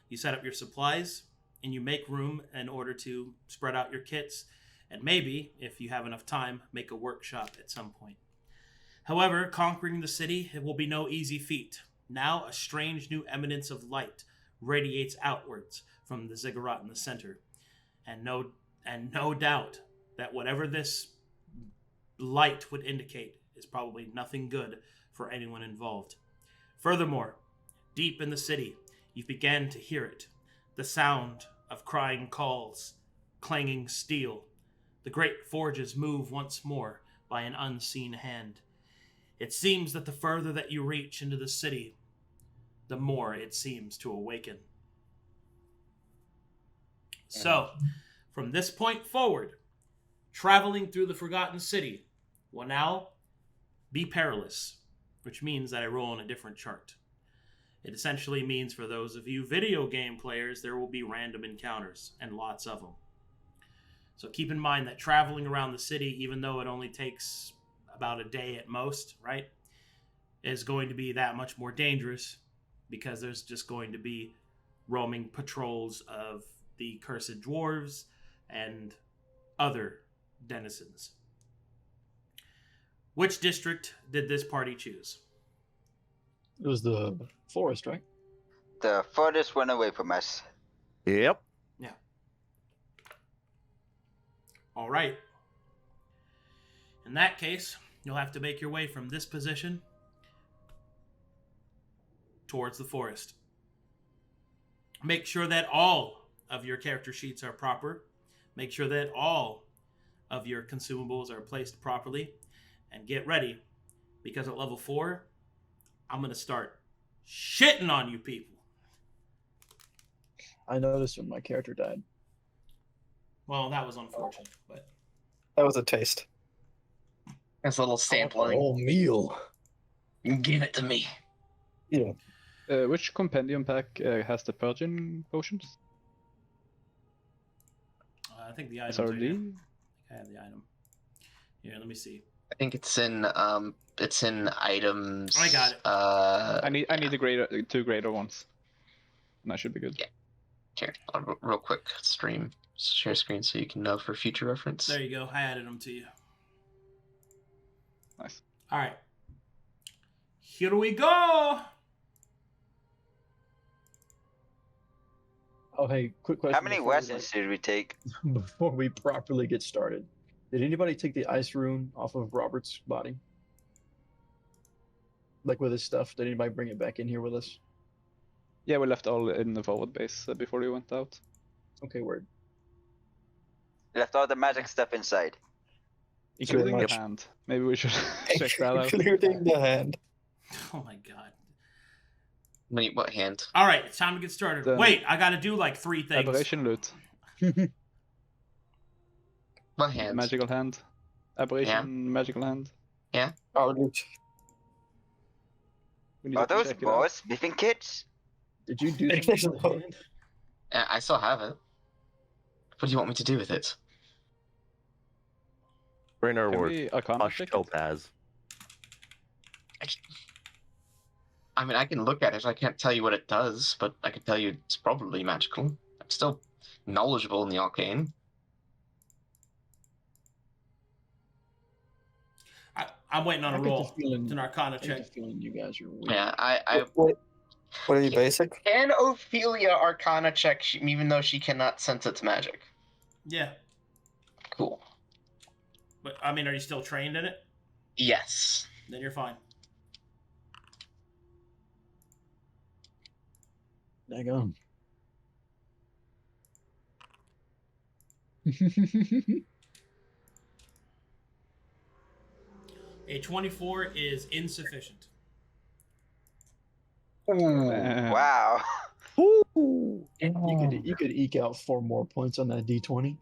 you set up your supplies, and you make room in order to spread out your kits, and maybe, if you have enough time, make a workshop at some point. However, conquering the city, it will be no easy feat. Now, a strange new eminence of light radiates outwards from the ziggurat in the center, and no doubt that whatever this light would indicate is probably nothing good for anyone involved. Furthermore, deep in the city, you began to hear it, the sound of crying calls, clanging steel. The great forges move once more by an unseen hand. It seems that the further that you reach into the city, the more it seems to awaken. So, from this point forward, traveling through the Forgotten City will now be perilous, which means that I roll on a different chart. It essentially means for those of you video game players, there will be random encounters, and lots of them. So keep in mind that traveling around the city, even though it only takes about a day at most, right, is going to be that much more dangerous because there's just going to be roaming patrols of the cursed dwarves and other denizens. Which district did this party choose? It was the forest, right? The farthest one away from us. Yep. Yeah. All right. In that case, you'll have to make your way from this position towards the forest. Make sure that all of your character sheets are proper. Make sure that all of your consumables are placed properly. And get ready, because at level 4, I'm going to start shitting on you people. I noticed when my character died. Well, that was unfortunate, but That was a taste. That's a little The sampling. whole meal. Give it to me. Yeah. Which compendium pack has the purging potions? I think the item. SRD? I have the item. Here, let me see. I think it's in items. I got it. I need the greater, 2 greater ones. And that should be good. Yeah. Here, real quick, share screen so you can know for future reference. There you go. I added them to you. Nice. All right. Here we go. Oh, hey, quick question. How many before we, weapons did we take? before we properly get started? Did anybody take the ice rune off of Robert's body? Like with his stuff? Did anybody bring it back in here with us? Yeah, we left all in the forward base before we went out. Okay, word. Left all the magic stuff inside. Including the much. hand. Maybe we should check that out. Including the hand. Oh my god. Wait, what hand? All right, it's time to get started. Then- Wait, I got to do like 3 things. Aberration loot. What hand? Magical hand. Aberration magical hand. Oh, loot. We need Are to those check it more out. smithing kits? Did you do There's something with no- the hand? I still have it. What do you want me to do with it? Braynor Can or we Arcana Hush check it? Topaz. I mean, I can look at it. I can't tell you what it does, but I can tell you it's probably magical. I'm still knowledgeable in the arcane. I'm waiting on I a get the roll. feeling- It's an Arcana I get check. the feeling you guys are weird. Yeah, I What are you, basic? can Ophelia Arcana check, even though she cannot sense its magic. Yeah, Cool. but I mean, are you still trained in it? Yes. Then you're fine. Daggone. A 24 is insufficient. Wow. Ooh. You could eke out 4 more points on that D20.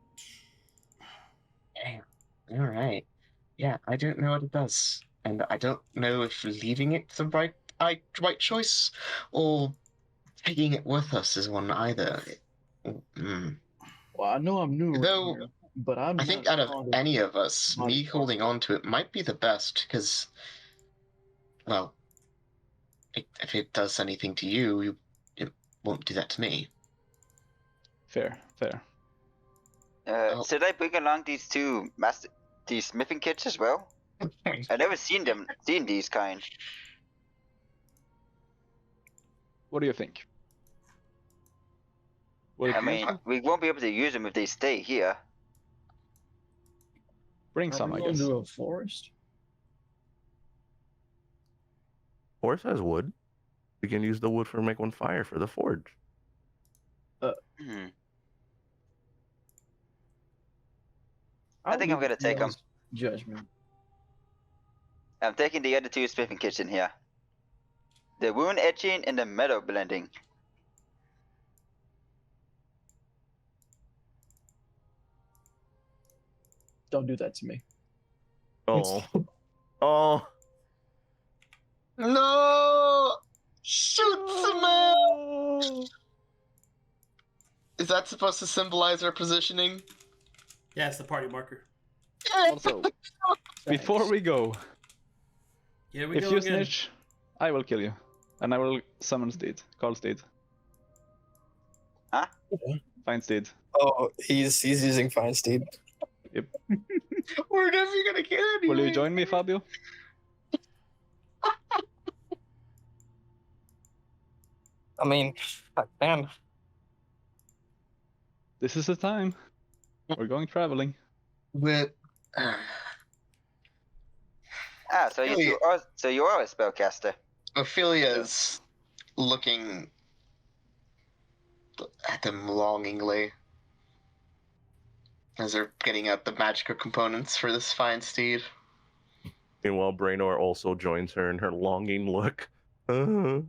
Damn. All right. Yeah, I don't know what it does, and I don't know if leaving it the right choice or taking it with us is one either. Mm. Well, I know I'm new, Though, here, but I'm I think not out of fond any of us, body me parts. holding on to it might be the best, because, well, if it does anything to you, it won't do that to me. Fair. Oh. Should I bring along these these smithing kits as well? I've never seen these kind. What do you think? Will it I be mean, useful? we won't be able to use them if they stay here. Bring Are some, we I going guess. to a forest? Forest has wood. We can use the wood for making fire for the forge. Hmm. I think I'm gonna take 'em. Judgment. I'm taking the other 2 smithing kits in here. The wound etching and the metal blending. Don't do that to me. Oh. Oh. No! Shoot the man! Is that supposed to symbolize our positioning? Yeah, it's the party marker. Also, before we go, Here we if go you again. snitch, I will kill you. And I will summon Steed. Call Steed. Huh? Find Steed. Oh, he's using Fine Steed. We're never gonna get anywhere. Will you join me, Fabio? I mean, man. This is the time. We're going traveling. With So you are a spellcaster. Ophelia's looking at them longingly as they're getting out the magical components for this fine steed. Meanwhile, Braynor also joins her in her longing look. Uh-huh.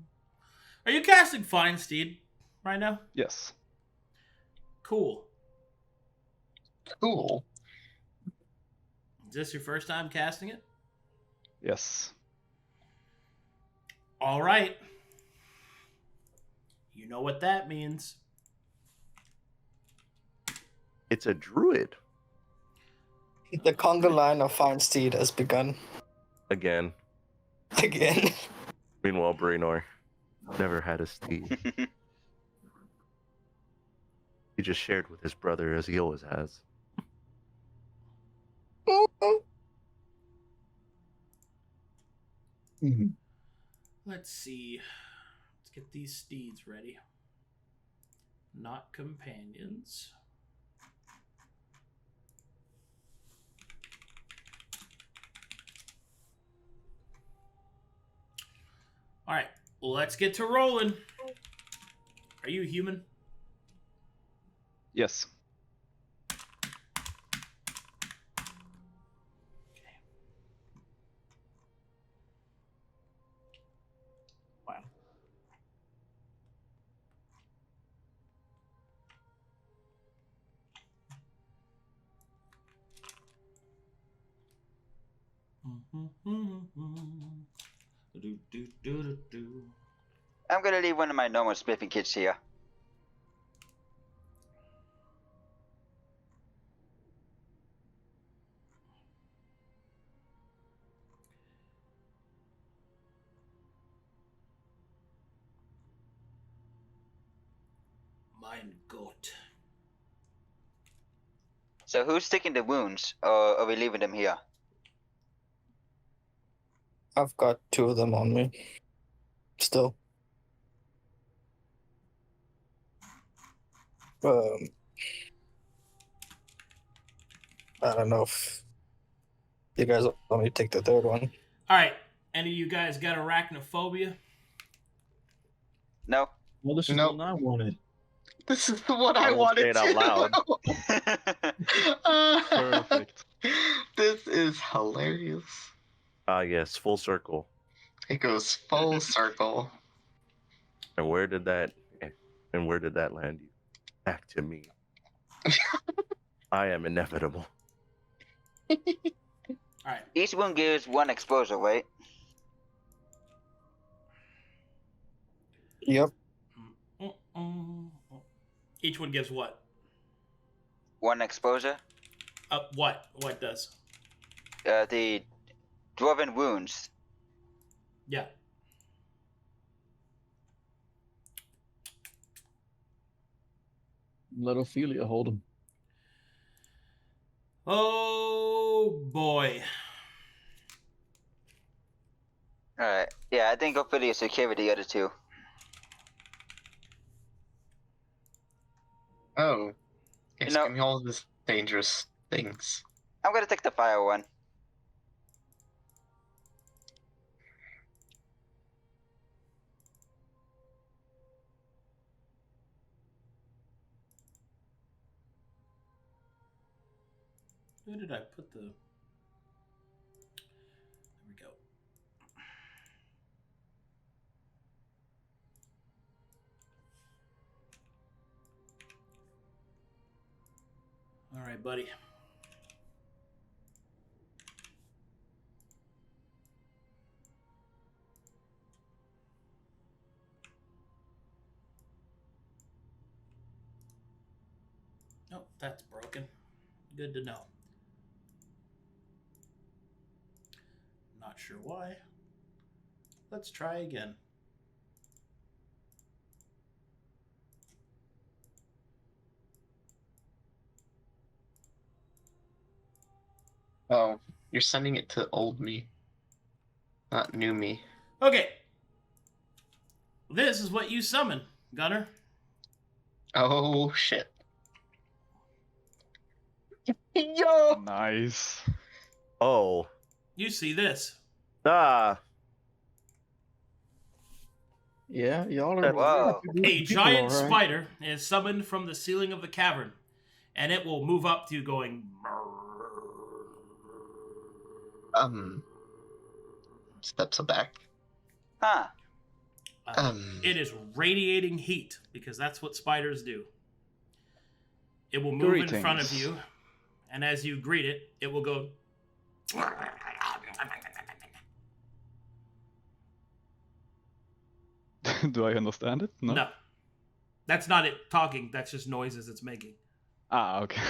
Are you casting Fine Steed right now? Yes. Cool. Cool. Is this your first time casting it? Yes. All right. You know what that means. It's a druid. The conga line of Feinstein has begun. Again. Again. Meanwhile, Braynor never had a steed. He just shared with his brother as he always has. Mhm. Let's see. Let's get these steeds ready. Not companions. All right, let's get to rolling. Are you human? Yes. Wow. I'm gonna leave one of my normal smithing kits here. Mein Gott. So who's sticking the wounds, or are we leaving them here? I've got 2 of them on me. Still. I don't know if you guys want me to take the 3rd one. All right, any of you guys got arachnophobia? No. Well, this is Nope. what I wanted. This is what I won't say wanted it out to. loud. Perfect. This is hilarious. Ah, yes, full circle. It goes full circle. And where did that land you? Back to me. I am inevitable. All right. Each wound gives 1 exposure, right? Yep. Each one gives what? 1 exposure. What? What does? The dwarven wounds. Yeah. Let Ophelia hold him. Oh boy. Alright. Yeah, I think Ophelia is okay with the other 2. Oh. It's know- giving me all these dangerous things. I'm gonna take the fire one. Where did I put the... There we go. All right, buddy. Oh, that's broken. Good to know. Not sure why. Let's try again. Oh, you're sending it to old me, not new me. Okay. This is what you summon, Gunnar. Oh, shit. Yo! Nice. Oh. You see this. Ah. Yeah, y'all are. Wow. A giant spider is summoned from the ceiling of the cavern, and it will move up to you going... Steps back. Huh. It is radiating heat, because that's what spiders do. It will move in front of you, and as you greet it, it will go. Do I understand it? No. No. That's not it talking, that's just noises it's making. Ah, okay.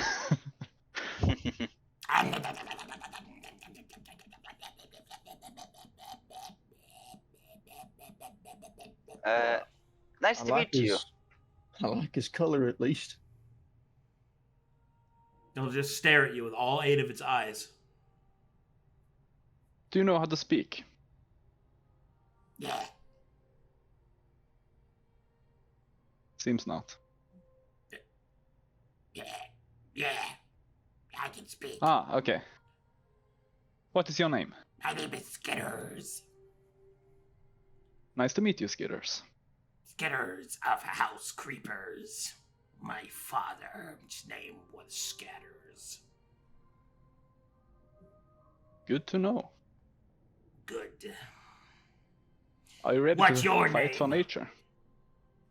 Nice to meet you. I like his color at least. It'll just stare at you with all 8 of its eyes. Do you know how to speak? Yeah. Seems not. Yeah. I can speak. Ah, okay. What is your name? My name is Skitters. Nice to meet you, Skitters. Skitters of House Creepers. My father's name was Scatters. Good to know. Good. Are you ready What's to your fight for name? nature?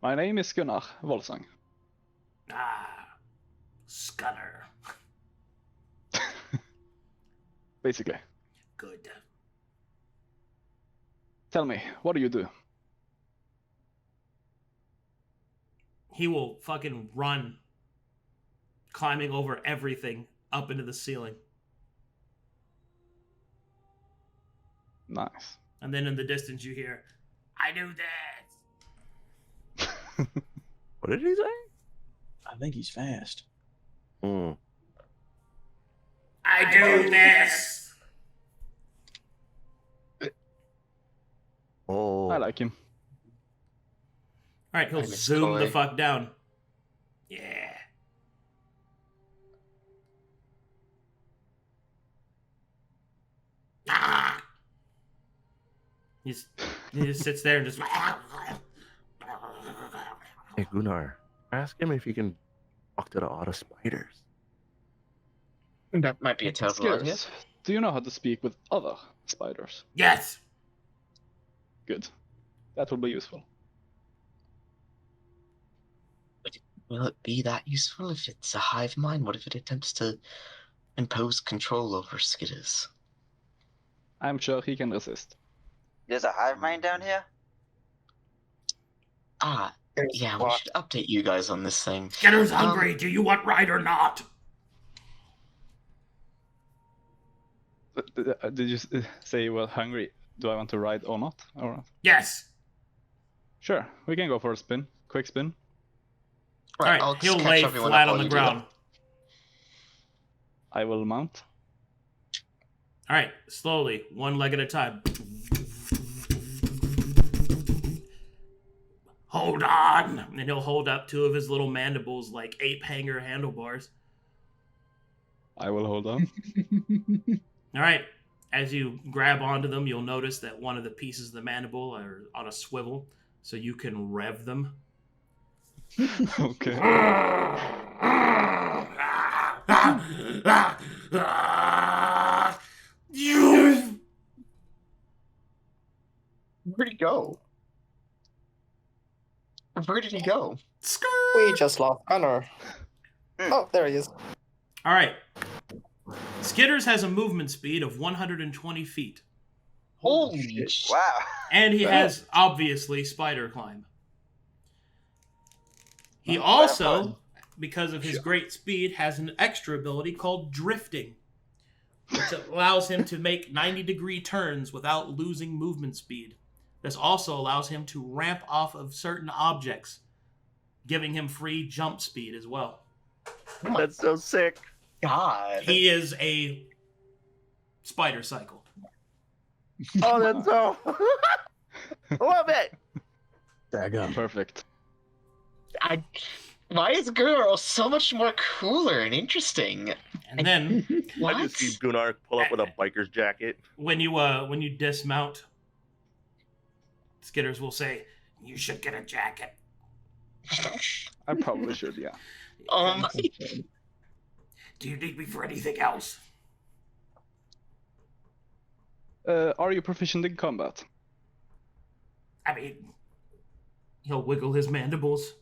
My name is Gunnar Volsang. Scunner. Basically. Good. Tell me, what do you do? He will fucking run, climbing over everything up into the ceiling. Nice. And then in the distance you hear, I do this. What did he say? I think he's fast. Hmm. I do this. Oh. I like him. Alright, he'll I miss zoom the Koi. fuck down. Yeah. Ah! He just sits there and just. Hey, Gunnar, ask him if he can talk to the auto spiders. That might be a terrible idea. Skitters, do you know how to speak with other spiders? Yes! Good. That will be useful. Will it be that useful if it's a hive mind? What if it attempts to impose control over Skitters? I'm sure he can resist. There's a hive mind down here? Ah, yeah, we should update you guys on this thing. Skitter's hungry. Do you want ride or not? Did you say you were hungry? Do I want to ride or not? Or Yes. sure, we can go for a spin. Quick spin. Right, I'll Alright, just he'll catch lay everyone flat up on while the you do that. ground. I will mount. Alright, slowly, one leg at a time. Hold on! And he'll hold up 2 of his little mandibles like ape hanger handlebars. I will hold on. Alright, as you grab onto them, you'll notice that one of the pieces of the mandible are on a swivel, so you can rev them. Okay. Where'd he go? Where did he go? We just lost Gunnar. Oh, there he is. Alright. Skitters has a movement speed of 120 feet. Holy shit. Wow. And he has, obviously, spider climb. He also, because of his great speed, has an extra ability called drifting, which allows him to make 90-degree turns without losing movement speed. This also allows him to ramp off of certain objects, giving him free jump speed as well. That's so sick. God. He is a spider cycle. Oh, that's so. Love it. Daggum. Perfect. Why is Gunnar so much more cooler and interesting? And then What? I just see Gunnar pull up with a biker's jacket. when you dismount, Skitters will say, "You should get a jacket." I probably should, yeah. Oh my. Do you need me for anything else? Are you proficient in combat? I mean, he'll wiggle his mandibles.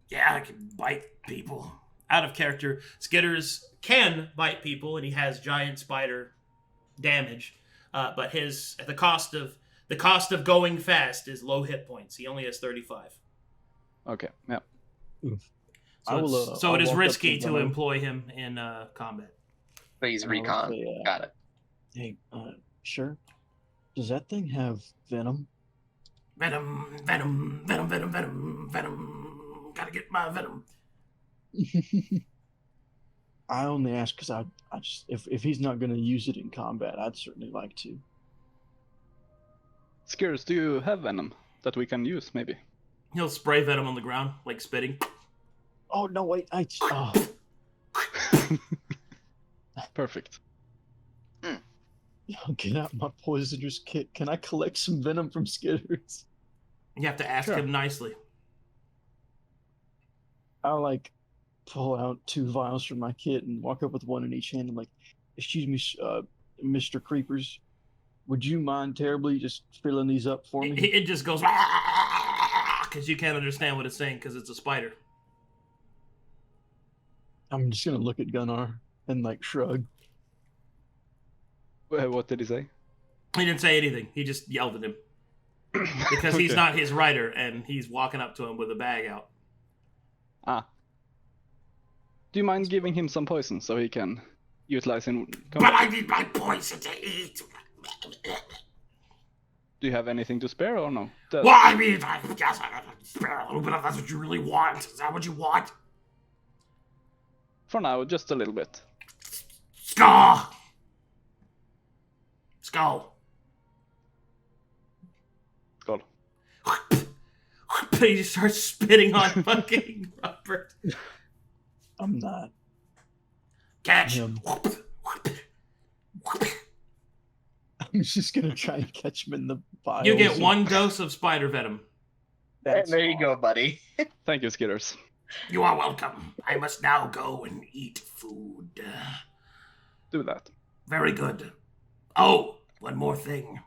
Yeah, I can bite people. out of character, Skitters can bite people, and he has giant spider damage. But the cost of going fast is low hit points. He only has 35. Okay, yeah. So it is risky to Gunnar. employ him in combat. Please And I will recon. say, Got it. Hey, sure. Does that thing have venom? Venom, venom, venom, venom, venom, venom. Gotta get my venom. I only ask because I just if he's not going to use it in combat, I'd certainly like to. Skitters, do you have venom that we can use, maybe? He'll spray venom on the ground, like spitting. Oh no! Wait, Perfect. Get out my poisonous kit. Can I collect some venom from Skitters? You have to ask him nicely. I'll like pull out 2 vials from my kit and walk up with one in each hand. I'm like, "Excuse me, Mr. Creepers, would you mind terribly just filling these up for me?" It just goes because you can't understand what it's saying because it's a spider. I'm just gonna look at Gunnar and like shrug. What did he say? He didn't say anything. He just yelled at him because he's not his rider, and he's walking up to him with a bag out. Ah. Do you mind giving him some poison so he can utilize in But I need my poison to eat. Do you have anything to spare or no? Well, I mean, I guess I gotta spare a little bit if that's what you really want. Is that what you want? For now, just a little bit. Skull! Skull. Skull. He just starts spitting on fucking Robert. I'm not. Catch! Him. I'm just gonna try and catch him in the vials. You get 1 dose of spider venom. There you go, buddy. Thank you, Skitters. You are welcome. I must now go and eat food. Do that. Very good. Oh, one more thing.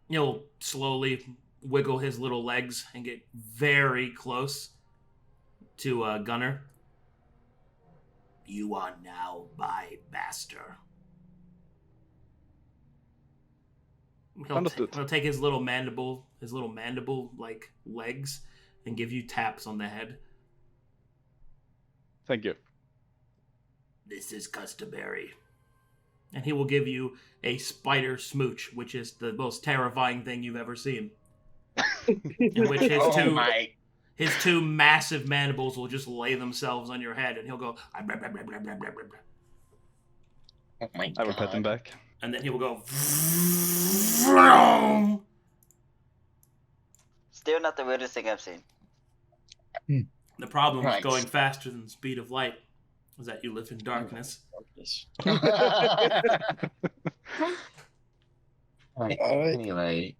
He'll slowly wiggle his little legs and get very close to Gunnar. You are now my master. Understood. He'll take his little mandible like legs, and give you taps on the head. Thank you. This is customary. And he will give you a spider smooch, which is the most terrifying thing you've ever seen. In which his two massive mandibles will just lay themselves on your head, and he'll go. Oh my I will pet him back. And then he will go. Still not the weirdest thing I've seen. The problem with Right. going faster than the speed of light is that you live in darkness. Right. Alright. Anyway,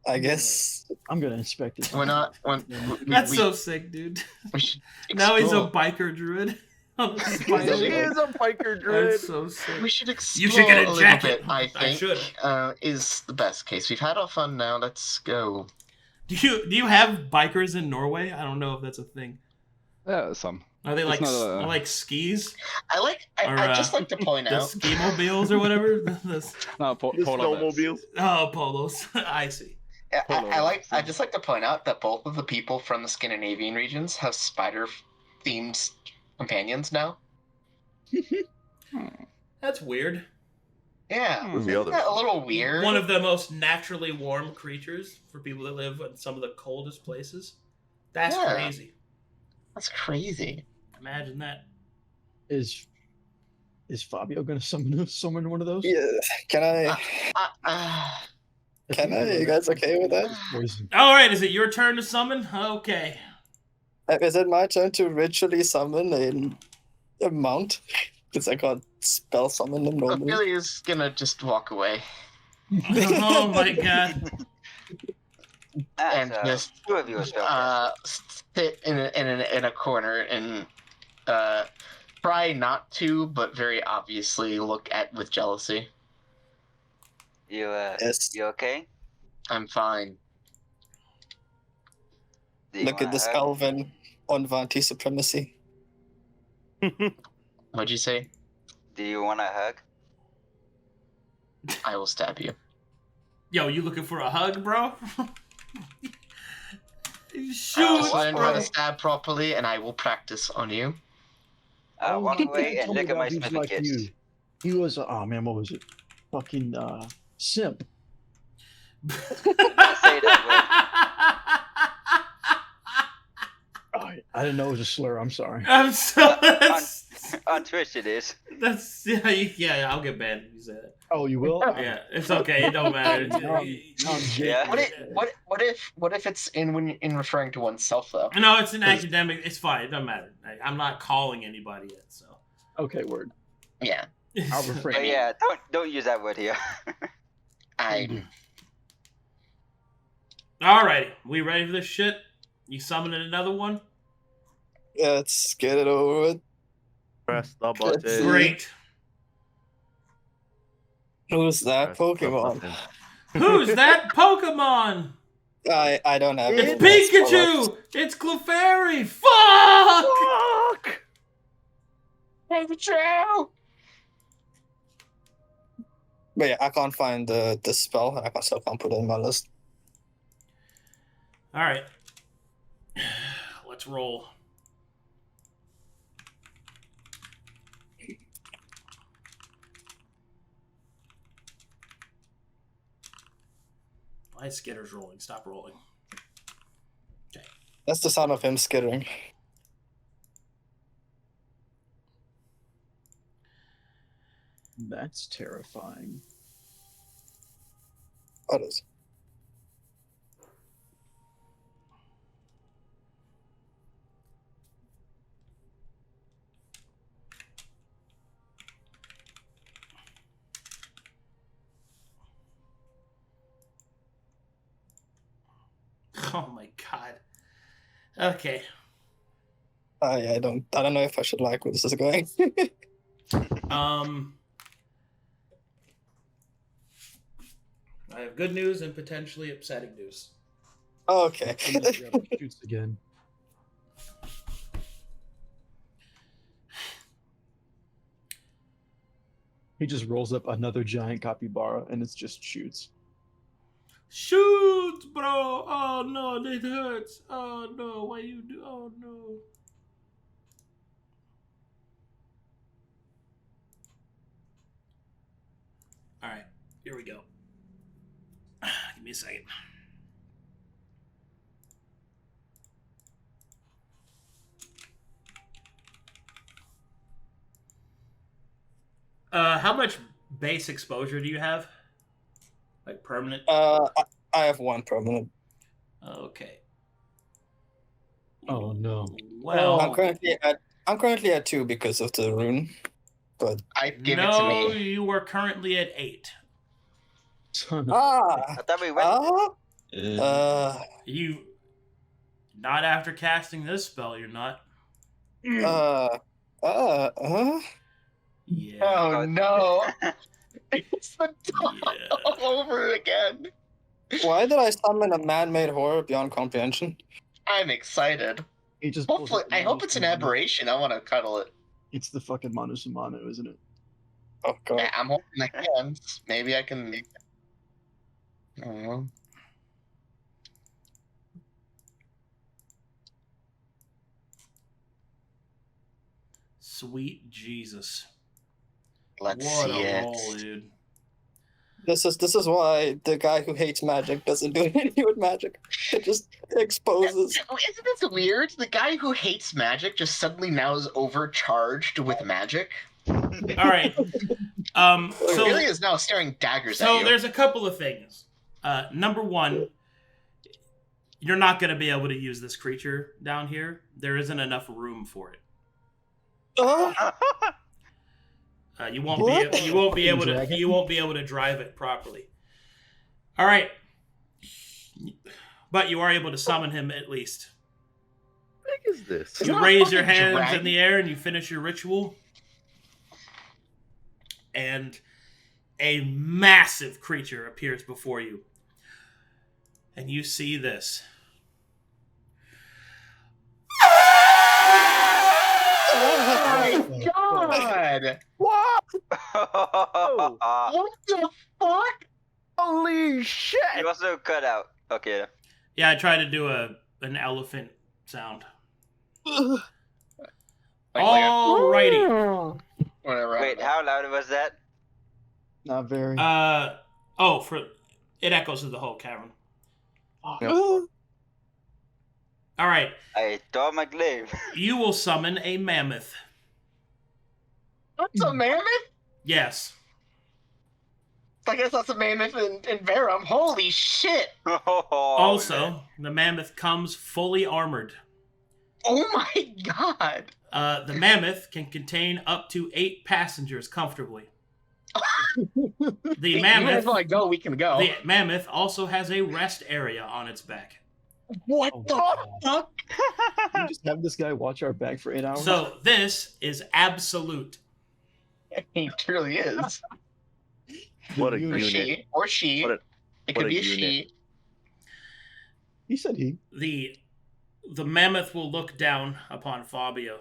I guess I'm gonna inspect it. we're not. That's so sick, dude. We should Now he's a explore. biker druid. On a He spider. is a biker druid. That's so sick. We should explore You should get a little jacket. bit, I think, should. is the best case. We've had our fun now. Let's go. Do you have bikers in Norway? I don't know if that's a thing. Yeah, some. Are they It's like not a- are like skis? I Or, just like to point The out. ski mobiles or whatever? No, His polar bears. snowmobiles. Oh, polos. I see. I just like to point out that both of the people from the Scandinavian regions have spider-themed companions now. That's weird. Yeah, Who's the isn't other? that a little weird? One of the most naturally warm creatures for people that live in some of the coldest places. That's Yeah. crazy. That's crazy. Imagine that. Is Fabio gonna summon one of those? yeah. Can I? Can I? You guys okay with that? Poison. All right, is it your turn to summon? Okay. Is it my turn to ritually summon a mount? Because I can't spell summon them normally. Ophelia's gonna just walk away Oh my god. and That's, just two of you are spellcasters. sit in a corner and try not to, but very obviously look at with jealousy. You Yes. you okay? I'm fine. Do you Look at wanna this hug? elven on Vanti supremacy. What'd you say? Do you want a hug? I will stab you. Yo, you looking for a hug, bro? Shoot, Just learn how bro. to stab properly, and I will practice on you. Walk my away dad and told me look at my that he was smithing like kits. you. He was, oh man, what was it? Fucking simp. Say that Oh, I didn't know it was a slur. I'm sorry. I'm so. on Twitch it is. That's yeah. I'll get banned if you say that. Oh, you will? Yeah, it's okay. It don't matter. Now I'm Yeah. What if it's in referring to oneself though? No, it's an academic. It's fine. It doesn't matter. I'm not calling anybody yet, so. Okay, word. Yeah. I'll refrain. But yeah, don't use that word here. Alrighty, we ready for this shit? You summoning another one? Yeah, let's get it over with. Press the button. Great. Who's that Press the Pokemon? button. Who's that Pokemon? I don't have It's it. Pikachu! It's Clefairy! Fuck! Fuck! Pikachu! But yeah, I can't find the spell, and I still can't put it in my list. Alright. Let's roll. Why is Skitter's rolling? Stop rolling. Okay. That's the sound of him skittering. That's terrifying. What is? Oh my god. Okay. I don't know if I should like where this is going. I have good news and potentially upsetting news. Okay. Shoots again. He just rolls up another giant capybara and it's just shoots. Shoot, bro! Oh no, it hurts. Oh no, why you do? Oh no. All right, here we go. Give me a second. How much base exposure do you have? Like permanent? I have one permanent. Okay. Oh no. Well, I'm currently at 2 because of the rune. But Give it to no, me. you are currently at 8. Son of I thought we went. You not after casting this spell, you're not. Uh, Yeah. Oh no! It's the top Yeah. all over again. Why did I summon a man-made horror beyond comprehension? I'm excited. He just pulls Hopefully, up the I hope it's an Manu- aberration. I want to cuddle it. It's the fucking Manu Samano, isn't it? Oh god. Yeah, I'm hoping I can. Maybe I can. I don't know. Sweet Jesus. Let's What see a it. roll, dude. This is why the guy who hates magic doesn't do anything with magic. It just exposes. Isn't this weird? The guy who hates magic just suddenly now is overcharged with magic. All right. So really is now staring daggers at So you. there's a couple of things. Number one, you're not going to be able to use this creature down here. There isn't enough room for it. You won't be able to drive it properly. All right, but you are able to summon him at least. What the heck is this? It's You not a raise your fucking hands dragon. in the air and you finish your ritual, and a massive creature appears before you, and you see this. my god! What? you What the fuck? Holy shit! also cut out. Okay. Yeah, I tried to do an elephant sound. Alrighty. Whatever. Wait, how loud was that? Not very. It echoes through the whole cavern. Yep. All right, I saw my glaive. you will summon a mammoth. What's a mammoth? Yes. I guess that's a mammoth in Verum. Holy shit! Also, the mammoth comes fully armored. Oh my god! The mammoth can contain up to 8 passengers comfortably. The mammoth, Even if I go, we can go. the mammoth also has a rest area on its back. What Oh the my God. fuck? You just have this guy watch our back for 8 hours. So this is absolute. He truly is. What a You- Or unit. she. Or she. What a- It what could a be a unit. she. He said he. The mammoth will look down upon Fabio.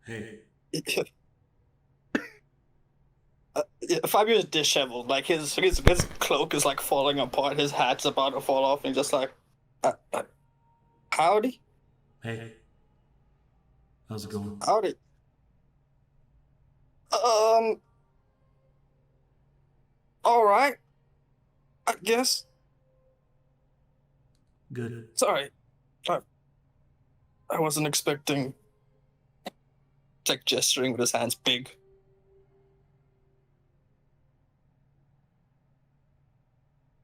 Hey. Fabio is disheveled. Like his cloak is like falling apart. His hat's about to fall off, and just like, howdy, Hey. How's it going? howdy. All right. I guess. Good. Sorry, I wasn't expecting. Like gesturing with his hands big.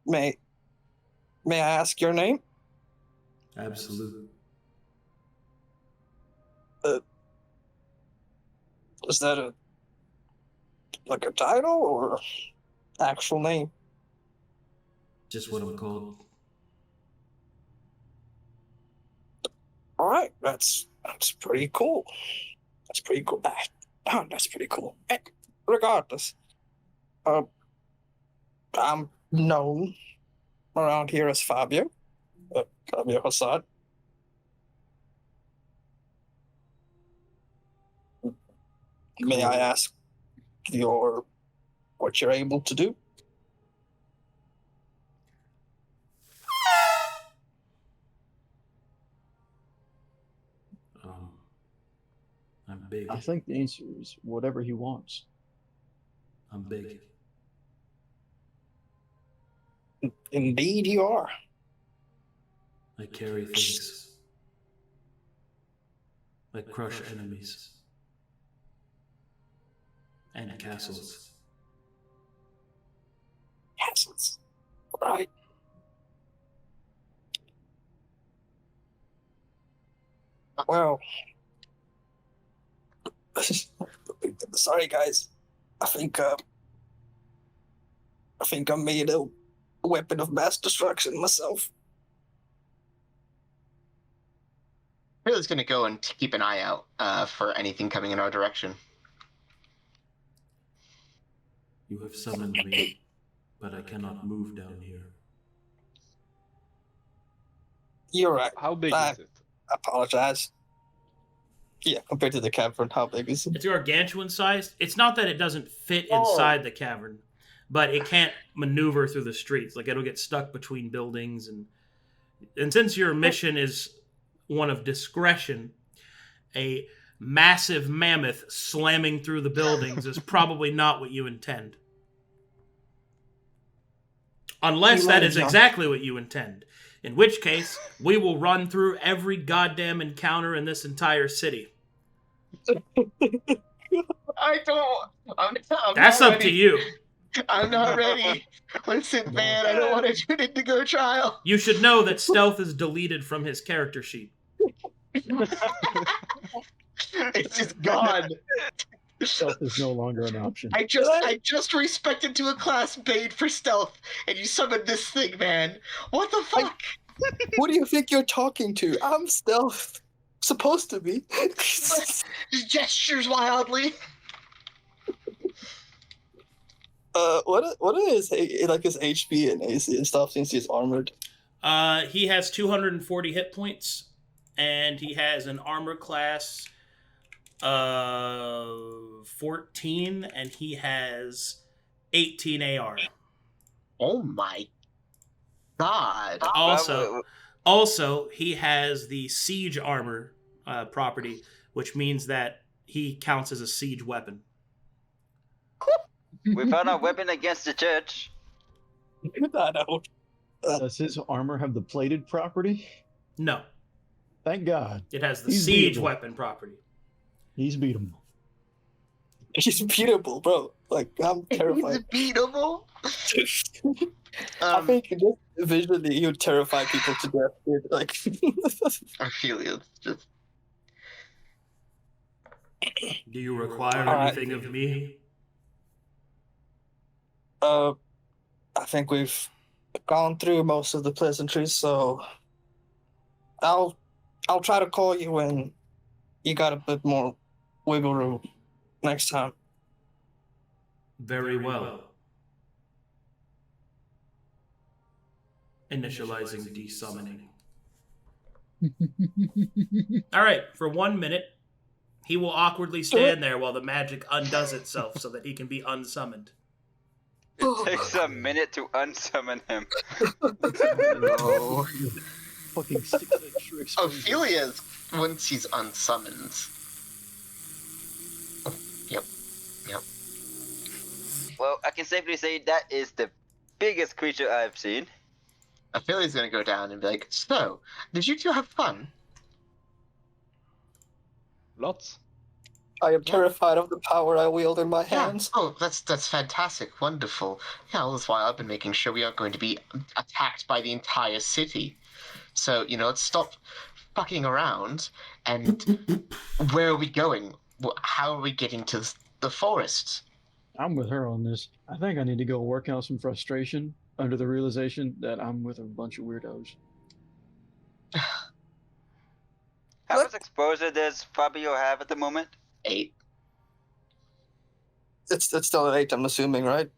May I ask your name? Absolute. Is that a title or actual name? Just what I'm called. All right, that's pretty cool. That's pretty cool. That's pretty cool. Regardless, I'm known around here as Fabio. Fabio Hassad. May I ask what you're able to do? I'm big. I think the answer is whatever he wants. I'm big. Indeed, you are. I carry things. I crush enemies. And castles. Castles. Right. Well, sorry guys. I think I made a weapon of mass destruction myself. Really gonna go and keep an eye out for anything coming in our direction. You have summoned me, but I cannot move down here. You're right. How big I is it? apologize. Yeah, compared to the cavern, how big is it? It's gargantuan sized. It's not that it doesn't fit inside the cavern, but it can't maneuver through the streets. Like it'll get stuck between buildings, and since your mission is one of discretion, a massive mammoth slamming through the buildings is probably not what you intend. Unless You that might is have exactly what you intend. In which case, we will run through every goddamn encounter in this entire city. I don't. I'm That's not up to ready. you. I'm not ready. Listen, man, I don't want to do an Indigo trial. You should know that stealth is deleted from his character sheet. It's just gone. Stealth is no longer an option. I just respected to a class made for stealth, and you summoned this thing, man. What the fuck? What do you think you're talking to? I'm stealth. Supposed to be. Just gestures wildly. What is his HP and AC and stuff since he's armored? He has 240 hit points, and he has an armor class of 14, and he has 18 AR. Oh my god. Also, he has the siege armor property, which means that he counts as a siege weapon. We found a weapon against the church. I don't. Does his armor have the plated property? No, Thank God. it has the He's siege beatable. weapon property. He's beatable. He's beatable, bro. Like, I'm terrified. He's beatable. I think just visually you terrify people to death, dude. Like, Ophelia, just Do you require anything of me? I think we've gone through most of the pleasantries, so I'll try to call you when you got a bit more wiggle room next time. Very well. Initializing desummoning. Alright, for 1 minute, he will awkwardly stand there while the magic undoes itself so that he can be unsummoned. It takes a minute to unsummon him. no. Fucking 6 tricks. Ophelia's once he's unsummoned. Yep. Well, I can safely say that is the biggest creature I've seen. Ophelia's gonna go down and be like, "So, did you two have fun?" Lots. I am terrified of the power I wield in my hands. Yeah. Oh, that's fantastic, wonderful. Yeah, well, that's why I've been making sure we aren't going to be attacked by the entire city. So, let's stop fucking around. And where are we going? How are we getting to the forest? I'm with her on this. I think I need to go work out some frustration under the realization that I'm with a bunch of weirdos. How much exposure does Fabio have at the moment? 8. It's still an 8, I'm assuming, right?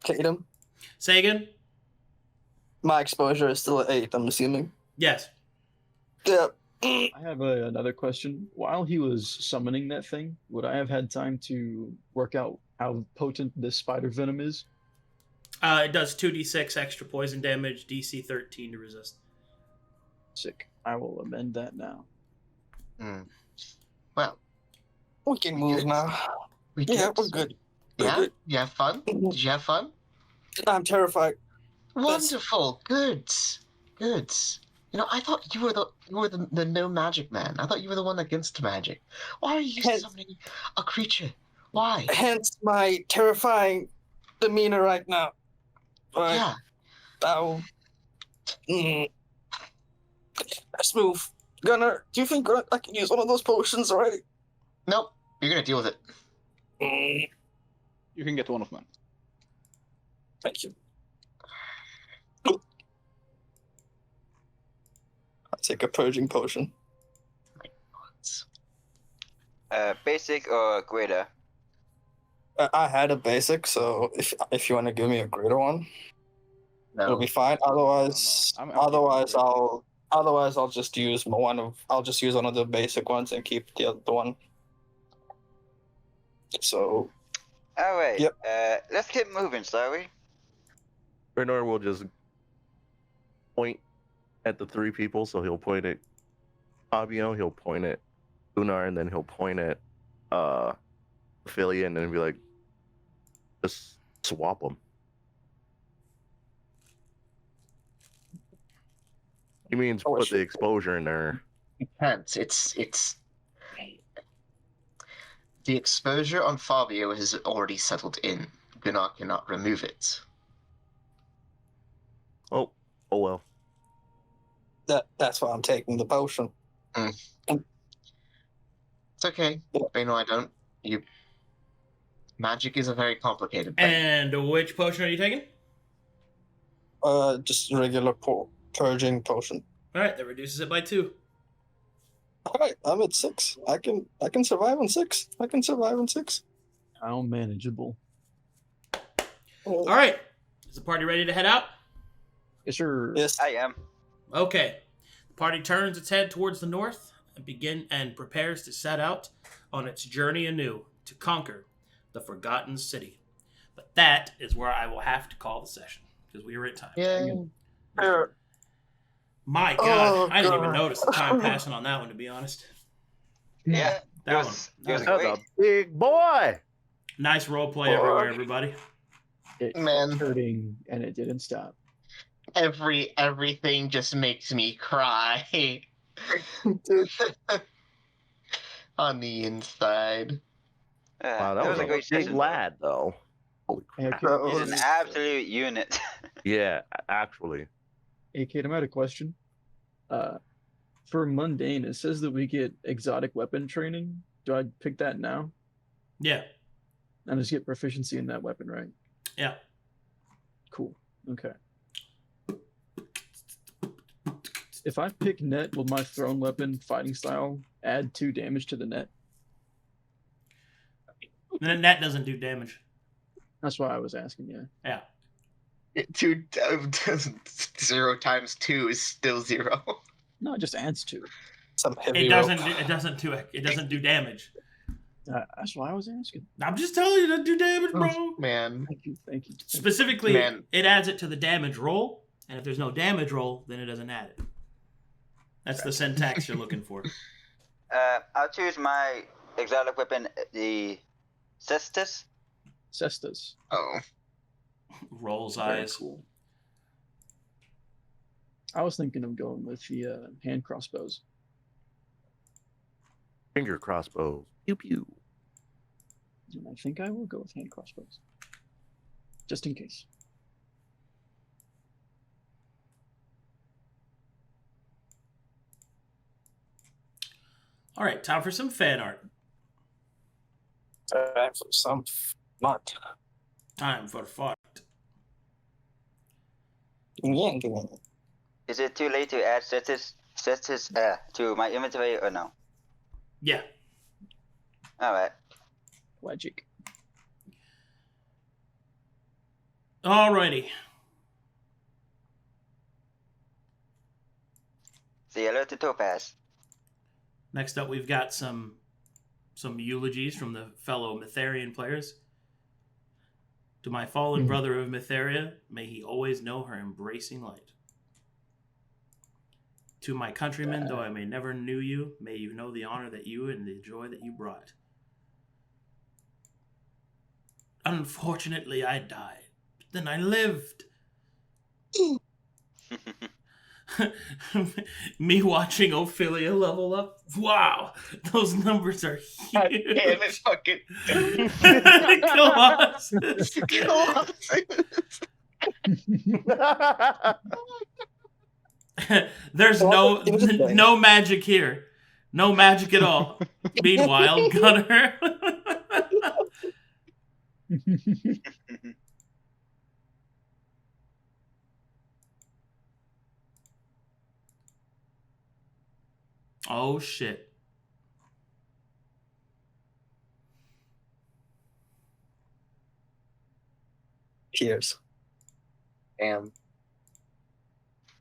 Tatum? Say again? My exposure is still at 8, I'm assuming. Yes. Yeah. I have another question. While he was summoning that thing, would I have had time to work out how potent this spider venom is? It does 2d6 extra poison damage, DC 13 to resist. Sick. I will amend that now. Well, We can move now. we Yeah, did. we're good. We're Yeah? good. You have fun? Did you have fun? I'm terrified. Wonderful. Good. I thought you were the no magic man. I thought you were the one against magic. Why are you Hence- summoning a creature? Why? Hence my terrifying demeanor right now. Right. Yeah. Ow. Let's move. Gunnar, do you think I can use one of those potions already? Nope. You're gonna deal with it. You can get one of mine. Thank you. I'll take a purging potion. Basic or greater? I had a basic, so if you want to give me a greater one, it'll No. be fine. Otherwise, I'm I'll just use one of the basic ones and keep the other one. So Alright, Yep. Let's keep moving, shall we? Braynor will just point at the 3 people, so he'll point at Fabio, he'll point at Gunnar, and then he'll point at Ophelia, and then be like, just swap them. He means Oh, put sure. the exposure in there. You can't. It's the exposure on Fabio has already settled in. Gunnar cannot remove it. Oh well. that's why I'm taking the potion. It's okay. Braynor, I don't. Magic is a very complicated thing. And which potion are you taking? Just a regular purging potion. Alright, that reduces it by 2. All right, I'm at 6. I can survive on 6. How manageable. Alright, is the party ready to head out? Yes, sir. Yes. I am. Okay. The party turns its head towards the north and prepares to set out on its journey anew to conquer the Forgotten City. But that is where I will have to call the session because we are at time. Yeah. My God, Oh, I didn't even God. notice the time passing on that one, to be honest. Yeah, That it one. was That That's great. a big boy. Nice role play everywhere, everybody. It Man. kept hurting and it didn't stop. Everything just makes me cry. On the inside. Wow, that It was was a a great big session. lad, though. Holy Hey, crap. AK, He's an absolute unit. Yeah, actually. AK, I had a question. For mundane, it says that we get exotic weapon training. Do I pick that now? Yeah. I just get proficiency in that weapon, right? Yeah. Cool. Okay. If I pick net, will my thrown weapon fighting style add 2 damage to the net? The net doesn't do damage. That's why I was asking. Yeah. Yeah. 0 times 2 is still 0. No, it just adds 2. Some heavy It rope. doesn't do damage. That's why I was asking. I'm just telling you, it doesn't do damage, bro. Man. Thank you. Specifically, Man. it adds it to the damage roll, and if there's no damage roll, then it doesn't add it. That's the syntax you're looking for. I'll choose my exotic weapon, the Cestus. Cestus. Oh. Rolls Very eyes. cool. I was thinking of going with the hand crossbows. Finger crossbows. Pew pew. And I think I will go with hand crossbows. Just in case. All right, time for some fan art. Time for some fun. Time for fart. Yeah. Is it too late to add Cestus to my inventory or no? Yeah. Alright. Logic. Alrighty. Say hello to Topaz. Next up, we've got some eulogies from the fellow Mytharian players. To my fallen brother of Mytheria, may he always know her embracing light. To my countrymen, though I may never knew you, may you know the honor that you and the joy that you brought. Unfortunately, I died, but then I lived. Me watching Ophelia level up. Wow, those numbers are huge. God damn it, fucking Colossus. There's no magic here. No magic at all. Meanwhile, Gunnar. Oh shit. Cheers. Damn.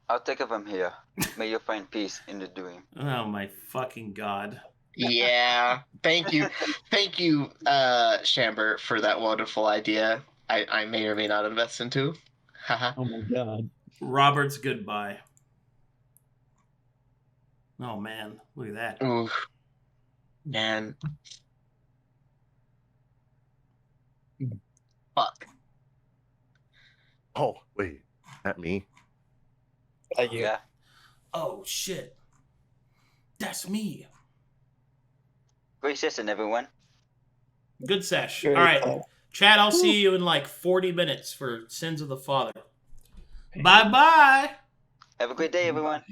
I'll take it from here. May you find peace in the doing. Oh my fucking god. Yeah. Thank you, Shamber, for that wonderful idea. I may or may not invest into. Haha. Oh my god. Robert's goodbye. Oh man, look at that. Oof. Man. Fuck. Oh, wait. That me? Yeah. Oh shit. That's me. Great session, everyone. Good sesh. Very All right. cool. Chad, I'll see you in like 40 minutes for Sins of the Father. Bye-bye. Have a great day, everyone.